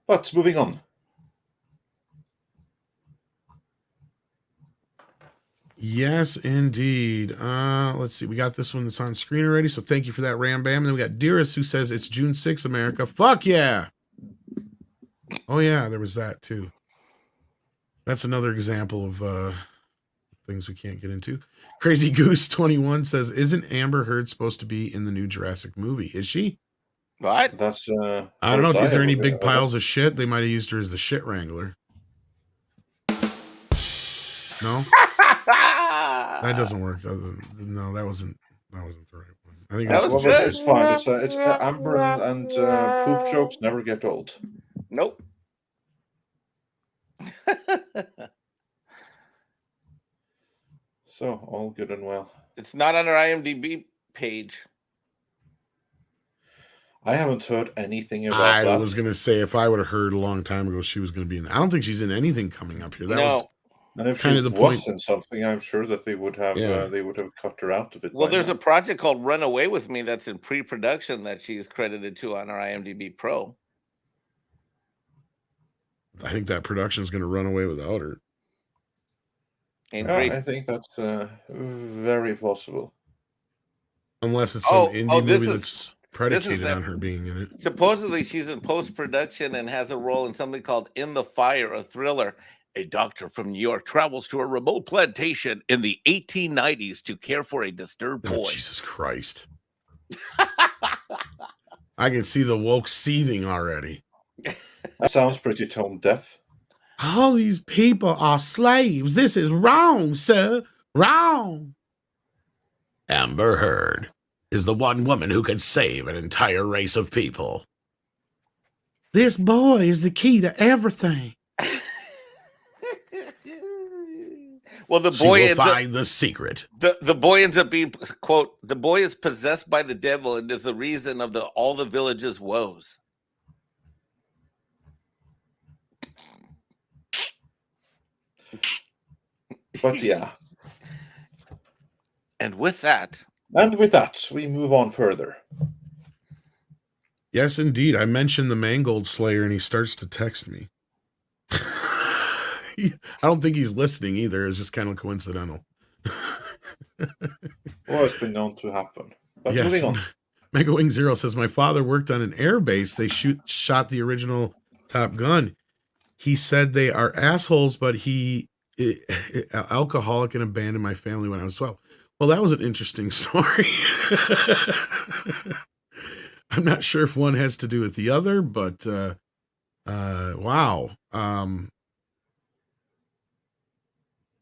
But moving on.
Yes, indeed. Let's see. We got this one that's on screen already, so thank you for that, Ram Bam. And then we got Dearest, who says it's June 6th, America. Fuck yeah! Oh yeah, there was that too. That's another example of things we can't get into. Crazy Goose 21 says, isn't Amber Heard supposed to be in the new Jurassic movie? Is she?
What?
That's
I don't know. Is there any big piles of shit? They might have used her as the shit wrangler. No, that doesn't work. No, that wasn't the right one. I think
it's fine. It's Amber and poop jokes never get old.
Nope.
So all good and well.
It's not on our IMDb page.
I haven't heard anything about that.
I was going to say, if I would have heard a long time ago she was going to be in I don't think she's in anything coming up here. That was
and if
kind
she
of the
was
point.
in something, I'm sure that they would have cut her out of it.
Well, there's a project called Run Away With Me that's in pre-production that she's credited to on our IMDb Pro.
I think that production is going to run away without her.
And
I think that's very possible.
Unless it's some indie movie that's predicated on her being in it.
Supposedly, she's in post-production and has a role in something called In the Fire, a thriller. A doctor from New York travels to a remote plantation in the 1890s to care for a disturbed boy.
Oh, Jesus Christ. I can see the woke seething already.
That sounds pretty tone deaf.
All these people are slaves. This is wrong, sir. Wrong. Amber Heard is the one woman who could save an entire race of people. This boy is the key to everything.
Well, the boy
will find the secret.
The boy ends up being, quote, the boy is possessed by the devil and is the reason of all the village's woes.
But yeah.
And with that,
we move on further.
Yes, indeed. I mentioned the Mangold Slayer and he starts to text me. I don't think he's listening either. It's just kind of coincidental.
Well, it's been known to happen. But
yes.
Moving on.
Mega Wing Zero says, my father worked on an air base. They shot the original Top Gun. He said they are assholes, but alcoholic and abandoned my family when I was 12. Well, that was an interesting story. I'm not sure if one has to do with the other, but wow.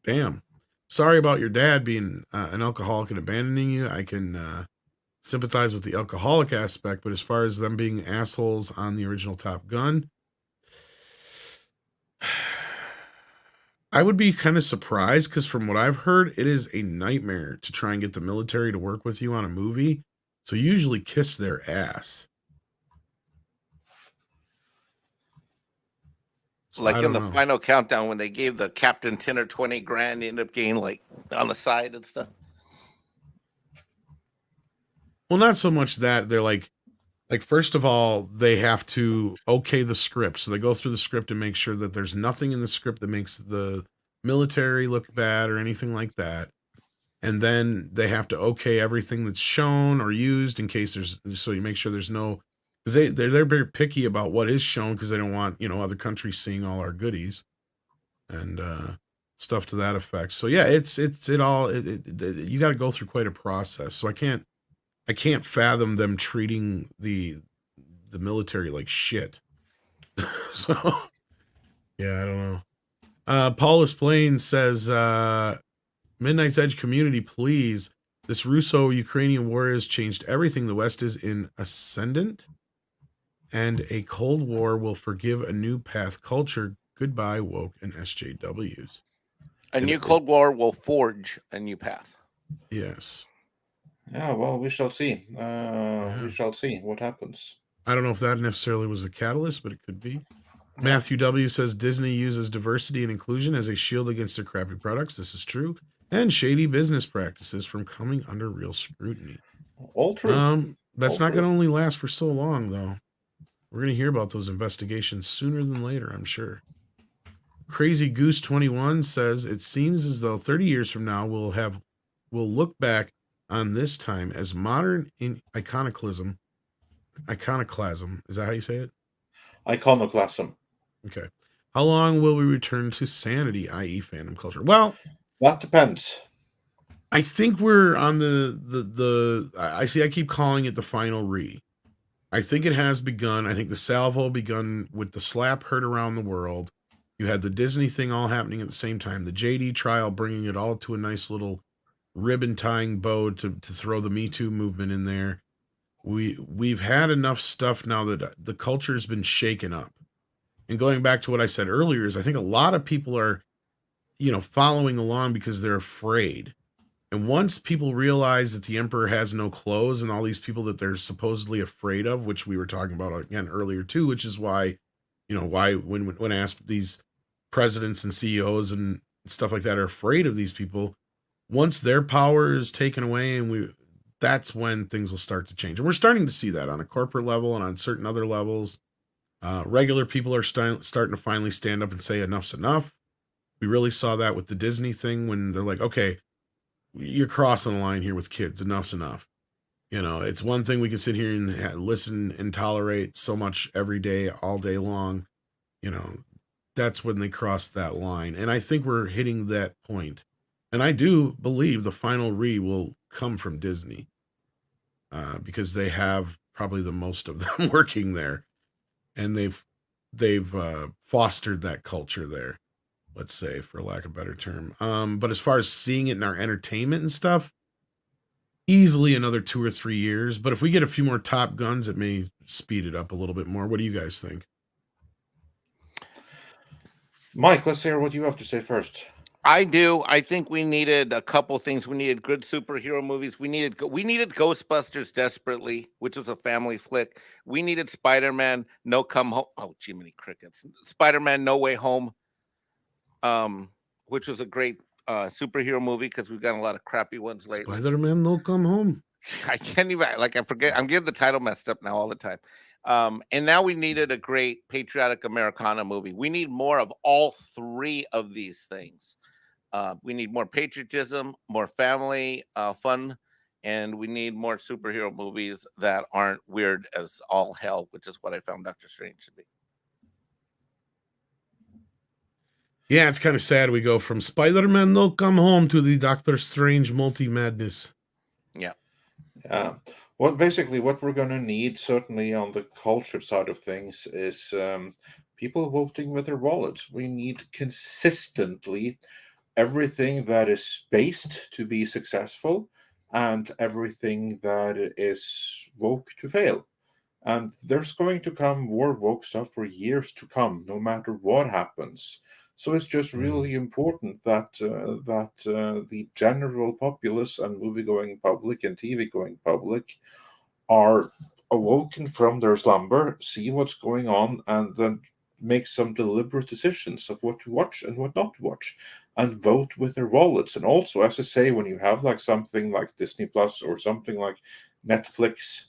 Damn. Sorry about your dad being an alcoholic and abandoning you. I can sympathize with the alcoholic aspect, but as far as them being assholes on the original Top Gun, I would be kind of surprised because from what I've heard, it is a nightmare to try and get the military to work with you on a movie. So you usually kiss their ass.
So like in the final countdown when they gave the Captain 10 or 20 grand, they ended up getting like on the side and stuff.
Well, not so much that. They're like first of all, they have to okay the script. So they go through the script and make sure that there's nothing in the script that makes the military look bad or anything like that. And then they have to okay everything that's shown or used in case so you make sure there's no, because they're very picky about what is shown because they don't want, other countries seeing all our goodies and stuff to that effect. So yeah, you got to go through quite a process. So I can't fathom them treating the military like shit. So yeah, I don't know. Paulus Blaine says, Midnight's Edge community, please. This Russo-Ukrainian war has changed everything. The West is in ascendant, and a Cold War will forgive a new path culture. Goodbye, woke and SJWs.
A new Cold War will forge a new path.
Yes.
Yeah, well, we shall see. We shall see what happens.
I don't know if that necessarily was the catalyst, but it could be. Matthew W. says Disney uses diversity and inclusion as a shield against their crappy products. This is true. And shady business practices from coming under real scrutiny.
All true.
That's not going to only last for so long, though. We're going to hear about those investigations sooner than later, I'm sure. Crazy Goose 21 says it seems as though 30 years from now we'll look back on this time as modern iconoclasm. Is that how you say it?
Iconoclasm.
Okay. How long will we return to sanity, i.e. fandom culture? Well,
that depends.
I think we're on I keep calling it the final re. I think it has begun. I think the salvo begun with the slap heard around the world. You had the Disney thing all happening at the same time. The JD trial bringing it all to a nice little ribbon tying bow to throw the Me Too movement in there. We've had enough stuff now that the culture has been shaken up. And going back to what I said earlier is I think a lot of people are, following along because they're afraid. And once people realize that the emperor has no clothes and all these people that they're supposedly afraid of, which we were talking about again earlier too, which is why, why when asked these presidents and CEOs and stuff like that are afraid of these people, once their power is taken away and that's when things will start to change. And we're starting to see that on a corporate level and on certain other levels. Regular people are starting to finally stand up and say enough's enough. We really saw that with the Disney thing when they're like, okay, you're crossing the line here with kids. Enough's enough. It's one thing we can sit here and listen and tolerate so much every day, all day long. That's when they crossed that line. And I think we're hitting that point. And I do believe the final will come from Disney because they have probably the most of them working there. And they've fostered that culture there, let's say, for lack of a better term. But as far as seeing it in our entertainment and stuff, easily another 2 or 3 years. But if we get a few more Top Guns, it may speed it up a little bit more. What do you guys think?
Mike, let's hear what you have to say first.
I do. I think we needed a couple things. We needed good superhero movies. We needed Ghostbusters desperately, which was a family flick. We needed Spider-Man No Come Home. Oh, Jiminy Crickets. Spider-Man No Way Home, which was a great superhero movie because we've gotten a lot of crappy ones lately.
Spider-Man No Come Home.
I can't even, I forget. I'm getting the title messed up now all the time. And now we needed a great patriotic Americana movie. We need more of all three of these things. We need more patriotism, more family fun, and we need more superhero movies that aren't weird as all hell, which is what I found Doctor Strange to be.
Yeah, it's kind of sad we go from Spider-Man No Come Home to the Doctor Strange multi-madness.
Yeah.
Yeah. Well, basically, what we're going to need, certainly on the culture side of things, is people voting with their wallets. We need consistently everything that is spaced to be successful and everything that is woke to fail. And there's going to come more woke stuff for years to come, no matter what happens. So it's just really important that the general populace and movie-going public and TV-going public are awoken from their slumber, see what's going on, and then make some deliberate decisions of what to watch and what not to watch, and vote with their wallets. And also, as I say, when you have like something like Disney Plus or something like Netflix,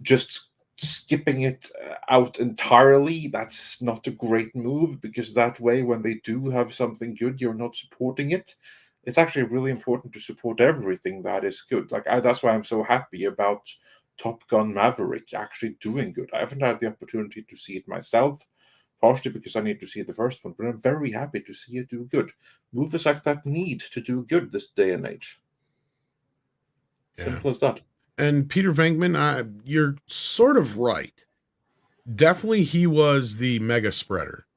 just skipping it out entirely, that's not a great move, because that way, when they do have something good, you're not supporting it. It's actually really important to support everything that is good. That's why I'm so happy about Top Gun Maverick actually doing good. I haven't had the opportunity to see it myself, partially because I need to see the first one, but I'm very happy to see it do good. Movies like that need to do good this day and age. Simple as that.
And Peter Venkman, you're sort of right. Definitely he was the mega spreader,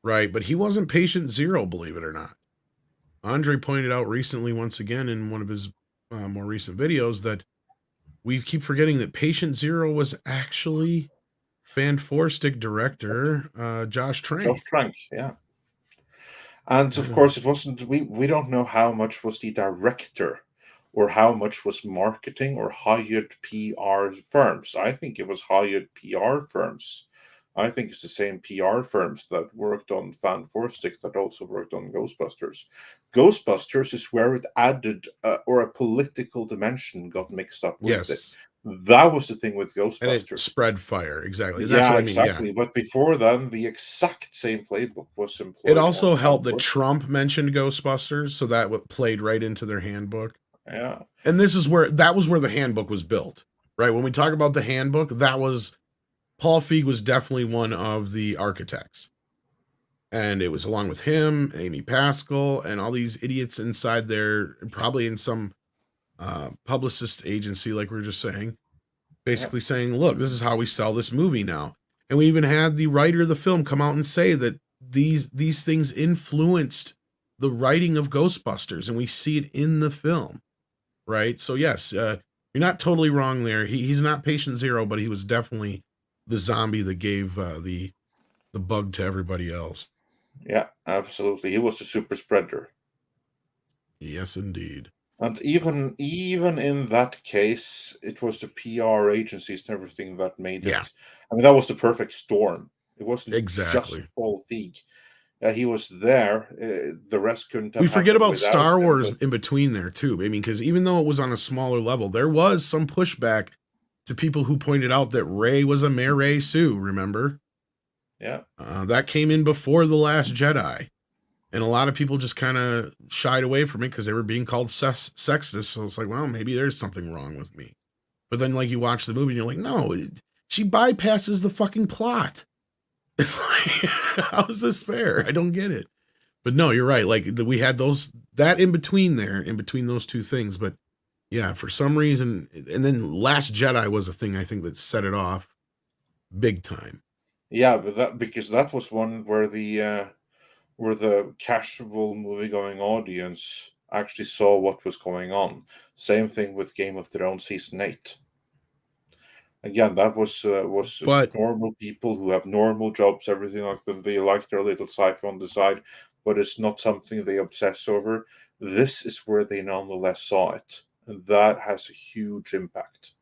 right? But he wasn't patient zero, believe it or not. Andre pointed out recently, once again, in one of his more recent videos, that we keep forgetting that patient zero was actually Fan Four Stick director Josh Trank.
Josh Trank, yeah. And of course, it wasn't. We don't know how much was the director, or how much was marketing or hired PR firms. I think it was hired PR firms. I think it's the same PR firms that worked on Fan Four Stick that also worked on Ghostbusters. Ghostbusters is where it added or a political dimension got mixed up with it. That was the thing with Ghostbusters. And it
spread fire, exactly. That's what I mean.
Exactly. Yeah. But before then, the exact same playbook was employed.
It also helped that Trump mentioned Ghostbusters, so that played right into their handbook.
Yeah.
And that was where the handbook was built, right? When we talk about the handbook, Paul Feig was definitely one of the architects. And it was along with him, Amy Pascal, and all these idiots inside there, probably in some publicist agency, like we were just saying, basically saying, look, this is how we sell this movie now. And we even had the writer of the film come out and say that these things influenced the writing of Ghostbusters, and we see it in the film, right? So yes, you're not totally wrong there. He's not patient zero, but he was definitely the zombie that gave the bug to everybody else.
Yeah, absolutely. He was the super spreader.
Yes, indeed.
And even in that case, it was the PR agencies and everything that made it.
Yeah.
I mean, that was the perfect storm. It wasn't
Exactly.
just Paul Feig. He was there. The rest couldn't have
We forget
happened
about
without
Star
him,
Wars
but-
in between there too. I mean, because even though it was on a smaller level, there was some pushback to people who pointed out that Rey was a Mary Sue. Remember?
Yeah.
That came in before The Last Jedi. And a lot of people just kind of shied away from it because they were being called sexist. So it's like, well, maybe there's something wrong with me. But then, like, you watch the movie and you're like, no, she bypasses the fucking plot. It's like, how is this fair? I don't get it. But no, you're right. Like, we had that in between there, in between those two things. But yeah, for some reason, and then Last Jedi was a thing I think that set it off big time.
Yeah, but because that was one where the casual movie-going audience actually saw what was going on. Same thing with Game of Thrones season 8. Again, that was normal people who have normal jobs, everything like that. They like their little sci-fi on the side, but it's not something they obsess over. This is where they nonetheless saw it, and that has a huge impact.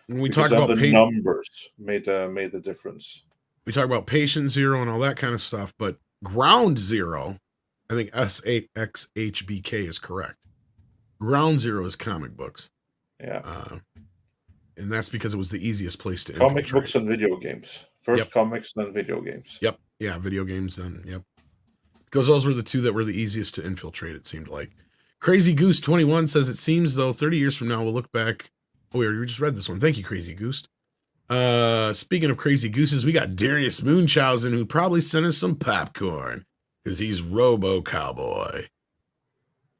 When we
because
talk about
the numbers made a difference.
We talk about Patient Zero and all that kind of stuff, but Ground Zero, I think SAXHBK is correct. Ground Zero is comic books.
Yeah.
And that's because it was the easiest place to
comic
infiltrate.
books and video games. First comics, then video games.
Yep. Yeah, video games then. Yep. Because those were the two that were the easiest to infiltrate, it seemed like. Crazy Goose 21 says, it seems though 30 years from now we'll look back. Oh, we just read this one. Thank you, Crazy Goose. Speaking of Crazy Gooses, we got Darius Munchausen, who probably sent us some popcorn because he's Robo Cowboy.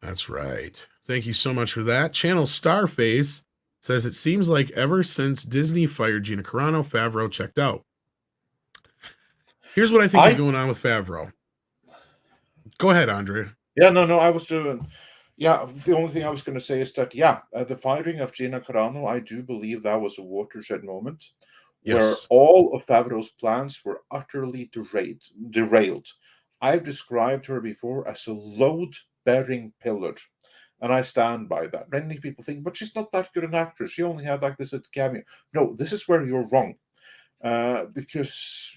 That's right. Thank you so much for that. Channel Starface says, it seems like ever since Disney fired Gina Carano, Favreau checked out. Here's what I think is going on with Favreau. Go ahead, Andre.
Yeah, no, I was doing. Yeah, the only thing I was going to say is that, the firing of Gina Carano, I do believe that was a watershed moment where all of Favreau's plans were utterly derailed. I've described her before as a load-bearing pillar, and I stand by that. Many people think, but she's not that good an actress. She only had like this at cameo. No, this is where you're wrong, because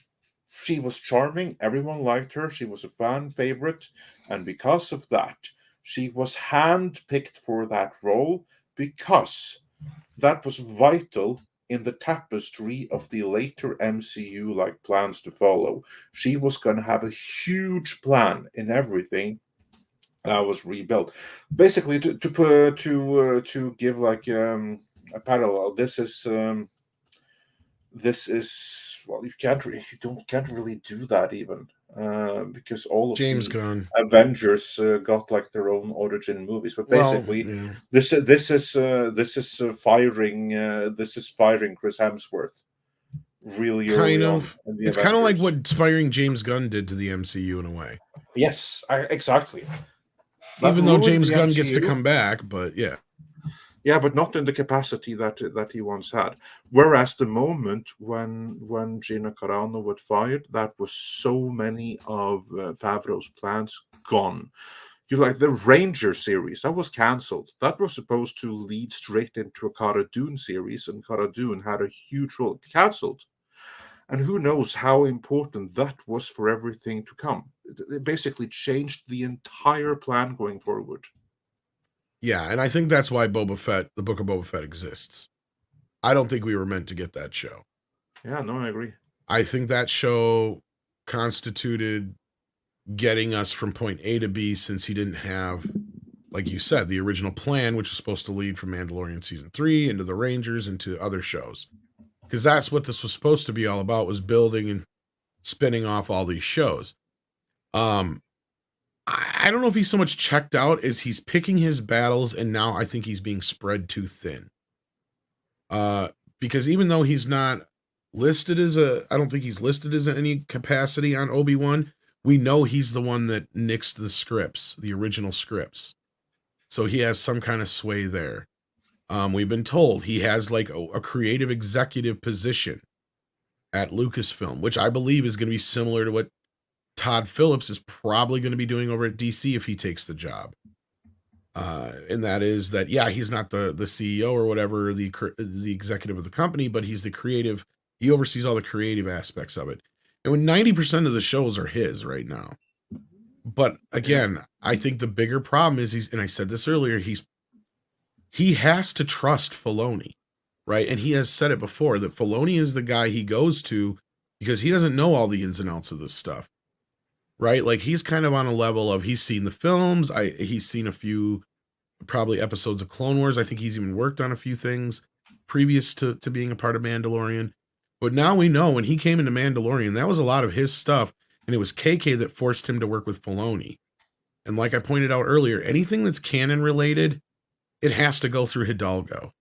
she was charming. Everyone liked her. She was a fan favorite, and because of that, she was handpicked for that role because that was vital in the tapestry of the later MCU plans to follow. She was going to have a huge plan in everything that was rebuilt. Basically, to give a parallel, this is well, you can't really do that even. Because all of
James
the
Gunn
Avengers got their own origin movies, but basically, this is firing Chris Hemsworth really
kind
early
of.
on.
It's kind of like what firing James Gunn did to the MCU in a way.
Yes, exactly.
Even though James Gunn gets to come back, but yeah.
Yeah, but not in the capacity that he once had. Whereas the moment when Gina Carano was fired, that was so many of Favreau's plans gone. The Ranger series, that was cancelled. That was supposed to lead straight into a Cara Dune series, and Cara Dune had a huge role. Cancelled. And who knows how important that was for everything to come. It basically changed the entire plan going forward.
Yeah, and I think that's why Boba Fett, the Book of Boba Fett, exists. I don't think we were meant to get that show.
Yeah, no, I agree.
I think that show constituted getting us from point A to B, since he didn't have, like you said, the original plan, which was supposed to lead from Mandalorian Season 3 into the Rangers into other shows. Because that's what this was supposed to be all about, was building and spinning off all these shows. I don't know if he's so much checked out as he's picking his battles, and now I think he's being spread too thin. Because even though he's not listed as I don't think he's listed as any capacity on Obi-Wan, We know he's the one that nixed the scripts, the original scripts. So he has some kind of sway there. We've been told he has like a creative executive position at Lucasfilm, which I believe is going to be similar to what Todd Phillips is probably going to be doing over at DC if he takes the job. And that is that, yeah, he's not the CEO or whatever, the executive of the company, but he's the creative. He oversees all the creative aspects of it. And when 90% of the shows are his right now. But again, I think the bigger problem is and I said this earlier, he has to trust Filoni, right? And he has said it before that Filoni is the guy he goes to because he doesn't know all the ins and outs of this stuff, right? Like he's kind of on a level of he's seen the films. He's seen a few probably episodes of Clone Wars. I think he's even worked on a few things previous to being a part of Mandalorian. But now we know when he came into Mandalorian, that was a lot of his stuff. And it was KK that forced him to work with Filoni. And like I pointed out earlier, anything that's canon related, it has to go through Hidalgo.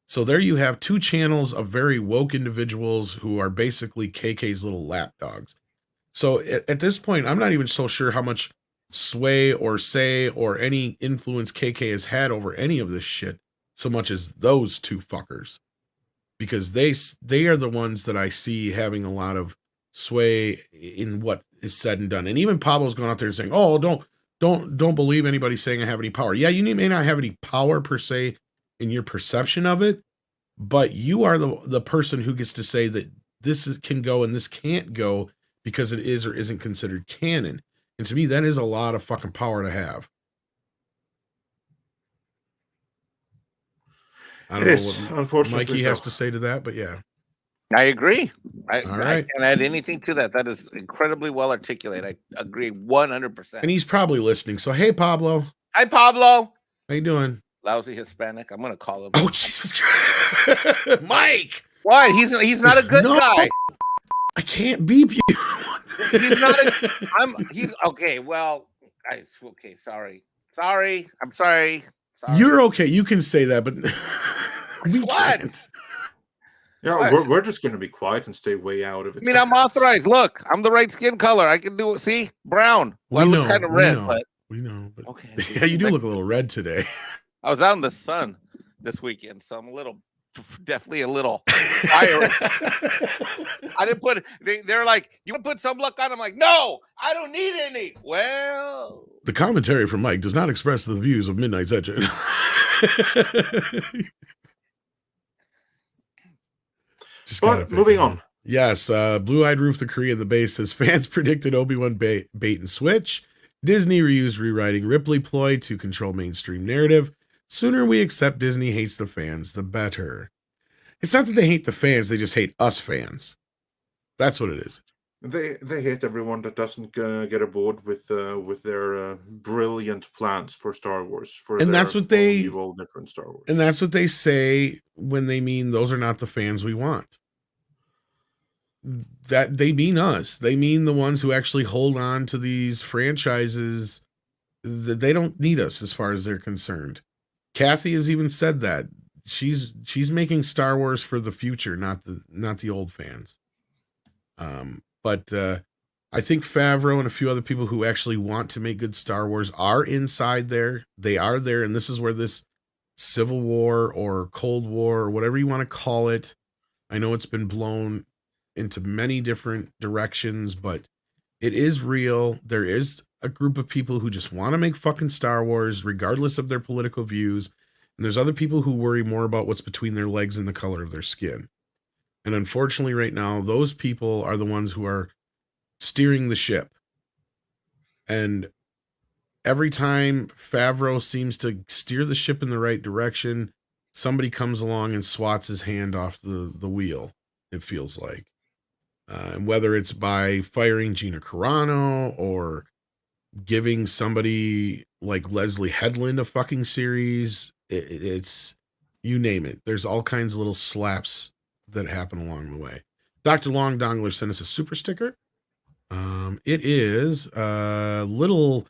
So there you have two channels of very woke individuals who are basically KK's little lapdogs. So at this point, I'm not even so sure how much sway or say or any influence KK has had over any of this shit so much as those two fuckers. Because they are the ones that I see having a lot of sway in what is said and done. And even Pablo's going out there and saying, oh, don't believe anybody saying I have any power. Yeah, you may not have any power per se in your perception of it, but you are the person who gets to say that this can go and this can't go because it is or isn't considered canon. And to me, that is a lot of fucking power to have. I don't know what
unfortunately
Mikey has to say to that, but yeah.
I agree.
All right.
I can't add anything to that. That is incredibly well articulated. I agree 100%.
And he's probably listening. So, hey, Pablo.
Hi, Pablo.
How you doing?
Lousy Hispanic. I'm going to call him.
Oh, Jesus Christ. Mike.
Why? He's not a good guy.
I can't beep you.
He's not he's okay. Well, okay. Sorry. I'm sorry.
You're okay. You can say that, but we can't.
Yeah, we're just going to be quiet and stay way out of it.
I mean, I'm authorized. Look, I'm the right skin color. I can do it. See, brown. Well, it looks kind of red, but
we know. But
okay.
Yeah, you do look a little red today.
I was out in the sun this weekend, so I'm definitely a little fiery. I didn't put. They're like, you want to put sunblock on? I'm like, no, I don't need any. Well,
the commentary from Mike does not express the views of Midnight's Edge.
But moving on.
Yes, Blue-Eyed Roof the Korean the base says fans predicted Obi-Wan bait and switch. Disney reused rewriting Ripley ploy to control mainstream narrative. Sooner we accept Disney hates the fans, the better. It's not that they hate the fans, they just hate us fans. That's what it is.
They hate everyone that doesn't get aboard with their brilliant plans for Star Wars.
And that's what they
different Star Wars.
And that's what they say when they mean those are not the fans we want. That they mean us. They mean the ones who actually hold on to these franchises. That they don't need us as far as they're concerned. Kathy has even said that she's making Star Wars for the future, not the old fans. But I think Favreau and a few other people who actually want to make good Star Wars are inside there. They are there, and this is where this Civil War or Cold War or whatever you want to call it. I know it's been blown into many different directions, but it is real. There is a group of people who just want to make fucking Star Wars, regardless of their political views. And there's other people who worry more about what's between their legs and the color of their skin. And unfortunately, right now, those people are the ones who are steering the ship. And every time Favreau seems to steer the ship in the right direction, somebody comes along and swats his hand off the wheel, it feels like. And whether it's by firing Gina Carano or giving somebody like Leslie Headland a fucking series, it's you name it. There's all kinds of little slaps that happen along the way. Dr. Long Dongler sent us a super sticker. It is a little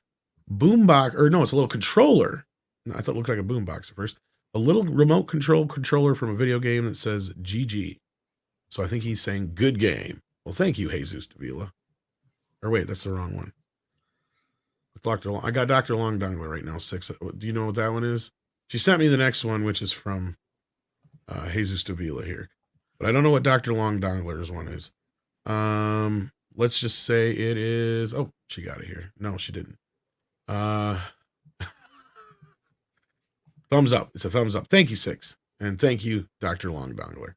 boombox, or no, it's a little controller. I thought it looked like a boombox at first. A little remote controller from a video game that says GG. So I think he's saying good game. Well, thank you, Jesus Davila. Or wait, that's the wrong one. I got Dr. Long Dongler right now, 6. Do you know what that one is? She sent me the next one, which is from Jesus Davila here. But I don't know what Dr. Long Dongler's one is. Let's just say it is... Oh, she got it here. No, she didn't. Thumbs up. It's a thumbs up. Thank you, 6. And thank you, Dr. Long Dongler.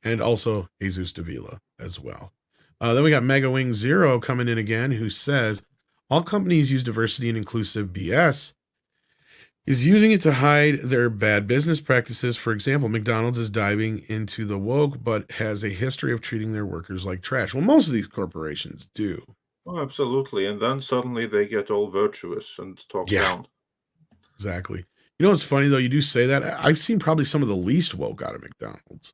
And also Jesus Davila as well. Then we got Mega Wing Zero coming in again, who says, all companies use diversity and inclusive BS is using it to hide their bad business practices. For example, McDonald's is diving into the woke, but has a history of treating their workers like trash. Well, most of these corporations do.
Oh, absolutely. And then suddenly they get all virtuous and talk down.
Exactly. You know what's funny, though? You do say that. I've seen probably some of the least woke out of McDonald's.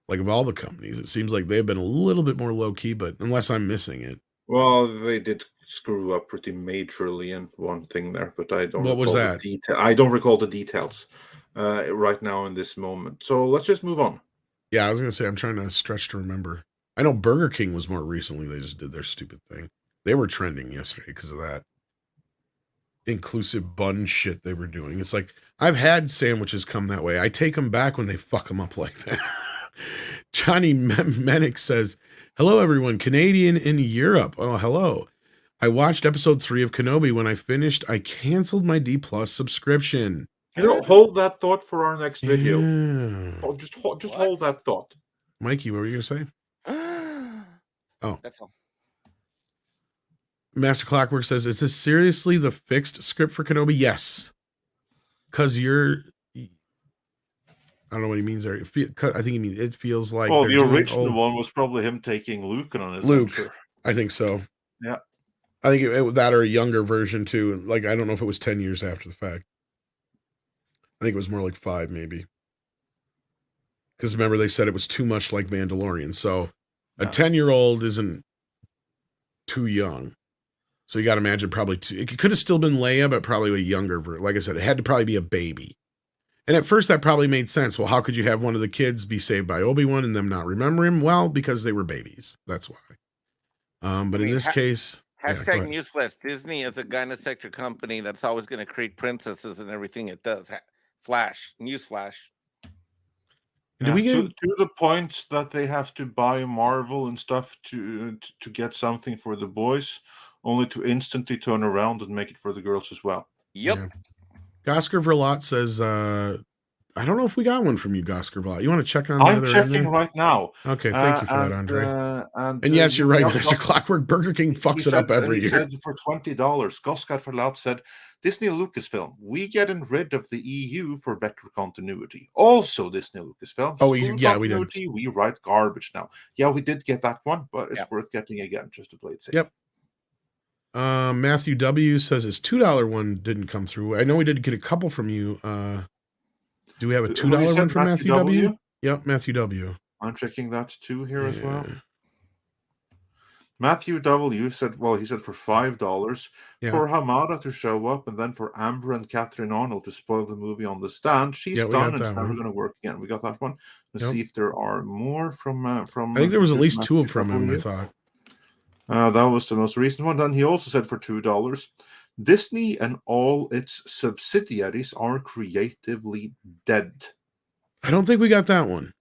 Like, of all the companies, it seems like they've been a little bit more low-key, but unless I'm missing it.
Well, they did screw up pretty majorly in one thing there, but I don't.
What was that?
I don't recall the details right now in this moment. So let's just move on.
Yeah, I was gonna say I'm trying to stretch to remember. I know Burger King was more recently. They just did their stupid thing. They were trending yesterday because of that inclusive bun shit they were doing. It's like I've had sandwiches come that way. I take them back when they fuck them up like that. Johnny Menick says, hello, everyone. Canadian in Europe. Oh, hello. I watched episode 3 of Kenobi. When I finished, I canceled my D+ subscription.
Hold that thought for our next video.
Yeah.
Just hold that thought.
Mikey, what were you going to say? Oh.
That's all.
Master Clockwork says, is this seriously the fixed script for Kenobi? Yes. Because I don't know what he means there. I think he means it feels like.
Oh, the original one was probably him taking Luke on his adventure.
I think so.
Yeah.
I think that or a younger version too. Like, I don't know if it was 10 years after the fact. I think it was more like 5 maybe. Because remember, they said it was too much like Mandalorian. So a 10-year-old isn't too young. So you got to imagine probably it could have still been Leia, but probably a younger version. Like I said, it had to probably be a baby. And at first that probably made sense. Well, how could you have one of the kids be saved by Obi-Wan and them not remember him? Well, because they were babies. That's why. But in this case...
Hashtag newsflash. Disney is a gynosector company that's always going to create princesses and everything it does. Newsflash.
Do we get
to the point that they have to buy Marvel and stuff to get something for the boys, only to instantly turn around and make it for the girls as well.
Yep.
Yeah. Gosker Verlot says, I don't know if we got one from you, Gosker Verlot. You want to check on
I'm checking right now.
Okay, thank you for that, Andre. And yes, you're right, Mr. Clockwork. Burger King fucks it up every year.
For $20, Gosker Verlot said, Disney Lucasfilm, we getting rid of the EU for better continuity. Also, Disney Lucasfilm.
Oh, yeah, we did.
We write garbage now. Yeah, we did get that one, but it's worth getting again just to play it safe.
Yep. Matthew W says his $2 one didn't come through. I know we did get a couple from you. Do we have a $2 one from Matthew W? Yep, Matthew W.
I'm checking that too here as well. Matthew W said, well, he said for $5 for Hamada to show up, and then for Amber and Catherine Arnold to spoil the movie on the stand. She's done, and it's never going to work again. We got that one. Let's see if there are more from. I
think there was at least 2 from him. I thought
that was the most recent one. Then he also said for $2, Disney and all its subsidiaries are creatively dead.
I don't think we got that one.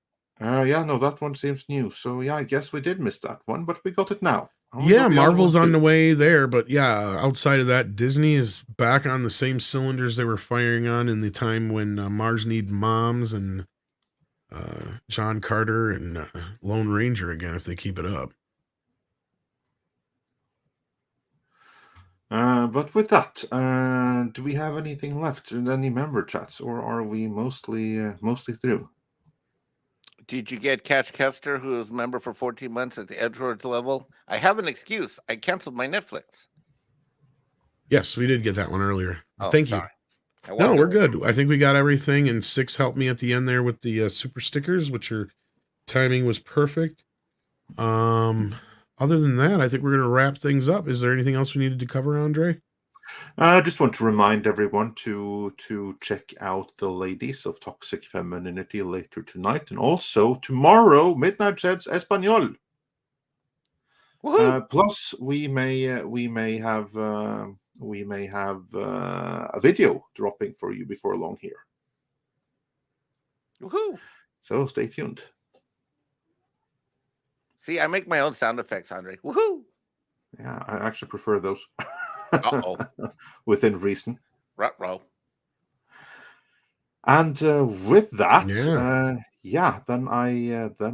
No, that one seems new. So, I guess we did miss that one, but we got it now.
Marvel's on the way there, but outside of that, Disney is back on the same cylinders they were firing on in the time when Mars Need Moms and John Carter and Lone Ranger again, if they keep it up.
But with that, do we have anything left in any member chats, or are we mostly through?
Did you get Cash Kester, who is a member for 14 months at the Edgeworth level? I have an excuse. I canceled my Netflix.
Yes, we did get that one earlier. Thank you.
No,
we're good. I think we got everything, and 6 helped me at the end there with the super stickers, which your timing was perfect. Other than that, I think we're going to wrap things up. Is there anything else we needed to cover, Andre?
I just want to remind everyone to check out the Ladies of Toxic Femininity later tonight, and also tomorrow, Midnight Sheds Espanol. Plus, we may have a video dropping for you before long here.
Woohoo!
So stay tuned.
See, I make my own sound effects, Andre. Woohoo!
Yeah, I actually prefer those.
Uh-oh.
Within reason.
Ruh-roh.
And with that, then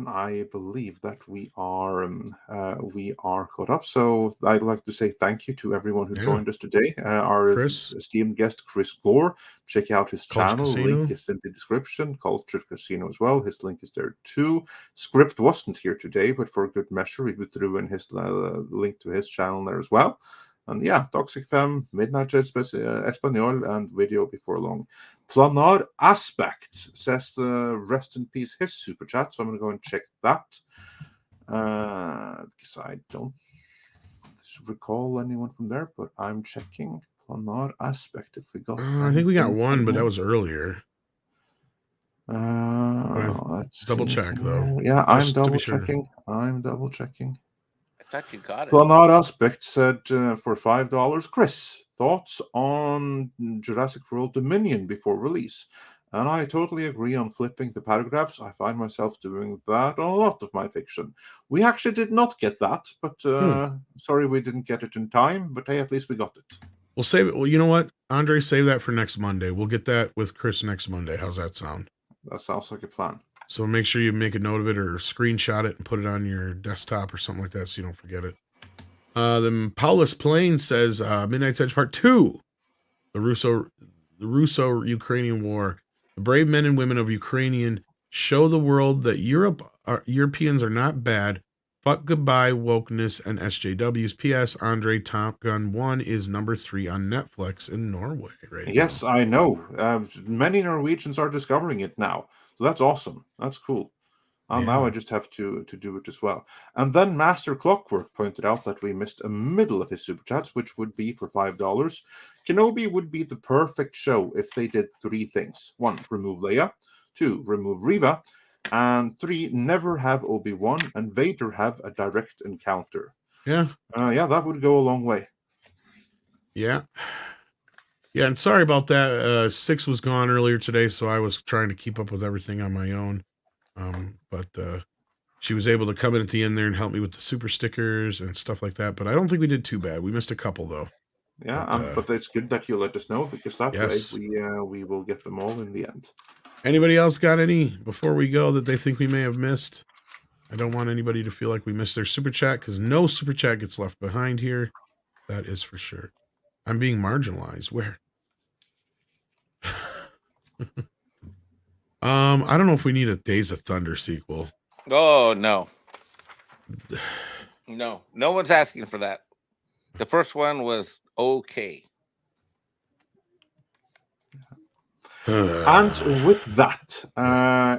I believe that we are caught up. So I'd like to say thank you to everyone who joined us today. Our esteemed guest Chris Gore. Check out his channel. Link is in the description. Culture Casino as well. His link is there too. Script wasn't here today, but for good measure, we threw in his link to his channel there as well. And yeah, Toxic Femme, Midnight Espanol, and video before long. Planar Aspect says rest in peace his super chat, so I'm going to go and check that. Because I don't recall anyone from there, but I'm checking Planar Aspect if we got.
I think we got one, but that was earlier.
Let's
double check though.
Yeah, I'm double checking. I'm double checking.
I thought you got it.
Planar Aspect said for $5, Chris, thoughts on Jurassic World Dominion before release? And I totally agree on flipping the paragraphs. I find myself doing that on a lot of my fiction. We actually did not get that, but sorry we didn't get it in time, but hey, at least we got it.
We'll save it. Well, you know what, Andre, save that for next Monday. We'll get that with Chris next Monday. How's that sound?
That sounds like a plan.
So make sure you make a note of it or screenshot it and put it on your desktop or something like that so you don't forget it. Then Paulus Plain says, Midnight's Edge Part 2, the Russo-Ukrainian War. The brave men and women of Ukrainian show the world that Europeans are not bad. Fuck goodbye, wokeness, and SJWs. P.S. Andre, Top Gun 1 is number 3 on Netflix in Norway right
Yes,
now.
I know. Many Norwegians are discovering it now. So that's awesome. That's cool. Now I just have to do it as well. And then Master Clockwork pointed out that we missed a middle of his super chats, which would be for $5. Kenobi would be the perfect show if they did 3 things. 1, remove Leia. 2, remove Reva. And 3, never have Obi-Wan and Vader have a direct encounter.
Yeah.
That would go a long way.
Yeah. Yeah, and sorry about that. 6 was gone earlier today, so I was trying to keep up with everything on my own. But she was able to come in at the end there and help me with the super stickers and stuff like that. But I don't think we did too bad. We missed a couple, though.
Yeah, but it's good that you let us know, because that way we will get them all in the end.
Anybody else got any before we go that they think we may have missed? I don't want anybody to feel like we missed their super chat, because no super chat gets left behind here. That is for sure. I'm being marginalized. Where? I don't know if we need a Days of Thunder sequel.
Oh, no. No one's asking for that. The first one was okay.
And with that,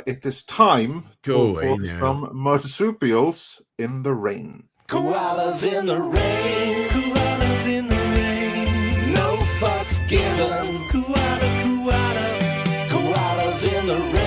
it is time
for
some marsupials in the rain.
Koalas in the rain, koalas in the rain, no fucks given. Koalas in the rain.